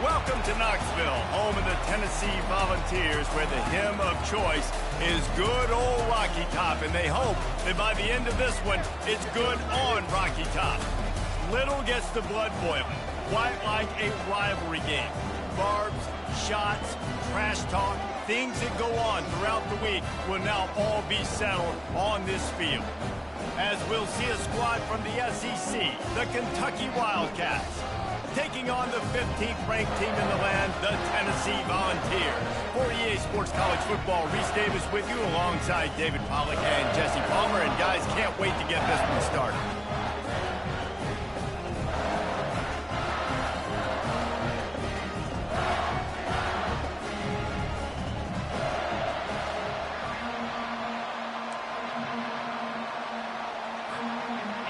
Welcome to Knoxville, home of the Tennessee Volunteers, where the hymn of choice is good old Rocky Top, and they hope that by the end of this one, it's good on Rocky Top. Little gets the blood boiling, quite like a rivalry game. Barbs, shots, trash talk, things that go on throughout the week will now all be settled on this field. As we'll see a squad from the SEC, the Kentucky Wildcats, taking on the 15th ranked team in the land, the Tennessee Volunteers. For EA Sports College Football, Reese Davis with you alongside David Pollack and Jesse Palmer. And guys, can't wait to get this one started.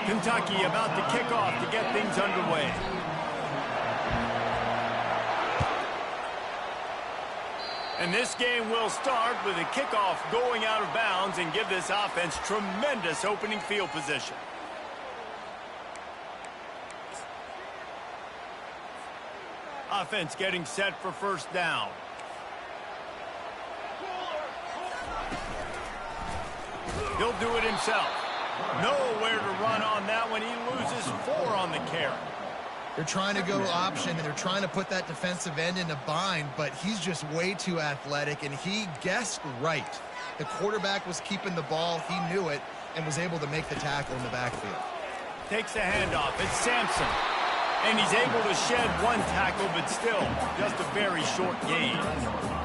Kentucky about to kick off to get things underway. And this game will start with a kickoff going out of bounds and give this offense tremendous opening field position. Offense getting set for first down. He'll do it himself. Nowhere to run on that one. He loses 4 on the carry. They're trying to go option, and they're trying to put that defensive end in a bind, but he's just way too athletic, and he guessed right. The quarterback was keeping the ball. He knew it and was able to make the tackle in the backfield. Takes the handoff. It's Sampson. And he's able to shed one tackle, but still just a very short gain.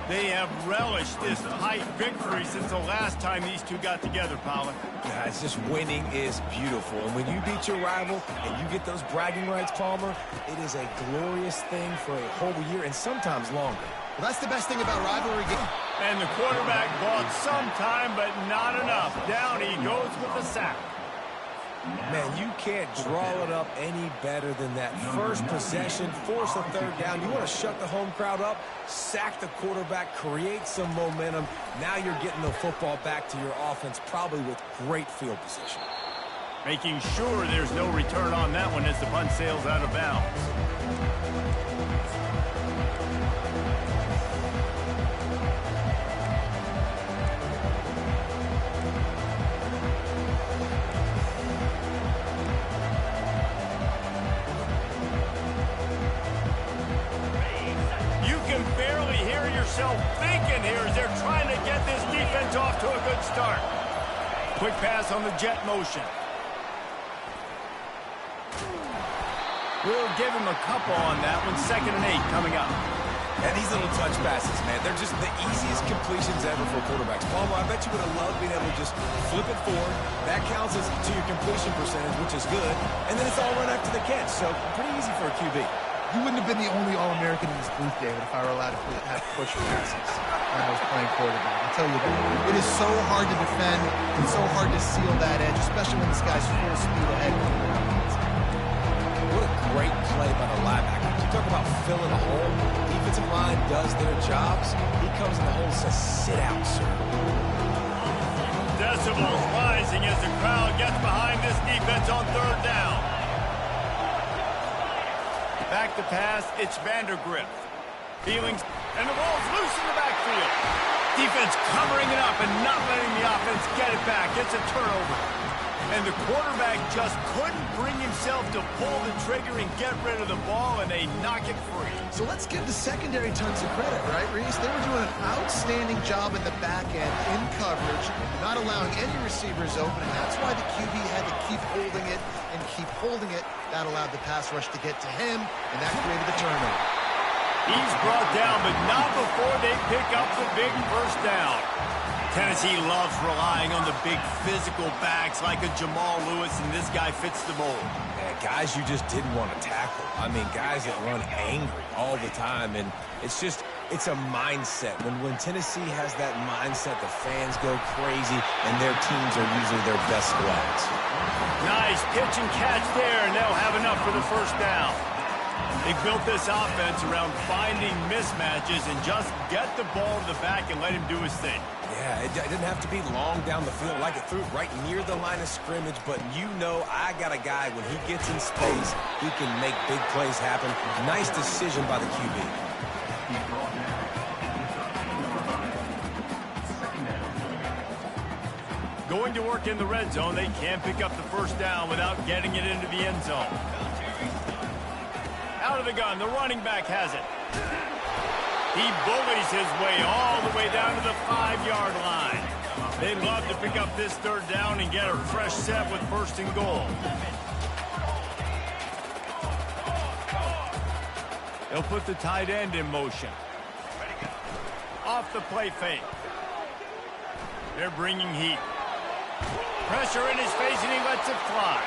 They have relished this tight victory since the last time these two got together, Pollard. Yeah, it's just winning is beautiful. And when you beat your rival and you get those bragging rights, Palmer, it is a glorious thing for a whole year and sometimes longer. Well, that's the best thing about rivalry games. And the quarterback bought some time, but not enough. Down he goes with the sack. Man, you can't draw it up any better than that. First possession, force a third down. You want to shut the home crowd up, sack the quarterback, create some momentum. Now you're getting the football back to your offense, probably with great field position. Making sure there's no return on that one as the punt sails out of bounds. yourself thinking here as they're trying to get this defense off to a good start. Quick pass on the jet motion. We'll give him a couple on that one. 2nd and 8 coming up. And these little touch passes, man, they're just the easiest completions ever for quarterbacks. Palmer, I bet you would have loved being able to just flip it forward. That counts as to your completion percentage, which is good. And then it's all run after the catch, so pretty easy for a QB. You wouldn't have been the only All-American in this booth, David, if I were allowed to have push passes when I was playing quarterback. I'll tell you that. It is so hard to defend and so hard to seal that edge, especially when this guy's full speed ahead. What a great play by the linebacker. You talk about filling a hole. Defensive line does their jobs. He comes in the hole and says, sit out, sir. Decibels rising as the crowd gets behind this defense on 3rd down. Back to pass, it's Vandergrift. Feelings, and the ball's loose in the backfield. Defense covering it up and not letting the offense get it back. It's a turnover. And the quarterback just couldn't bring himself to pull the trigger and get rid of the ball, and they knock it free. So let's give the secondary tons of credit, right, Reese? They were doing an outstanding job in the back end, in coverage, not allowing any receivers open, and that's why the QB had to keep holding it and keep holding it. That allowed the pass rush to get to him, and that created the turnover. He's brought down, but not before they pick up the big 1st down. Tennessee loves relying on the big physical backs like a Jamal Lewis, and this guy fits the mold. Yeah, guys you just didn't want to tackle. I mean, guys that run angry all the time, and it's a mindset. When Tennessee has that mindset, the fans go crazy, and their teams are usually their best squads. Nice pitch and catch there, and they'll have enough for the 1st down. They built this offense around finding mismatches and just get the ball to the back and let him do his thing. Yeah, it didn't have to be long down the field. Like it threw it right near the line of scrimmage, but you know I got a guy, when he gets in space, he can make big plays happen. Nice decision by the QB. Going to work in the red zone, they can't pick up the 1st down without getting it into the end zone. Out of the gun, the running back has it. He bullies his way all the way down to the 5-yard line. They'd love to pick up this 3rd down and get a fresh set with 1st and goal. They'll put the tight end in motion. Off the play fake. They're bringing heat. Pressure in his face, and he lets it fly.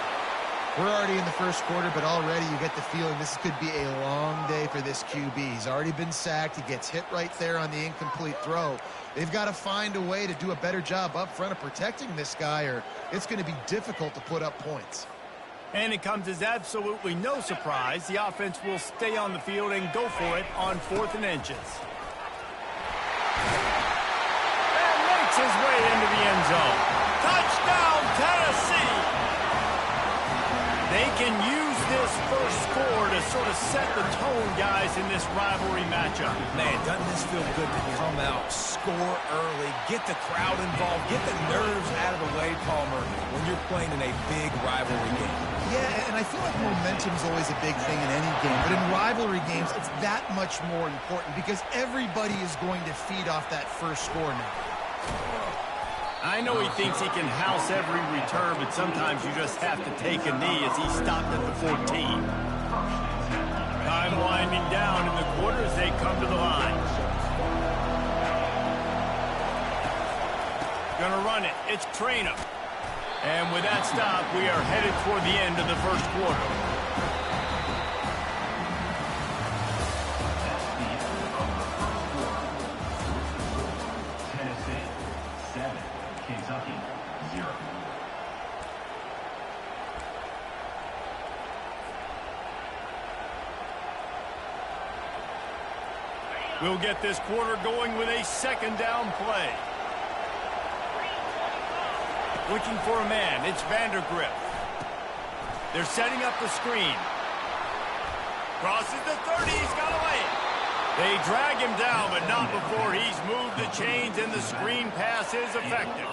We're already in the 1st quarter, but already you get the feeling this could be a long day for this QB. He's already been sacked. He gets hit right there on the incomplete throw. They've got to find a way to do a better job up front of protecting this guy, or it's going to be difficult to put up points. And it comes as absolutely no surprise. The offense will stay on the field and go for it on 4th and inches. And makes his way into the end zone. Touchdown, Tennessee! They can use this 1st score to sort of set the tone, guys, in this rivalry matchup. Man, doesn't this feel good to come out, score early, get the crowd involved, get the nerves out of the way, Palmer, when you're playing in a big rivalry game. Yeah, and I feel like momentum's always a big thing in any game, but in rivalry games, it's that much more important because everybody is going to feed off that 1st score now. I know he thinks he can house every return, but sometimes you just have to take a knee as he stopped at the 14. Time winding down in the quarter as they come to the line. Gonna run it. It's Trainer. And with that stop, we are headed toward the end of the 1st quarter. Tennessee 7, Kentucky 0. We'll get this quarter going with a 2nd down play. Looking for a man. It's Vandergrift. They're setting up the screen. Crosses the 30. He's got away. They drag him down, but not before he's moved the chains, and the screen pass is effective.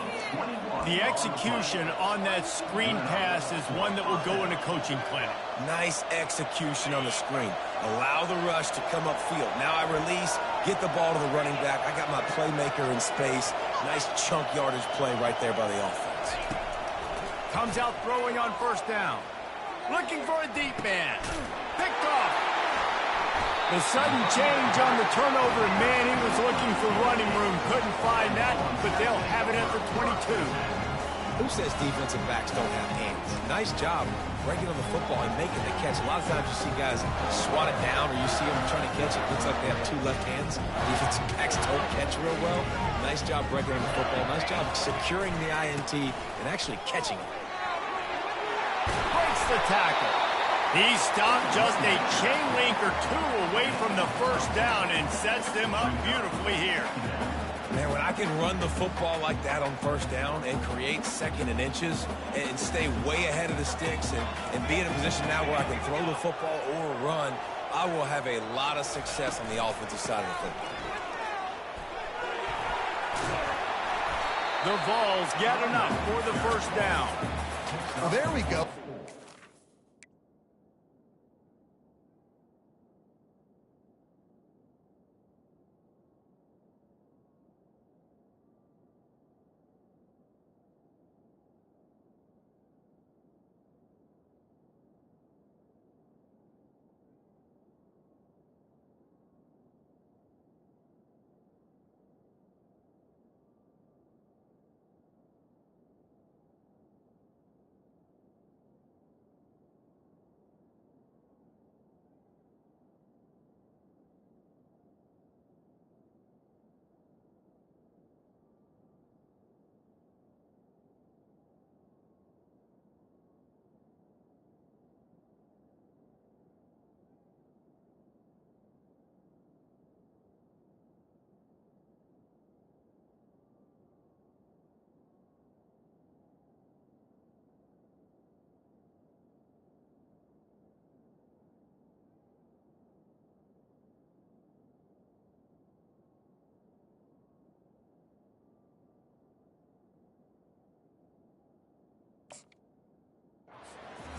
The execution on that screen pass is one that will go in a coaching clinic. Nice execution on the screen. Allow the rush to come upfield. Now I release, get the ball to the running back. I got my playmaker in space. Nice chunk yardage play right there by the offense. Comes out throwing on first down. Looking for a deep man. Picked off. The sudden change on the turnover, and man, he was looking for running room. Couldn't find that, but they'll have it at the 22. Who says defensive backs don't have hands? Nice job breaking on the football and making the catch. A lot of times you see guys swat it down, or you see them trying to catch it. Looks like they have two left hands. Defensive backs don't catch real well. Nice job breaking on the football. Nice job securing the INT and actually catching it. Breaks the tackle. He stopped just a chain link or two away from the first down and sets them up beautifully here. Man, when I can run the football like that on first down and create second and inches and stay way ahead of the sticks and be in a position now where I can throw the football or run, I will have a lot of success on the offensive side of the football. The Vols get enough for the first down. Well, there we go.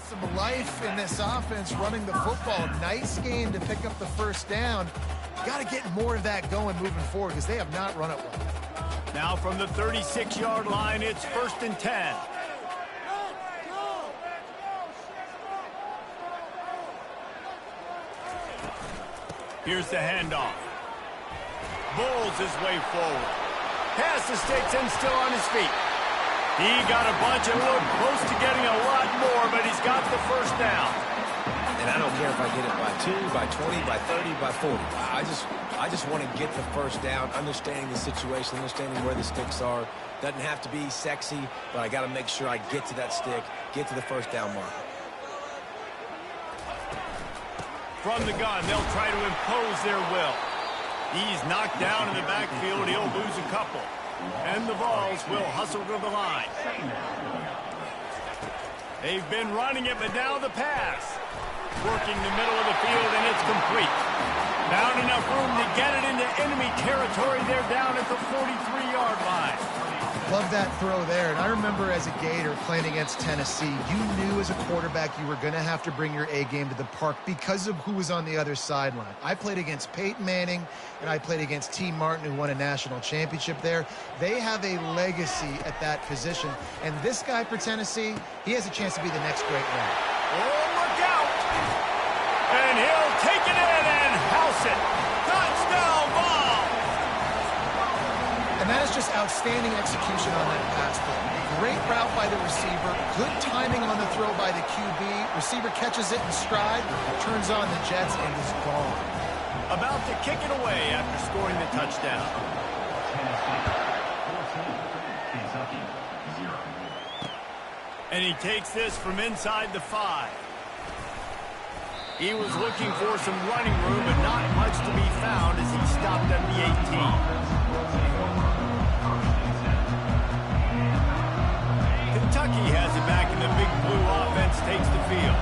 Some life in this offense running the football. Nice game to pick up the first down. Got to get more of that going moving forward because they have not run it well. Now from the 36-yard line, it's 1st and 10. Here's the handoff. Bulls his way forward. Pass the sticks and still on his feet. He got a bunch and looked close to getting a lot more, but he's got the first down. And I don't care if I get it by 2, by 20, by 30, by 40. I just want to get the first down, understanding the situation, understanding where the sticks are. Doesn't have to be sexy, but I got to make sure I get to that stick, get to the first down mark. From the gun, they'll try to impose their will. He's knocked down in the backfield. He'll lose a couple. And the Vols will hustle to the line. They've been running it, but now the pass. Working the middle of the field, and it's complete. Found enough room to get it into enemy territory. They're down at the 43-yard line. Love that throw there. And I remember as a Gator playing against Tennessee, you knew as a quarterback you were going to have to bring your A game to the park because of who was on the other sideline. I played against Peyton Manning, and I played against T. Martin, who won a national championship there. They have a legacy at that position. And this guy for Tennessee, he has a chance to be the next great one. Oh, look out! And he'll take it in and house it. Touchdown, Vols! And that is just outstanding execution on that pass play. Great route by the receiver, good timing on the throw by the QB. Receiver catches it in stride, turns on the jets, and is gone. About to kick it away after scoring the touchdown. And he takes this from inside the 5. He was looking for some running room, but not much to be found as he stopped at the 18. Kentucky has it back, and the big blue offense takes the field.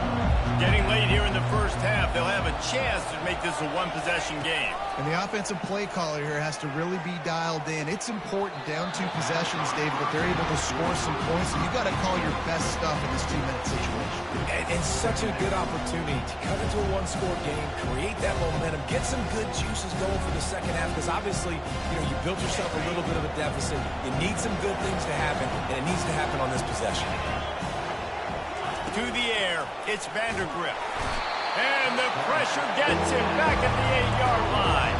Getting late here in the first half, they'll have a chance to make this a one-possession game. And the offensive play caller here has to really be dialed in. It's important down 2 possessions, David, that they're able to score some points. So you got to call your best stuff in this 2-minute situation. And such a good opportunity to cut into a one-score game, create that momentum, get some good juices going for the second half. Because obviously, you built yourself a little bit of a deficit. You need some good things to happen, and it needs to happen on this possession. To the air, it's Vandergrift. And the pressure gets him back at the 8-yard line.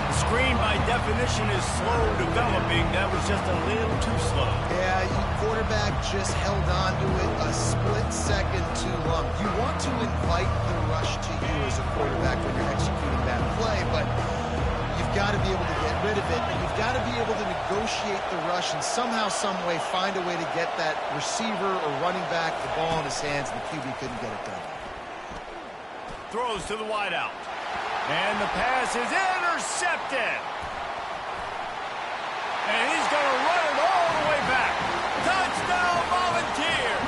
The screen, by definition, is slow developing. That was just a little too slow. Yeah, quarterback just held on to it a split second too long. You want to invite the rush to you as a quarterback when you're executing that play, but you've got to be able to get rid of it, and you've got to be able to negotiate the rush and somehow, some way find a way to get that receiver or running back the ball in his hands, and the QB couldn't get it done. Throws to the wideout. And the pass is intercepted. And he's going to run it all the way back. Touchdown, Volunteers!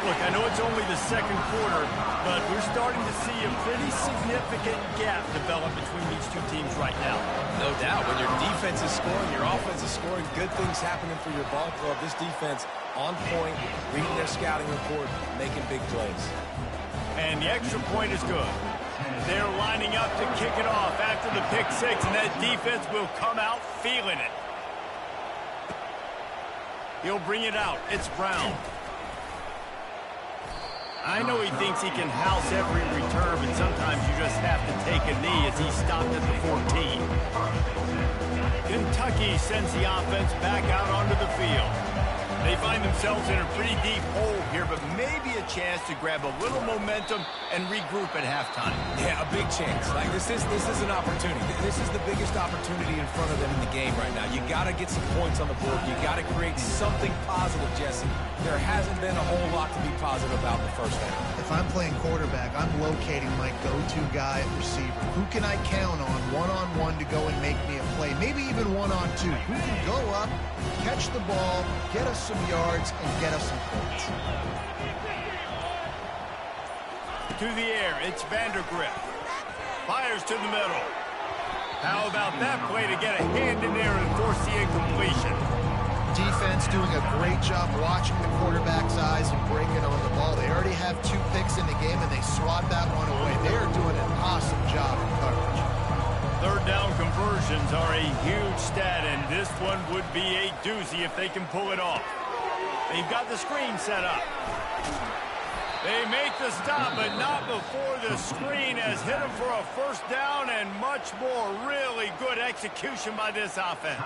Look, I know it's only the second quarter, but we're starting to see a pretty significant gap develop between these two teams right now. No doubt. When your defense is scoring, your offense is scoring, good things happening for your ball club. This defense on point, reading their scouting report, making big plays. And the extra point is good. They're lining up to kick it off after the pick 6, and that defense will come out feeling it. He'll bring it out. It's Brown. I know he thinks he can house every return, but sometimes you just have to take a knee as he stopped at the 14. Kentucky sends the offense back out onto the field. They find themselves in a pretty deep hole here, but maybe a chance to grab a little momentum and regroup at halftime. Yeah, a big chance. Like this is an opportunity. This is the biggest opportunity in front of them in the game right now. You got to get some points on the board. You got to create something positive, Jesse. There hasn't been a whole lot to be positive about in the first half. If I'm playing quarterback, I'm locating my go-to guy at receiver. Who can I count on one-on-one to go and make me a play? Maybe even one-on-two. Who can go up, catch the ball, get us some yards, and get us some points. To the air, it's Vandergrift. Fires to the middle. How about that play to get a hand in there and force the incompletion? Defense doing a great job watching the quarterback's eyes and breaking on the ball. They already have 2 picks in the game, and they swat that one away. They are doing an awesome job in coverage. Third down conversions are a huge stat, and this one would be a doozy if they can pull it off. They've got the screen set up. They make the stop, but not before the screen has hit them for a first down, and much more really good execution by this offense.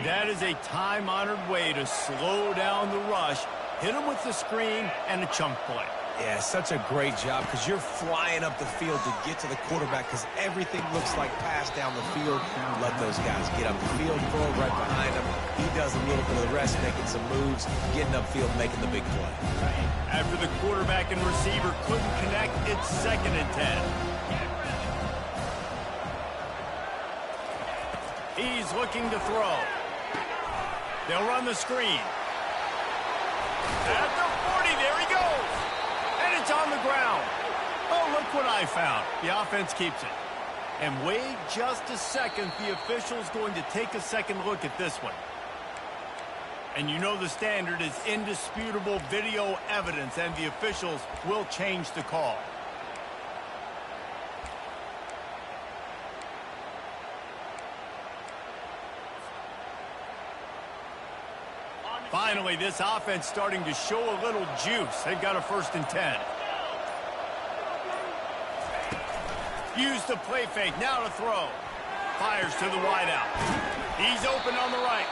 That is a time-honored way to slow down the rush, hit them with the screen, and a chunk play. Yeah, such a great job because you're flying up the field to get to the quarterback because everything looks like pass down the field. Let those guys get up the field, throw it right behind him. He does a little bit of the rest, making some moves, getting upfield, making the big play. After the quarterback and receiver couldn't connect, it's 2nd and 10. He's looking to throw. They'll run the screen. At the 40, there he goes. And it's on the ground. Oh, look what I found. The offense keeps it. And wait just a second. The official's going to take a second look at this one. And you know the standard is indisputable video evidence, and the officials will change the call. Finally, this offense starting to show a little juice. They've got a 1st and 10. Use the play fake, now to throw. Fires to the wideout. He's open on the right.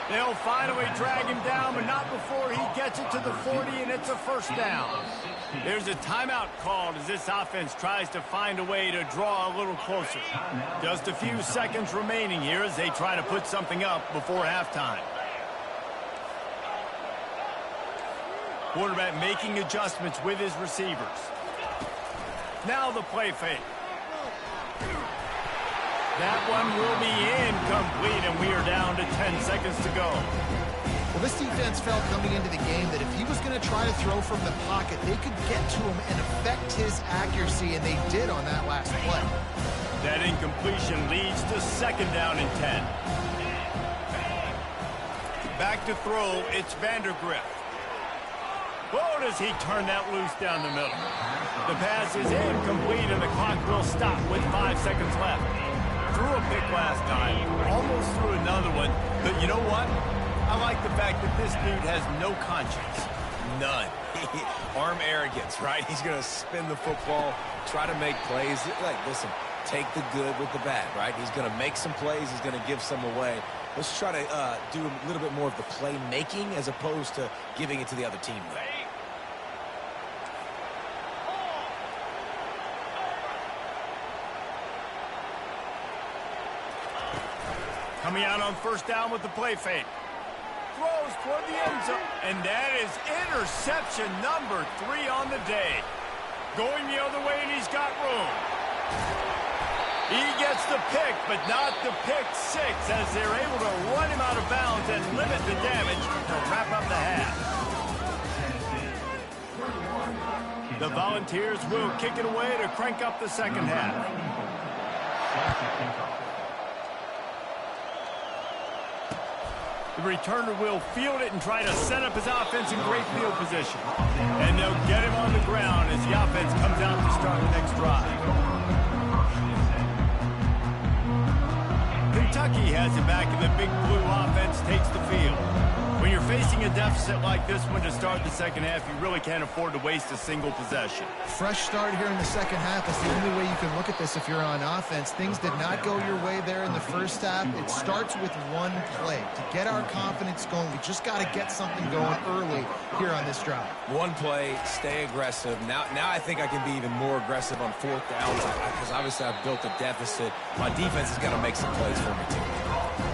They'll finally drag him down, but not before he gets it to the 40, and it's a 1st down. There's a timeout called as this offense tries to find a way to draw a little closer. Just a few seconds remaining here as they try to put something up before halftime. Quarterback making adjustments with his receivers. Now the play fake. That one will be incomplete, and we are down to 10 seconds to go. Well, This defense felt coming into the game that if he was going to try to throw from the pocket, they could get to him and affect his accuracy, and they did on that last play. That incompletion leads to 2nd down and 10. Back to throw, it's Vandergrift. Whoa, does he turn that loose down the middle. The pass is incomplete, and the clock will stop with 5 seconds left. Threw a pick last time, almost threw another one, but you know what? I like the fact that this dude has no conscience. None. Arm arrogance, right? He's going to spin the football, try to make plays. Like, listen, take the good with the bad, right? He's going to make some plays. He's going to give some away. Let's try to do a little bit more of the playmaking as opposed to giving it to the other team, though. Coming out on 1st down with the play fake. Throws toward the end zone. And that is interception number 3 on the day. Going the other way, and he's got room. He gets the pick, but not the pick 6, as they're able to run him out of bounds and limit the damage to wrap up the half. The Volunteers will kick it away to crank up the 2nd half. The returner will field it and try to set up his offense in great field position. And they'll get him on the ground as the offense comes out to start the next drive. Kentucky has it back, and the Big Blue offense takes the field. When you're facing a deficit like this one to start the 2nd half, you really can't afford to waste a single possession. Fresh start here in the 2nd half is the only way you can look at this if you're on offense. Things did not go your way there in the 1st half. It starts with one play. To get our confidence going, we just got to get something going early here on this drive. One play, stay aggressive. Now I think I can be even more aggressive on 4th downs because obviously I've built a deficit. My defense has got to make some plays for me, too.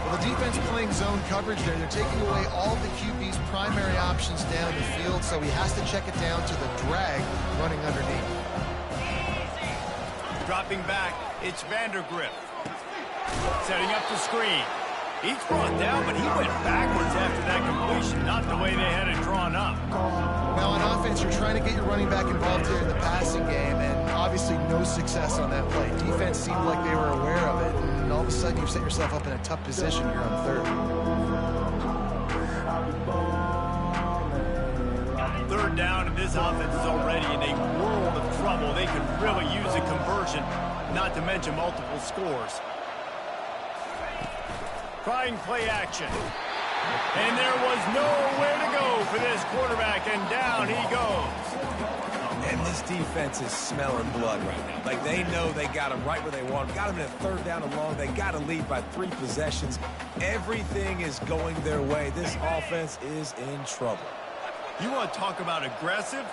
Well, the defense playing zone coverage there. They're taking away all the QB's primary options down the field, so he has to check it down to the drag running underneath. Dropping back, it's Vandergrift. Setting up the screen. He's brought down, but he went backwards after that completion, not the way they had it drawn up. Now, on offense, you're trying to get your running back involved here in the passing game, and obviously no success on that play. Defense seemed like they were aware of it, and all of a sudden you've set yourself up in a tough position here on 3rd. 3rd down, and this offense is already in a world of trouble. They could really use a conversion, not to mention multiple scores. Trying play action. And there was nowhere to go for this quarterback, and down he goes. And this defense is smelling blood right now. Like, they know they got him right where they want him. Got him in a 3rd down and long. They got to lead by 3 possessions. Everything is going their way. This offense is in trouble. You want to talk about aggressive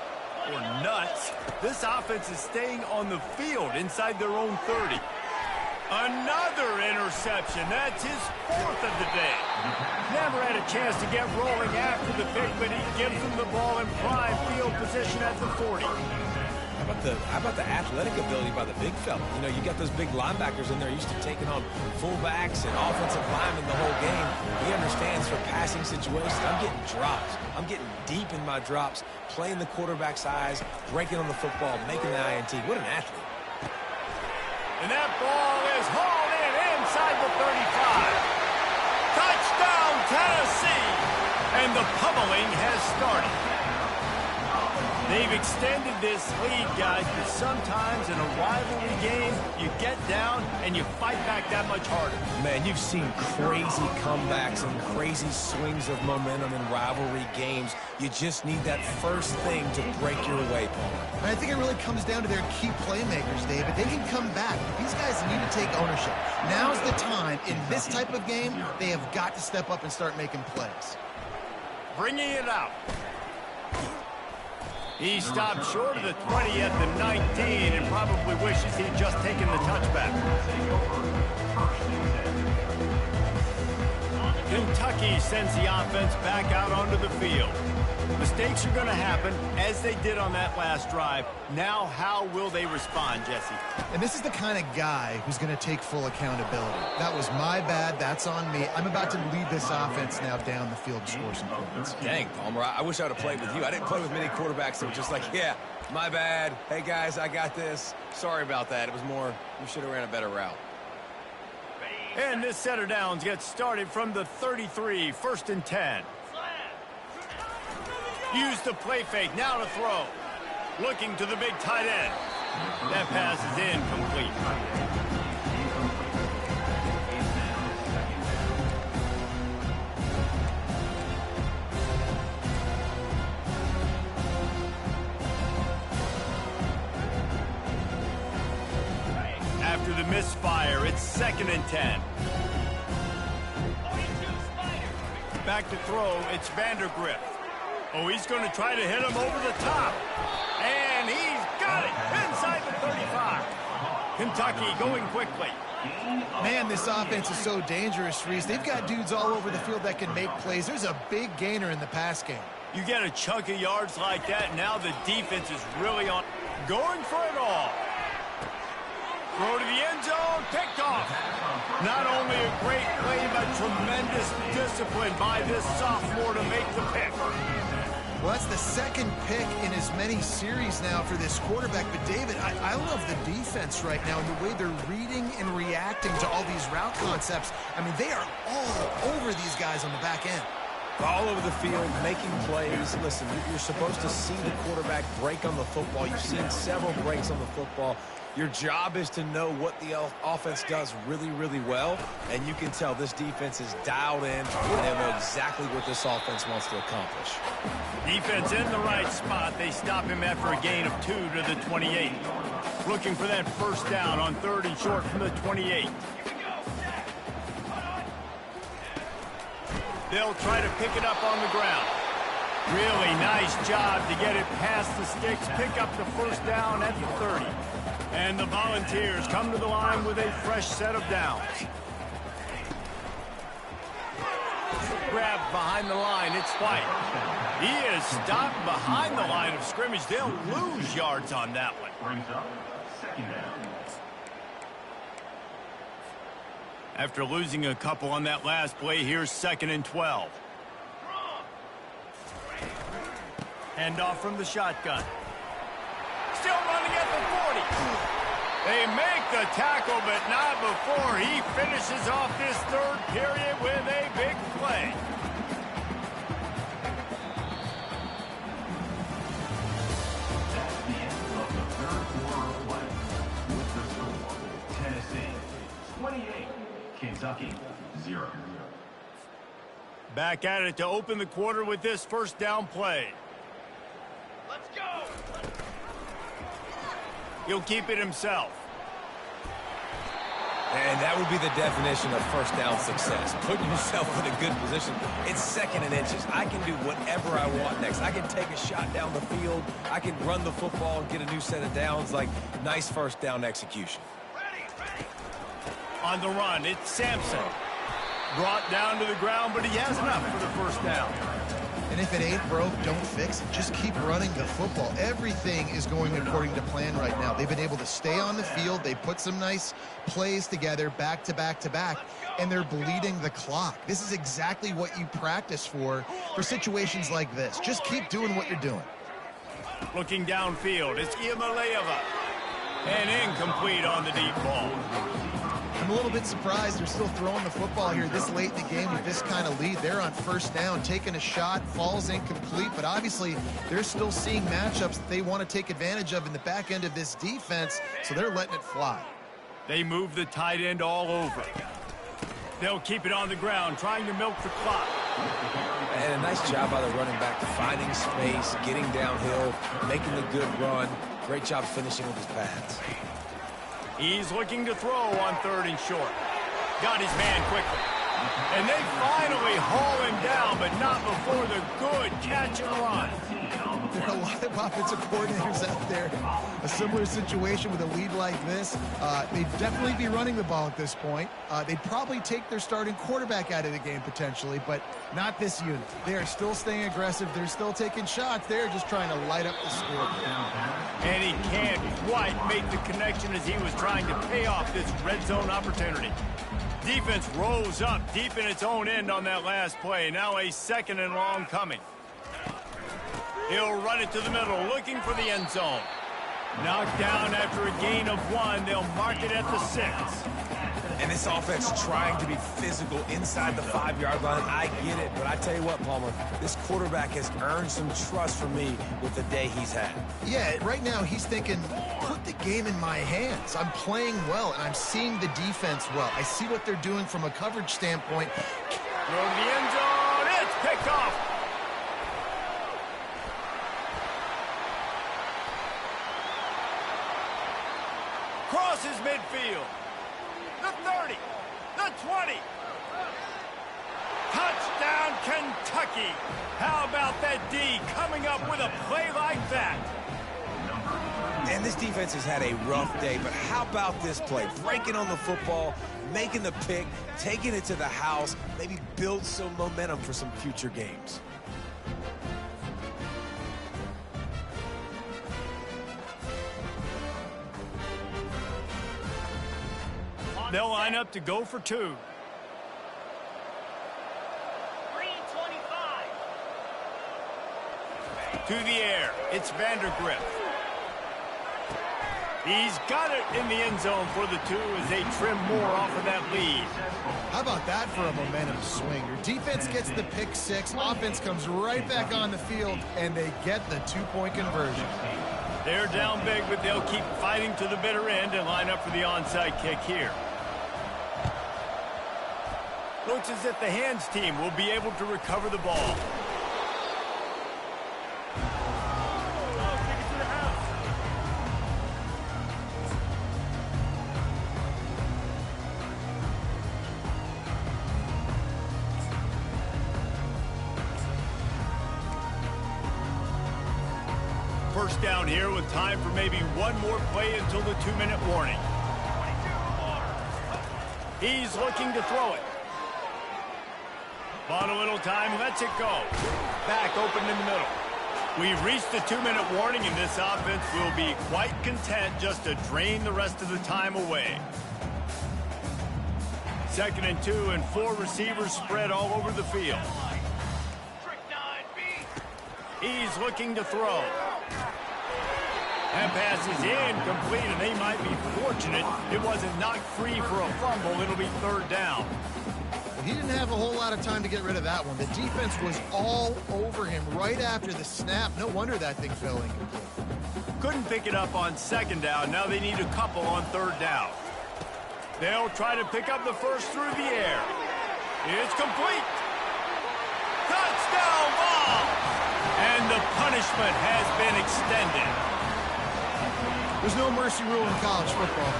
or nuts? This offense is staying on the field inside their own 30. Another interception. That's his 4th of the day. Never had a chance to get rolling after the pick, but he gives them the ball in prime field position at the 40. How about the athletic ability by the big fella? You know, you got those big linebackers in there used to taking on fullbacks and offensive linemen the whole game. He understands for passing situations. I'm getting drops. I'm getting deep in my drops, playing the quarterback's eyes, breaking on the football, making the INT. What an athlete. And that ball is hauled in inside the 35. Touchdown, Tennessee! And the pummeling has started. They've extended this lead, guys, but sometimes in a rivalry game, you get down and you fight back that much harder. Man, you've seen crazy comebacks and crazy swings of momentum in rivalry games. You just need that first thing to break your way, Paul. And I think it really comes down to their key playmakers, David. They can come back. These guys need to take ownership. Now's the time. In this type of game, they have got to step up and start making plays. Bringing it out. He stopped short of the 20 at the 19 and probably wishes he'd just taken the touchback. Kentucky sends the offense back out onto the field. Mistakes are going to happen, as they did on that last drive. Now, how will they respond, Jesse? And this is the kind of guy who's going to take full accountability. That was my bad. That's on me. I'm about to lead this offense now down the field to score some points. Dang, Palmer, I wish I would have played with you. I didn't play with many quarterbacks that were just like, yeah, my bad. Hey, guys, I got this. Sorry about that. It was more, you should have ran a better route. And this set of downs gets started from the 33, 1st and 10. Use the play fake, now to throw. Looking to the big tight end. That pass is incomplete. After the misfire, it's 2nd and 10. Back to throw, it's Vandergrift. Oh, he's going to try to hit him over the top. And he's got it inside the 35. Kentucky going quickly. Man, this offense is so dangerous, Reese. They've got dudes all over the field that can make plays. There's a big gainer in the pass game. You get a chunk of yards like that, now the defense is really on. Going for it all. Throw to the end zone, picked off. Not only a great play, but tremendous discipline by this sophomore to make the pick. Well, that's the 2nd pick in as many series now for this quarterback. But, David, I love the defense right now and the way they're reading and reacting to all these route concepts. I mean, they are all over these guys on the back end. All over the field, making plays. Listen, you're supposed to see the quarterback break on the football. You've seen several breaks on the football. Your job is to know what the offense does really, really well, and you can tell this defense is dialed in, and they know exactly what this offense wants to accomplish. Defense in the right spot. They stop him after a gain of 2 to the 28. Looking for that 1st down on 3rd and short from the 28. They'll try to pick it up on the ground. Really nice job to get it past the sticks, pick up the 1st down at the 30. And the Volunteers come to the line with a fresh set of downs. Grab behind the line, it's White. He is stopped behind the line of scrimmage. They'll lose yards on that one. Brings up 2nd down. After losing a couple on that last play, here's 2nd and 12. Handoff from the shotgun. Still running at the 40. They make the tackle, but not before he finishes off this 3rd period with a big play. That's the end of the 3rd quarter of play. With the score, Tennessee 28, Kentucky 0. Back at it to open the quarter with this 1st down play. Let's go! He'll keep it himself. And that would be the definition of 1st down success, putting yourself in a good position. It's 2nd and inches. I can do whatever I want next. I can take a shot down the field. I can run the football and get a new set of downs. Like, nice 1st down execution. On the run, it's Sampson. Brought down to the ground, but he has enough for the 1st down. And if it ain't broke, don't fix it. Just keep running the football. Everything is going according to plan right now. They've been able to stay on the field. They put some nice plays together back to back to back, and they're bleeding the clock. This is exactly what you practice for situations like this. Just keep doing what you're doing. Looking downfield, it's Iamaleava. And incomplete on the deep ball. I'm a little bit surprised they're still throwing the football here this late in the game with this kind of lead. They're on 1st down, taking a shot, falls incomplete, but obviously they're still seeing matchups that they want to take advantage of in the back end of this defense, so they're letting it fly. They move the tight end all over. They'll keep it on the ground, trying to milk the clock. And a nice job by the running back, finding space, getting downhill, making a good run. Great job finishing with his pads. He's looking to throw on 3rd and short. Got his man quickly. And they finally haul him down, but not before the good catch and run. There are a lot of offensive coordinators out there. A similar situation with a lead like this. They'd definitely be running the ball at this point. They'd probably take their starting quarterback out of the game potentially, but not this unit. They are still staying aggressive. They're still taking shots. They're just trying to light up the score. And he can't quite make the connection as he was trying to pay off this red zone opportunity. Defense rose up deep in its own end on that last play. Now a 2nd and long coming. He'll run it to the middle, looking for the end zone. Knocked down after a gain of 1. They'll mark it at the 6. And this offense trying to be physical inside the 5-yard line. I get it, but I tell you what, Palmer, this quarterback has earned some trust from me with the day he's had. Yeah, right now he's thinking, put the game in my hands. I'm playing well, and I'm seeing the defense well. I see what they're doing from a coverage standpoint. Throw to the end zone. It's picked off. Crosses midfield. The 30. The 20. Touchdown, Kentucky. How about that D coming up with a play like that? And this defense has had a rough day, but how about this play? Breaking on the football, making the pick, taking it to the house, maybe build some momentum for some future games. They'll line up to go for 2. Green 25. To the air. It's Vandergrift. He's got it in the end zone for the 2 as they trim more off of that lead. How about that for a momentum swing? Your defense gets the pick 6, offense comes right back on the field, and they get the 2-point conversion. They're down big, but they'll keep fighting to the bitter end and line up for the onside kick here. Looks as if the hands team will be able to recover the ball. First down here with time for maybe one more play until the 2-minute warning. He's looking to throw it. On a little time, lets it go. Back open in the middle. We've reached the 2-minute warning, and this offense will be quite content just to drain the rest of the time away. 2nd and 2, and 4 receivers spread all over the field. He's looking to throw. That pass is incomplete, and they might be fortunate it wasn't knocked free for a fumble. It'll be 3rd down. He didn't have a whole lot of time to get rid of that one. The defense was all over him right after the snap. No wonder that thing fell incomplete. Couldn't pick it up on 2nd down. Now they need a couple on 3rd down. They'll try to pick up the first through the air. It's complete. Touchdown ball! And the punishment has been extended. There's no mercy rule in college football.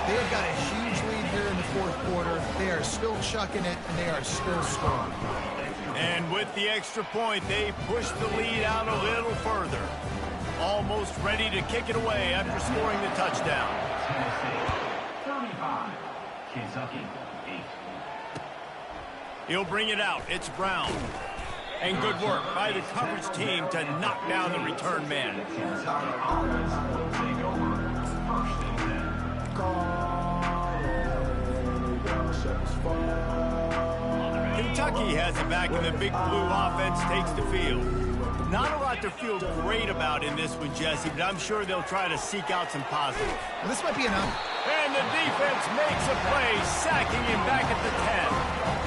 They have got a huge lead here in the 4th quarter. They are still chucking it, and they are still scoring. And with the extra point, they push the lead out a little further. Almost ready to kick it away after scoring the touchdown. 35. Kentucky 8. He'll bring it out. It's Brown. And good work by the coverage team to knock down the return man. Kentucky offense will take over 1st and 10. Kentucky has it back, and the Big Blue offense takes the field. Not a lot to feel great about in this one, Jesse, but I'm sure they'll try to seek out some positives. Well, this might be enough. And the defense makes a play, sacking him back at the 10.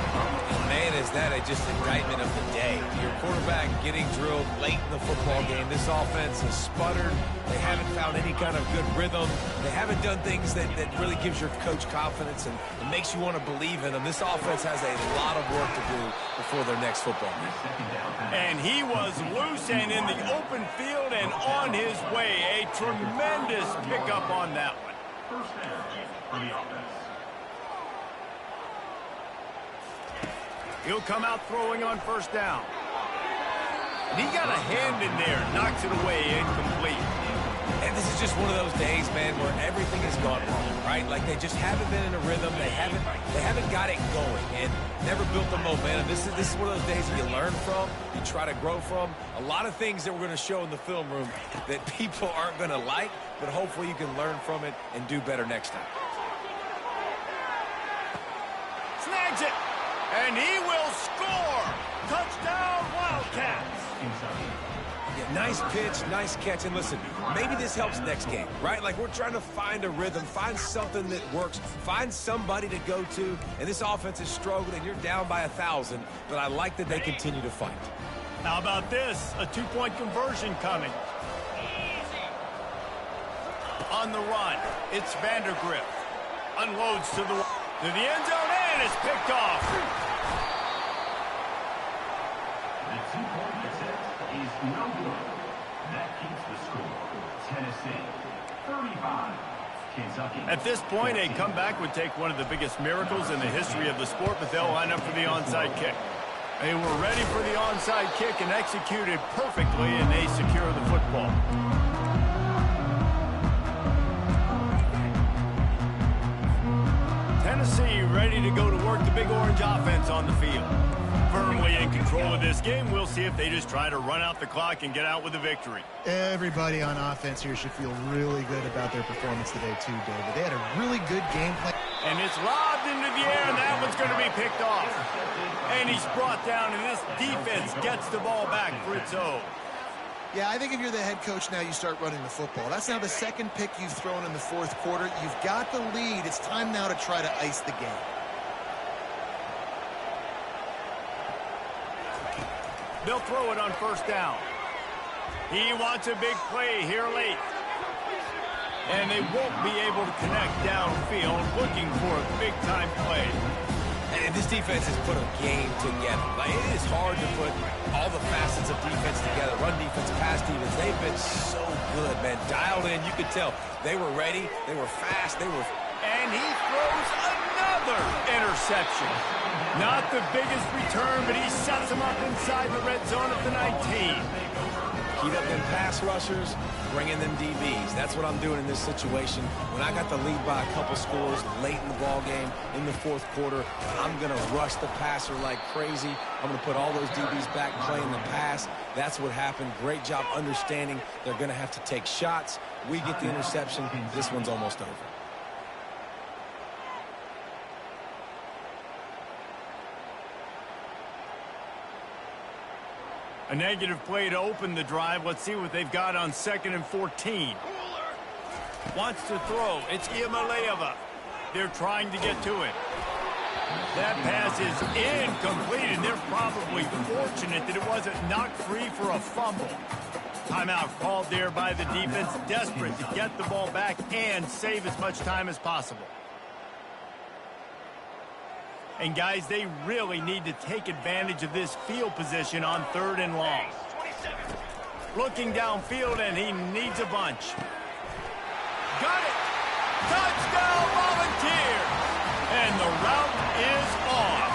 Man, is that just indictment of the day. Your quarterback getting drilled late in the football game. This offense has sputtered. They haven't found any kind of good rhythm. They haven't done things that really gives your coach confidence and makes you want to believe in them. This offense has a lot of work to do before their next football game. And he was loose and in the open field and on his way. A tremendous pickup on that one. 1st down for the offense. He'll come out throwing on first down. And he got a hand in there, knocks it away, incomplete. And this is just one of those days, man, where everything has gone wrong, right? Like they just haven't been in a rhythm. They haven't got it going and never built the momentum. This is one of those days that you learn from, you try to grow from. A lot of things that we're going to show in the film room that people aren't going to like, but hopefully you can learn from it and do better next time. Snags it, and he will score. Touchdown, Wildcats. Yeah, nice pitch, nice catch, and listen, maybe this helps next game, right? Like we're trying to find a rhythm, find something that works, find somebody to go to, and this offense is struggling, and you're down by 1,000, but I like that they continue to fight. How about this? A two-point conversion coming. On the run, it's Vandergrift. Unloads to the end zone, and it's picked off. The two-point attempt is no good. That keeps the score. Tennessee, 35. Kentucky. At this point, a comeback would take one of the biggest miracles in the history of the sport, but they'll line up for the onside kick. They were ready for the onside kick and executed perfectly, and they secure the football. Tennessee ready to go to work the Big Orange offense on the field. Firmly in control of this game. We'll see if they just try to run out the clock and get out with a victory. Everybody on offense here should feel really good about their performance today too, David. They had a really good game plan. And it's lobbed into the air, and that one's going to be picked off. And he's brought down, and this defense gets the ball back for its own. Yeah, I think if you're the head coach now, you start running the football. That's now the second pick you've thrown in the fourth quarter. You've got the lead. It's time now to try to ice the game. They'll throw it on first down. He wants a big play here late. And they won't be able to connect downfield, looking for a big-time play. And this defense has put a game together. Like, it is hard to put all the facets of defense together. Run defense, pass defense. They've been so good, man. Dialed in, you could tell. They were ready. They were fast. And he throws another interception. Not the biggest return, but he sets them up inside the red zone at the 19. Heat up them pass rushers, bring in them DBs. That's what I'm doing in this situation. When I got the lead by a couple scores late in the ball game, in the fourth quarter, I'm going to rush the passer like crazy. I'm going to put all those DBs back playing the pass. That's what happened. Great job understanding they're going to have to take shots. We get the interception. This one's almost over. A negative play to open the drive. Let's see what they've got on 2nd and 14. Wants to throw. It's Iamaleava. They're trying to get to it. That pass is incomplete, and they're probably fortunate that it wasn't knocked free for a fumble. Timeout called there by the defense, desperate to get the ball back and save as much time as possible. And, guys, they really need to take advantage of this field position on 3rd and long. Looking downfield, and he needs a bunch. Got it! Touchdown, Volunteers! And the route is on.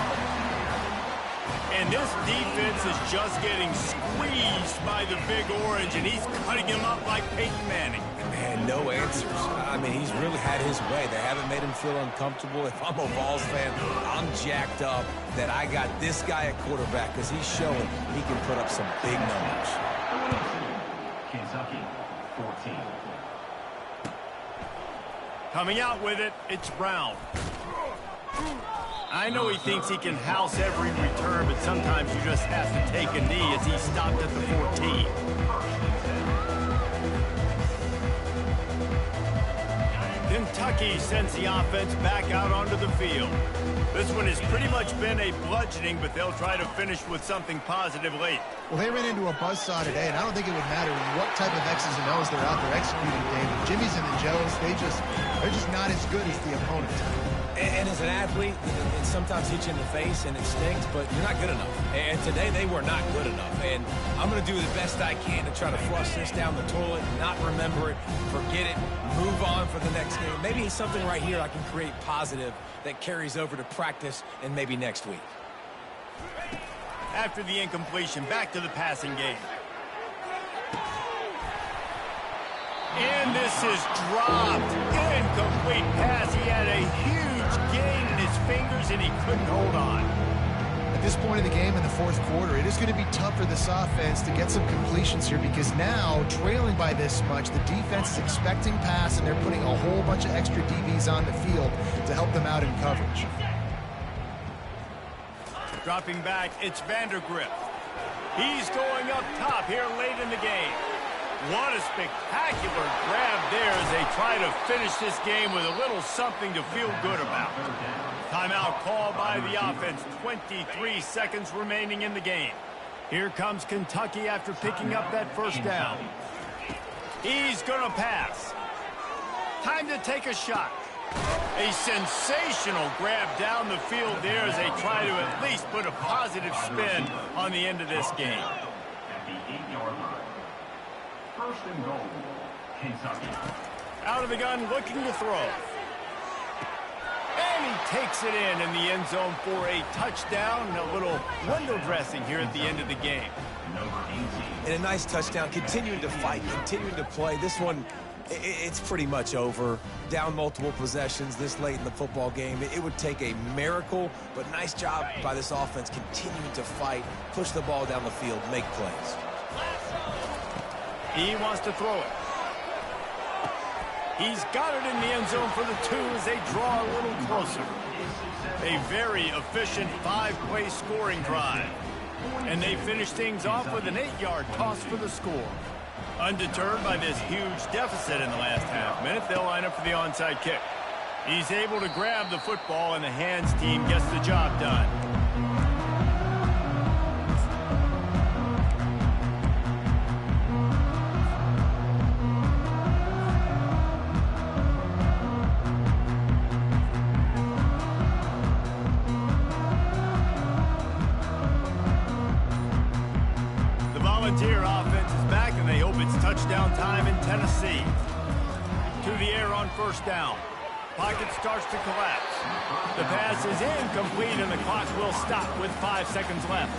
And this defense is just getting squeezed by the Big Orange, and he's cutting him up like Peyton Manning. Man, no answers. I mean, he's really had his way. They haven't made him feel uncomfortable. If I'm a Vols fan, I'm jacked up that I got this guy at quarterback because he's showing he can put up some big numbers. Kentucky, 14. Coming out with it, it's Brown. I know he thinks he can house every return, but sometimes you just have to take a knee as he stopped at the 14. Kentucky sends the offense back out onto the field. This one has pretty much been a bludgeoning, but they'll try to finish with something positive late. Well, they ran into a buzzsaw today, and I don't think it would matter what type of X's and O's they're out there executing, David. Jimmy's and the Joes, they're just not as good as the opponent. And as an athlete, it sometimes hits you in the face and it stinks, but you're not good enough. And today they were not good enough. And I'm going to do the best I can to try to flush this down the toilet, not remember it, forget it, move on for the next game. Maybe something right here I can create positive that carries over to practice and maybe next week. After the incompletion, back to the passing game. And this is dropped. Incomplete pass. He had a huge gain in his fingers, and he couldn't hold on. At this point in the game in the fourth quarter, it is going to be tough for this offense to get some completions here because now, trailing by this much, the defense is expecting pass, and they're putting a whole bunch of extra DBs on the field to help them out in coverage. Dropping back, it's Vandergrift. He's going up top here late in the game. What a spectacular grab there as they try to finish this game with a little something to feel good about. Timeout called by the offense. 23 seconds remaining in the game. Here comes Kentucky after picking up that first down. He's going to pass. Time to take a shot. A sensational grab down the field there as they try to at least put a positive spin on the end of this game. At the 8-yard line. First and goal, Kentucky. Out of the gun, looking to throw. And he takes it in the end zone for a touchdown. A little window dressing here at the end of the game. Number 18. And a nice touchdown, continuing to fight, continuing to play. This one, it's pretty much over. Down multiple possessions this late in the football game. It would take a miracle, but nice job by this offense continuing to fight, push the ball down the field, make plays. He wants to throw it. He's got it in the end zone for the 2 as they draw a little closer. A very efficient 5-play scoring drive. And they finish things off with an 8-yard toss for the score. Undeterred by this huge deficit in the last half-minute, they'll line up for the onside kick. He's able to grab the football, and the hands team gets the job done. Volunteer offense is back, and they hope it's touchdown time in Tennessee. To the air on first down. Pocket starts to collapse. The pass is incomplete, and the clock will stop with 5 seconds left.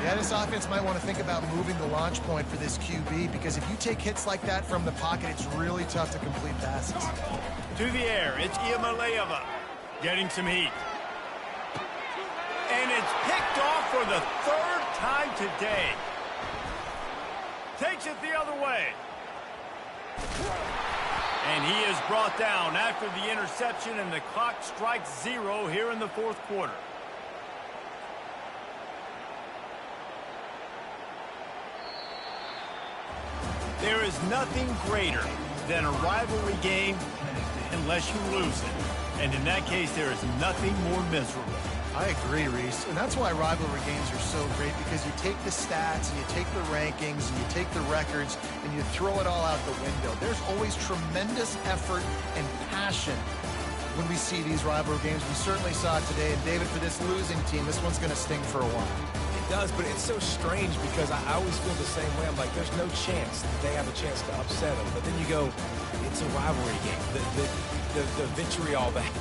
Yeah, this offense might want to think about moving the launch point for this QB because if you take hits like that from the pocket, it's really tough to complete passes. To the air, it's Ncaa25 getting some heat. And it's picked off for the 3rd time today. Takes it the other way. And he is brought down after the interception, and the clock strikes 0 here in the fourth quarter. There is nothing greater than a rivalry game unless you lose it. And in that case, there is nothing more miserable. I agree, Reese. And that's why rivalry games are so great, because you take the stats and you take the rankings and you take the records and you throw it all out the window. There's always tremendous effort and passion when we see these rivalry games. We certainly saw it today. And David, for this losing team, this one's going to sting for a while. It does, but it's so strange because I always feel the same way. I'm like, there's no chance that they have a chance to upset them. But then you go, it's a rivalry game. The vitriol that...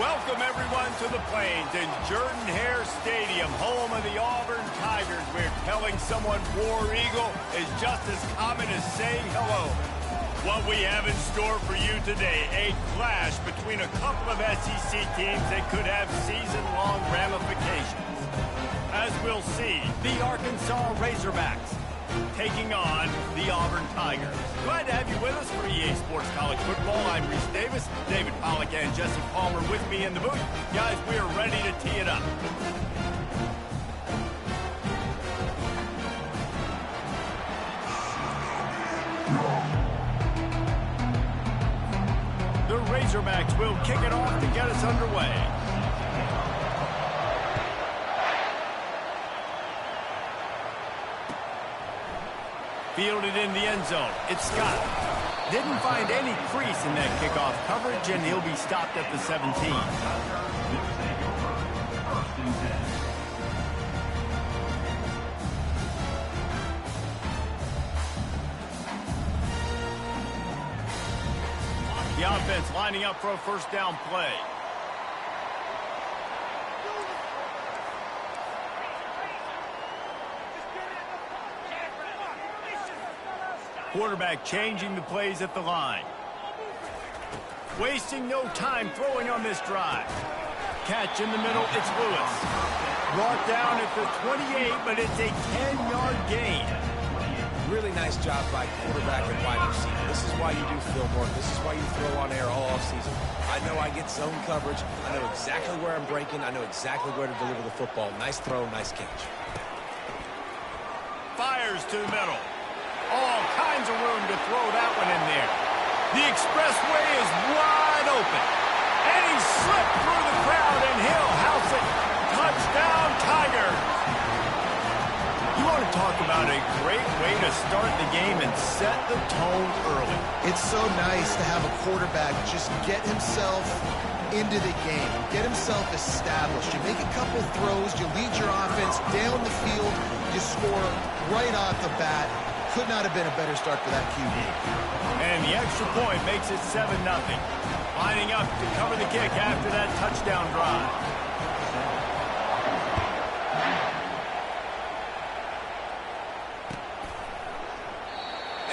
Welcome, everyone, to the Plains in Jordan-Hare Stadium, home of the Auburn Tigers, where telling someone War Eagle is just as common as saying hello. What we have in store for you today, a clash between a couple of SEC teams that could have season-long ramifications. As we'll see, the Arkansas Razorbacks taking on the Auburn Tigers. Glad to have you with us for EA Sports College Football. I'm Reese Davis, David Pollack and Jesse Palmer with me in the booth. Guys, we are ready to tee it up. The Razorbacks will kick it off to get us underway. Fielded in the end zone. It's Scott. Didn't find any crease in that kickoff coverage, and he'll be stopped at the 17. The offense lining up for a first down play. Quarterback changing the plays at the line. Wasting no time throwing on this drive. Catch in the middle, it's Lewis. Brought down at the 28, but it's a 10-yard gain. Really nice job by quarterback and wide receiver. This is why you do film work. This is why you throw on air all offseason. I know I get zone coverage. I know exactly where I'm breaking. I know exactly where to deliver the football. Nice throw, nice catch. Fires to the middle. All kinds of room to throw that one in there. The expressway is wide open. And he slipped through the crowd, and he'll house it. Touchdown, Tigers. You want to talk about a great way to start the game and set the tone early. It's so nice to have a quarterback just get himself into the game, get himself established. You make a couple throws, you lead your offense down the field, you score right off the bat. Could not have been a better start for that QB. And the extra point makes it 7-0. Lining up to cover the kick after that touchdown drive.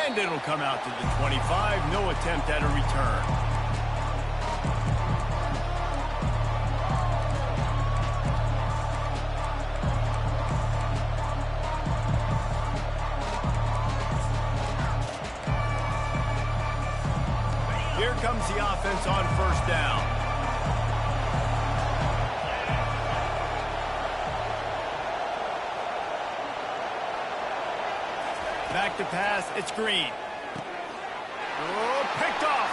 And it'll come out to the 25. No attempt at a return. Here comes the offense on first down. Back to pass, it's Green. Oh, picked off.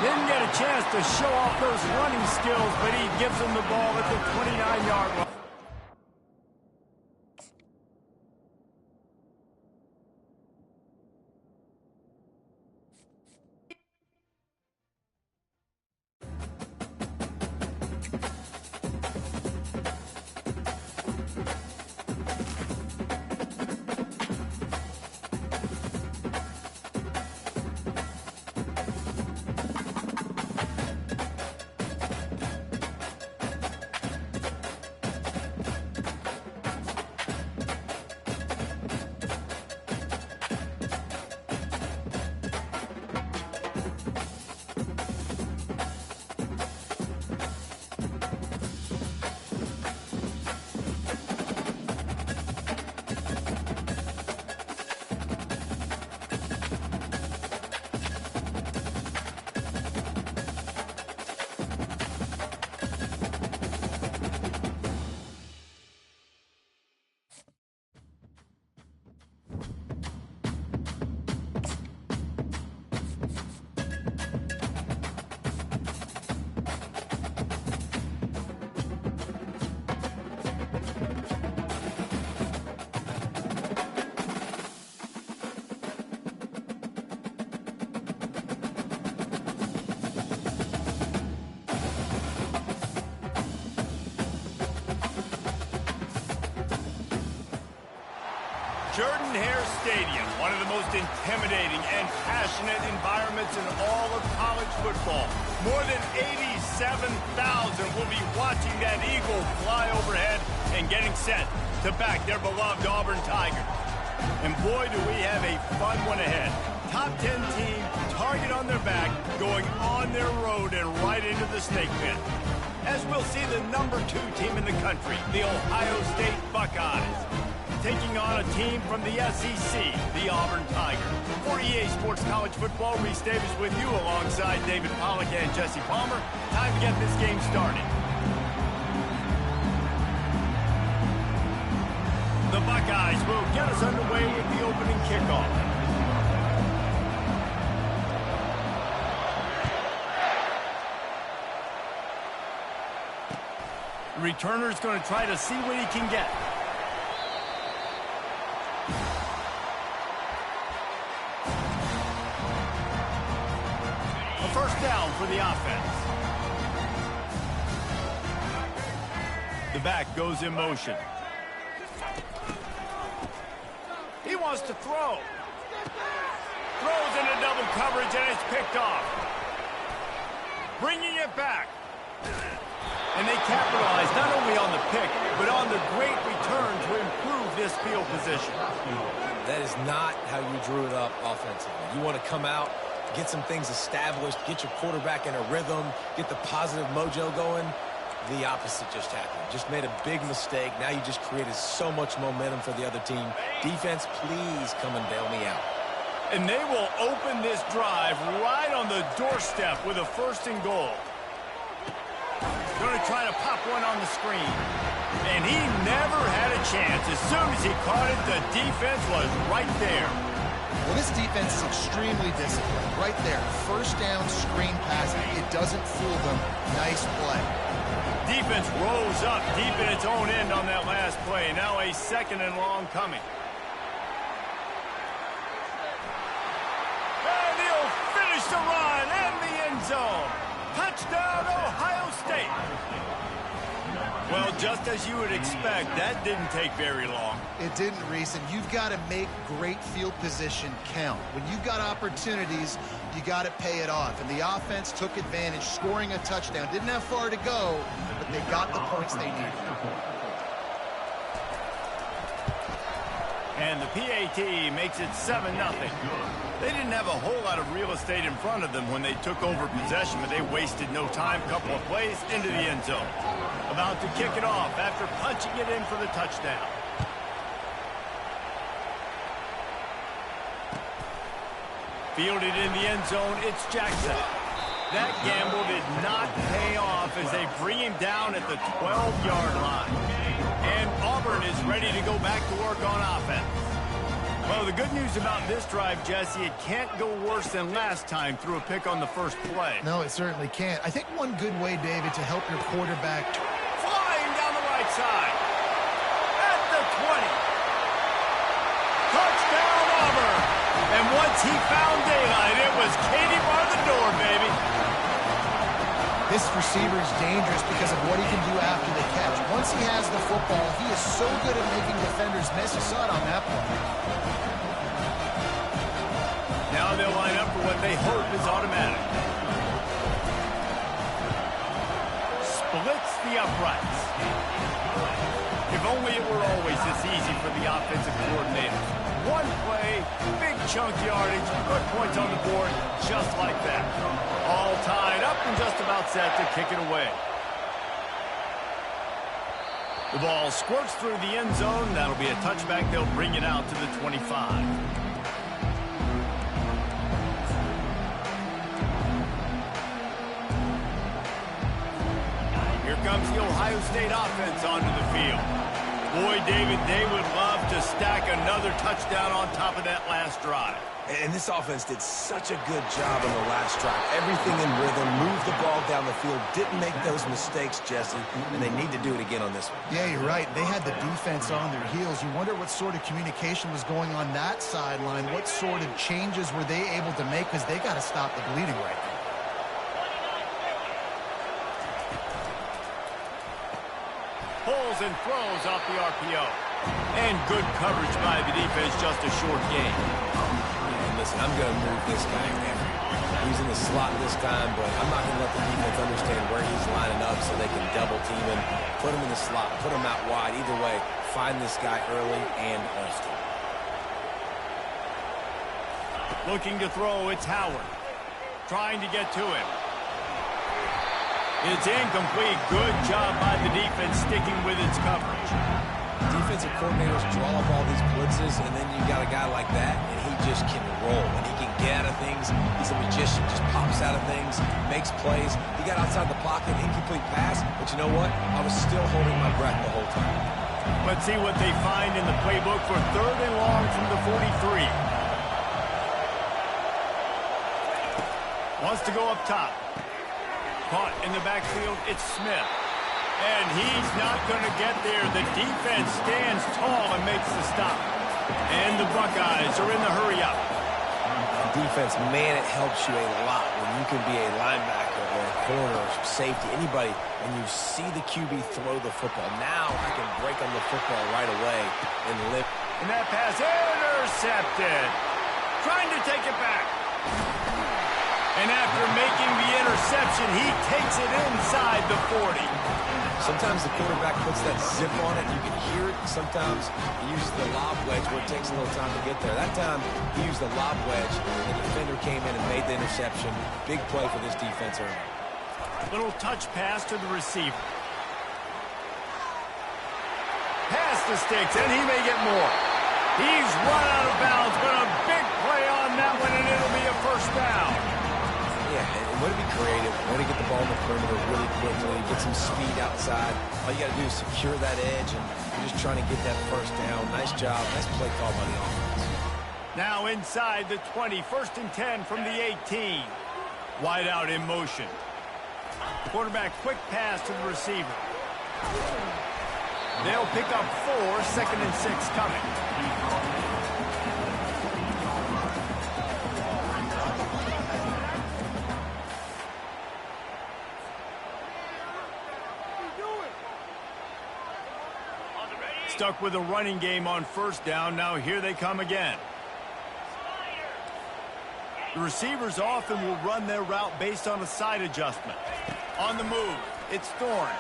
Didn't get a chance to show off those running skills, but he gives him the ball at the 29-yard line. Jordan-Hare Stadium, one of the most intimidating and passionate environments in all of college football. More than 87,000 will be watching that eagle fly overhead and getting set to back their beloved Auburn Tigers. And boy, do we have a fun one ahead. Top 10 team, target on their back, going on their road and right into the snake pit. As we'll see the #2 team in the country, the Ohio State Buckeyes. taking on a team from the SEC, the Auburn Tigers. For EA Sports College Football, Reese Davis with you alongside David Pollack and Jesse Palmer. Time to get this game started. The Buckeyes will get us underway with the opening kickoff. The returner's going to try to see what he can get. A first down for the offense. The back goes in motion. He wants to throw. Throws into double coverage, and it's picked off. Bringing it back. And they capitalize not only on the pick, but on the great return to improve this field position. That is not how you drew it up offensively. You want to come out, get some things established, get your quarterback in a rhythm, get the positive mojo going. The opposite just happened. Just made a big mistake. Now you just created so much momentum for the other team. Defense, please come and bail me out. And they will open this drive right on the doorstep with a 1st and goal. Going to try to pop one on the screen. And he never had a chance. As soon as he caught it, the defense was right there. Well, this defense is extremely disciplined. Right there, 1st down screen pass. It doesn't fool them. Nice play. Defense rose up deep in its own end on that last play. Now a 2nd and long coming. And he'll finish the run and the end zone. Touchdown, Ohio State. Well, just as you would expect, that didn't take very long. It didn't, Reese, and you've got to make great field position count. When you've got opportunities, you got to pay it off. And the offense took advantage, scoring a touchdown. Didn't have far to go, but they got the points they needed. And the PAT makes it 7-0. They didn't have a whole lot of real estate in front of them when they took over possession, but they wasted no time. Couple of plays into the end zone. About to kick it off after punching it in for the touchdown. Fielded in the end zone, it's Jackson. That gamble did not pay off as they bring him down at the 12-yard line. And Auburn is ready to go back to work on offense. Well, the good news about this drive, Jesse, it can't go worse than last time through a pick on the first play. No, it certainly can't. I think one good way, David, to help your quarterback. Flying down the right side. At the 20. Touchdown, Auburn. And once he found daylight, it was Katie bar the door, baby. This receiver is dangerous because of what he can do after the catch. Once he has the football, he is so good at making defenders miss. You saw it on that play. Now they'll line up for what they hope is automatic. Splits the uprights. If only it were always this easy for the offensive coordinator. One play, big chunk yardage, put points on the board just like that. All tied up and just about set to kick it away. The ball squirts through the end zone. That'll be a touchback. They'll bring it out to the 25. Here comes the Ohio State offense onto the field. Boy, David, they would love to stack another touchdown on top of that last drive. And this offense did such a good job on the last drive. Everything in rhythm, moved the ball down the field, didn't make those mistakes, Jesse, and they need to do it again on this one. Yeah, you're right. They had the defense on their heels. You wonder what sort of communication was going on that sideline. What sort of changes were they able to make, because they got to stop the bleeding right now. Pulls and throws off the RPO. And good coverage by the defense, just a short gain. And listen, I'm going to move this guy everywhere. He's in the slot this time, but I'm not going to let the defense understand where he's lining up so they can double team him, put him in the slot, put him out wide. Either way, find this guy early and often. Looking to throw, it's Howard. Trying to get to him. It's incomplete. Good job by the defense sticking with its coverage. Defensive coordinators draw up all these blitzes, and then you got a guy like that, and he just can roll, and he can get out of things. He's a magician, just pops out of things, makes plays. He got outside the pocket, incomplete pass, but you know what? I was still holding my breath the whole time. Let's see what they find in the playbook for 3rd and long from the 43. Wants to go up top. Caught in the backfield, it's Smith. And he's not going to get there. The defense stands tall and makes the stop. And the Buckeyes are in the hurry-up. Defense, man, it helps you a lot when you can be a linebacker or a corner or safety, anybody, and you see the QB throw the football. Now I can break on the football right away and lift. And that pass intercepted. Trying to take it back. And after making the interception, he takes it inside the 40. Sometimes the quarterback puts that zip on it, and you can hear it. Sometimes he uses the lob wedge where it takes a little time to get there. That time, he used the lob wedge, and the defender came in and made the interception. Big play for this defense early. Little touch pass to the receiver. Pass the sticks, and he may get more. He's run out of bounds, but a big play on that one, and it'll be a first down. Yeah, and way to be creative, way to get the ball in the perimeter really quickly, get some speed outside. All you got to do is secure that edge, and you're just trying to get that first down. Nice job. Nice play call by the offense. Now inside the 20, 1st and 10 from the 18. Wide out in motion. Quarterback quick pass to the receiver. They'll pick up 4, 2nd and 6 coming. Stuck with a running game on 1st down. Now here they come again. The receivers often will run their route based on a side adjustment. On the move, it's Thorne.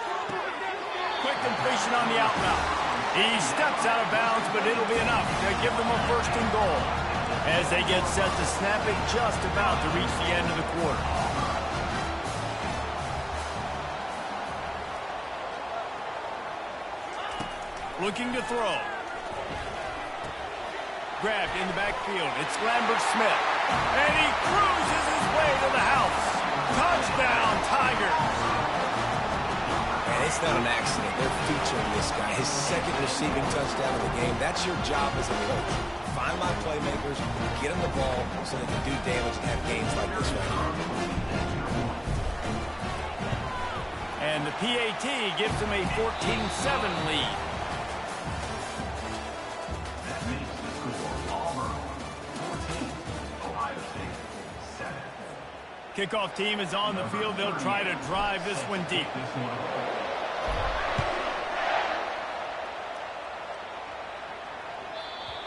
Quick completion on the out route. He steps out of bounds, but it'll be enough to give them a 1st and goal. As they get set to snap it just about to reach the end of the quarter. Looking to throw. Grabbed in the backfield. It's Lambert-Smith. And he cruises his way to the house. Touchdown, Tigers. And it's not an accident. They're featuring this guy. His 2nd receiving touchdown of the game. That's your job as a coach. Find my playmakers, get them the ball so they can do damage and have games like this right now. And the PAT gives them a 14-7 lead. Kickoff team is on the field. They'll try to drive this one deep.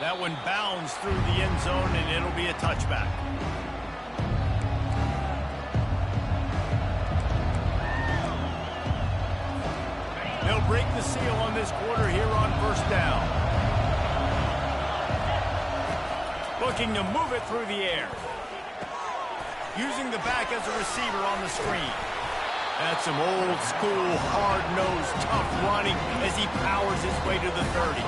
That one bounds through the end zone, and it'll be a touchback. They'll break the seal on this quarter here on 1st down. Looking to move it through the air. Using the back as a receiver on the screen. That's some old school, hard-nosed, tough running as he powers his way to the 30.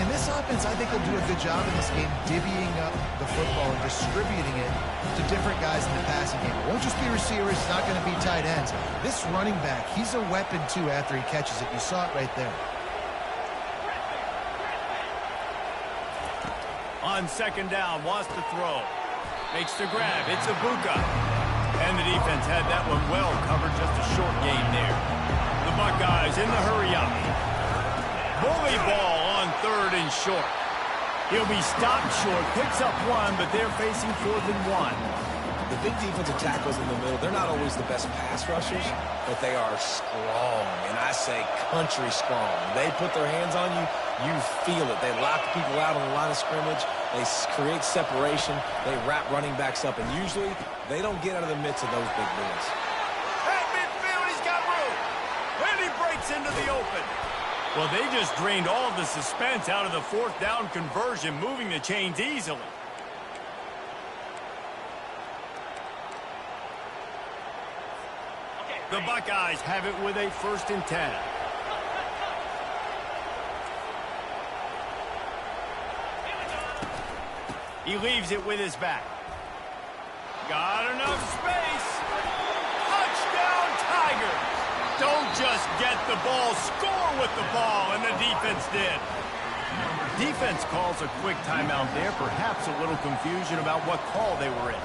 And this offense, I think, will do a good job in this game divvying up the football and distributing it to different guys in the passing game. It won't just be receivers. It's not going to be tight ends. This running back, he's a weapon, too, after he catches it. You saw it right there. On 2nd down, wants to throw. Makes the grab. It's Ibuka. And the defense had that one well covered. Just a short gain there. The Buckeyes in the hurry-up. Bully ball on 3rd and short. He'll be stopped short. Picks up 1, but they're facing 4th and 1. The big defensive tackles in the middle, they're not always the best pass rushers, but they are strong, and I say country strong. They put their hands on you, you feel it. They lock people out on the line of scrimmage. They create separation. They wrap running backs up, and usually they don't get out of the midst of those big boys. At midfield, he's got room. And he breaks into the open. Well, they just drained all the suspense out of the 4th down conversion, moving the chains easily. The Buckeyes have it with a 1st and 10. He leaves it with his back. Got enough space. Touchdown, Tigers. Don't just get the ball, score with the ball, and the defense did. Defense calls a quick timeout there, perhaps a little confusion about what call they were in.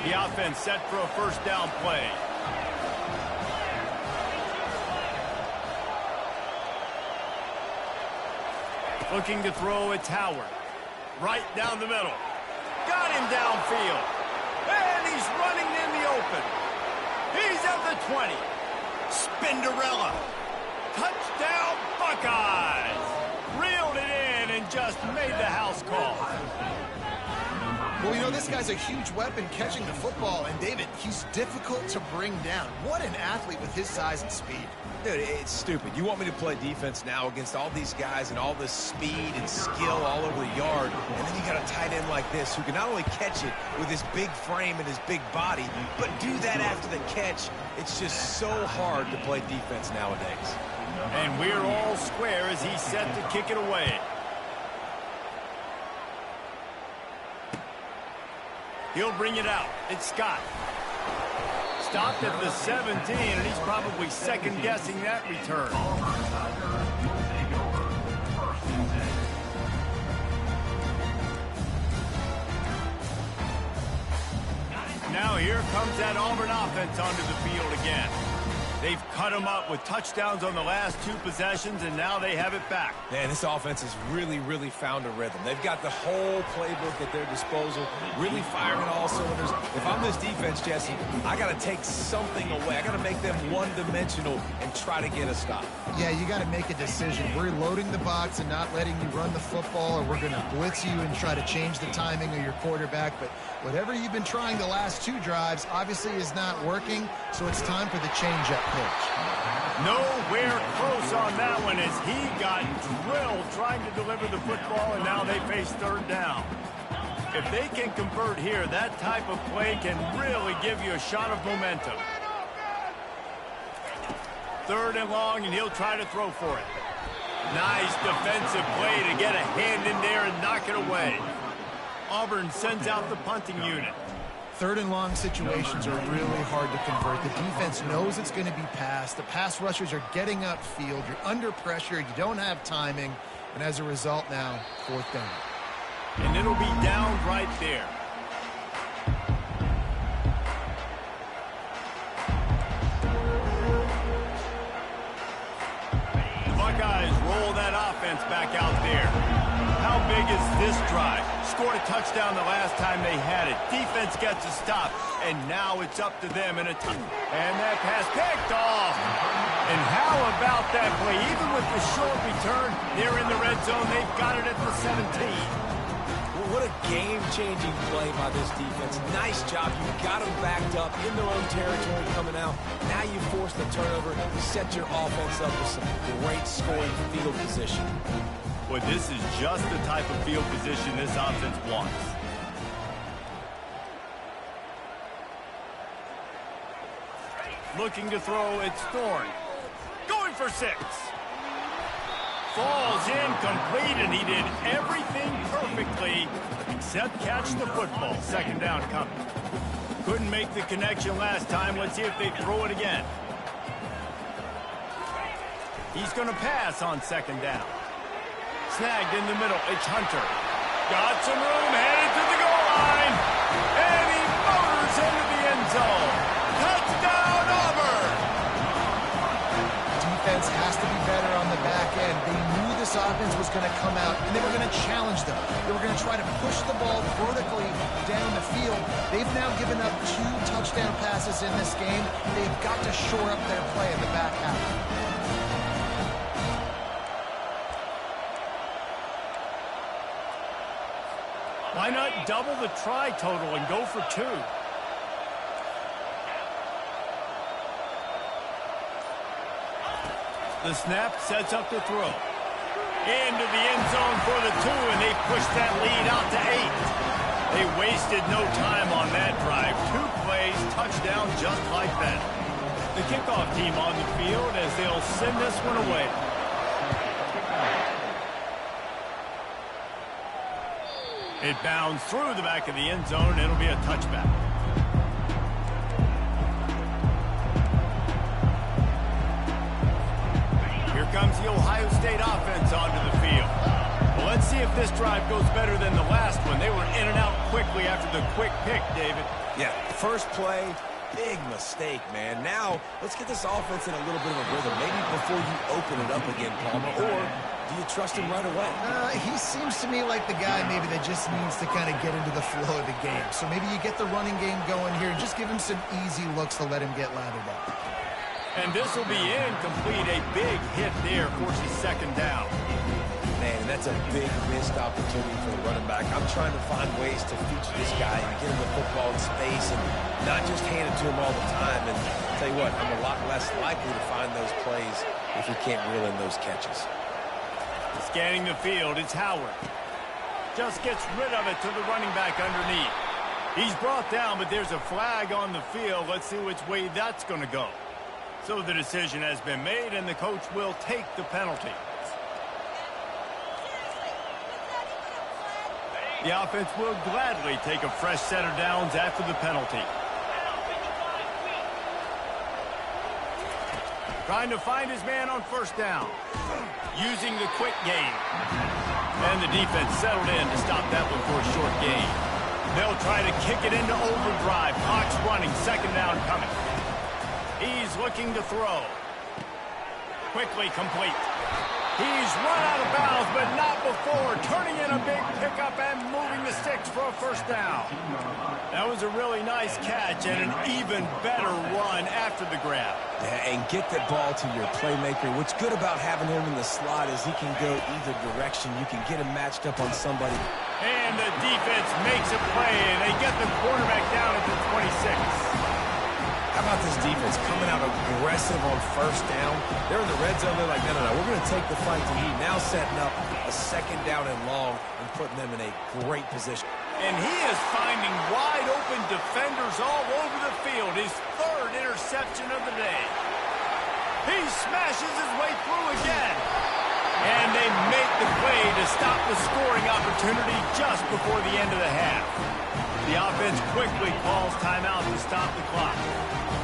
The offense set for a first down play. Looking to throw, it's Howard. Right down the middle. Got him downfield. And he's running in the open. He's at the 20. Spinderella. Touchdown, Buckeyes. Reeled it in and just made the house call. Well, you know, this guy's a huge weapon catching the football. And, David, he's difficult to bring down. What an athlete with his size and speed. Dude, it's stupid. You want me to play defense now against all these guys and all this speed and skill all over the yard, and then you got a tight end like this who can not only catch it with his big frame and his big body, but do that after the catch. It's just so hard to play defense nowadays. And we're all square as he's set to kick it away. He'll bring it out. It's Scott. Stopped at the 17, and he's probably second-guessing that return. Now here comes that Auburn offense onto the field again. They've cut them up with touchdowns on the last two possessions, and now they have it back. Man, this offense has really found a rhythm. They've got the whole playbook at their disposal, really firing all cylinders. If I'm this defense, Jesse, I got to take something away. I got to make them one-dimensional and try to get a stop. Yeah, you got to make a decision. We're loading the box and not letting you run the football, or we're going to blitz you and try to change the timing of your quarterback. But whatever you've been trying the last two drives obviously is not working, so it's time for the change-up pitch. Nowhere close on that one as he got drilled trying to deliver the football, and now they face third down. If they can convert here, that type of play can really give you a shot of momentum. Third and long, and he'll try to throw for it. Nice defensive play to get a hand in there and knock it away. Auburn sends out the punting unit. Third and long situations are really hard to convert. The defense knows it's going to be passed. The pass rushers are getting upfield. You're under pressure. You don't have timing. And as a result now, fourth down. And it'll be down right there. The Buckeyes roll that offense back out there. How big is this drive? Scored a touchdown the last time they had it. Defense gets a stop, and now it's up to them in a ton. And that pass picked off. And how about that play? Even with the short return, they're in the red zone. They've got it at the 17. Well, what a game-changing play by this defense. Nice job. You got them backed up in their own territory coming out. Now you force the turnover. You set your offense up with some great scoring field position. Well, this is just the type of field position this offense wants. Looking to throw, it's Thorne. Going for 6. Falls incomplete, and he did everything perfectly except catch the football. Second down coming. Couldn't make the connection last time. Let's see if they throw it again. He's going to pass on second down. Snagged in the middle. It's Hunter. Got some room, headed to the goal line. And he motors into the end zone. Touchdown, Auburn! Defense has to be better on the back end. They knew this offense was going to come out, and they were going to challenge them. They were going to try to push the ball vertically down the field. They've now given up 2 touchdown passes in this game. They've got to shore up their play in the back half. Why not double the try total and go for 2? The snap sets up the throw. Into the end zone for the 2, and they push that lead out to 8. They wasted no time on that drive. 2 plays, touchdown just like that. The kickoff team on the field as they'll send this one away. It bounds through the back of the end zone, and it'll be a touchback. Here comes the Ohio State offense onto the field. Well, let's see if this drive goes better than the last one. They were in and out quickly after the quick pick, David. Yeah, first play, big mistake, man. Now, let's get this offense in a little bit of a rhythm. Maybe before you open it up again, Palmer, or do you trust him right away? He seems to me like the guy maybe that just needs to kind of get into the flow of the game. So maybe you get the running game going here and just give him some easy looks to let him get lathered up. And this will be incomplete. A big hit there forces second down. Man, that's a big missed opportunity for the running back. I'm trying to find ways to feature this guy and get him the football in space and not just hand it to him all the time. And I'll tell you what, I'm a lot less likely to find those plays if he can't reel in those catches. Scanning the field, it's Howard. Just gets rid of it to the running back underneath. He's brought down, but there's a flag on the field. Let's see which way that's going to go. So the decision has been made, and the coach will take the penalty. The offense will gladly take a fresh set of downs after the penalty. Trying to find his man on first down. Using the quick game. And the defense settled in to stop that one for a short gain. They'll try to kick it into overdrive. Clock's running. Second down coming. He's looking to throw. Quickly complete. He's run out of bounds, but not before. Turning in a big pickup and moving the sticks for a first down. That was a really nice catch and an even better run after the grab. Yeah, and get that ball to your playmaker. What's good about having him in the slot is he can go either direction. You can get him matched up on somebody. And the defense makes a play, and they get the quarterback down at the 26. How about this defense coming out aggressive on first down? They're in the red zone. They're like, no, we're going to take the fight to you. Now setting up a second down and long and putting them in a great position. And he is finding wide open defenders all over the field. His third interception of the day. He smashes his way through again. And they make the play to stop the scoring opportunity just before the end of the half. The offense quickly calls timeout to stop the clock.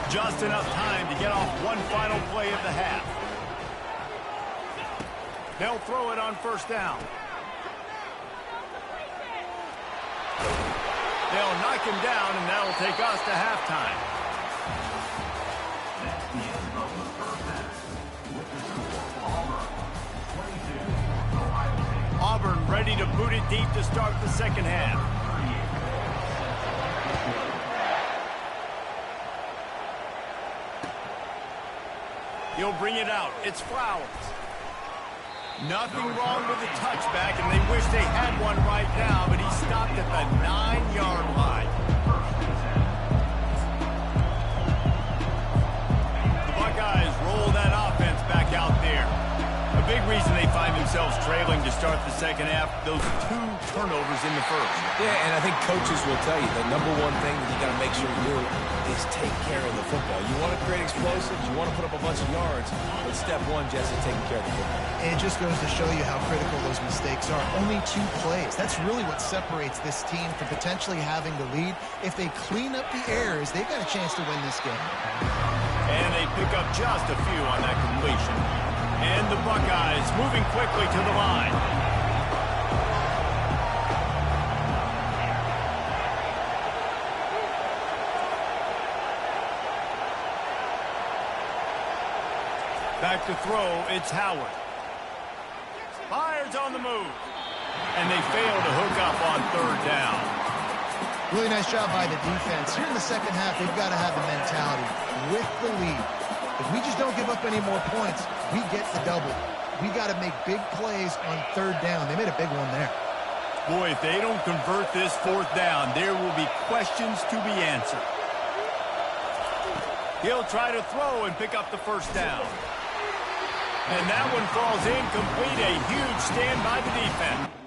Just enough time to get off one final play of the half. They'll throw it on first down. They'll knock him down, and that'll take us to halftime. Auburn ready to boot it deep to start the second half. He'll bring it out. It's Flowers. Nothing wrong with the touchback, and they wish they had one right now, but he stopped at the 9-yard line. The Buckeyes roll that offense back out there. A big reason they find themselves trailing to start the second half, those 2 turnovers in the first. Yeah, and I think coaches will tell you the number one thing that you got to make sure you do is take care of the football. You want to create explosives, you want to put up a bunch of yards, but step one, Jesse, taking care of the football. And it just goes to show you how critical those mistakes are. Only 2 plays. That's really what separates this team from potentially having the lead. If they clean up the errors, they've got a chance to win this game. And they pick up just a few on that completion. And the Buckeyes moving quickly to the line. Back to throw, it's Howard. Fires on the move. And they fail to hook up on third down. Really nice job by the defense. Here in the second half, they've got to have the mentality with the lead. If we just don't give up any more points, we get the double. We got to make big plays on third down. They made a big one there. Boy, if they don't convert this fourth down, there will be questions to be answered. He'll try to throw and pick up the first down. And that one falls incomplete. A huge stand by the defense.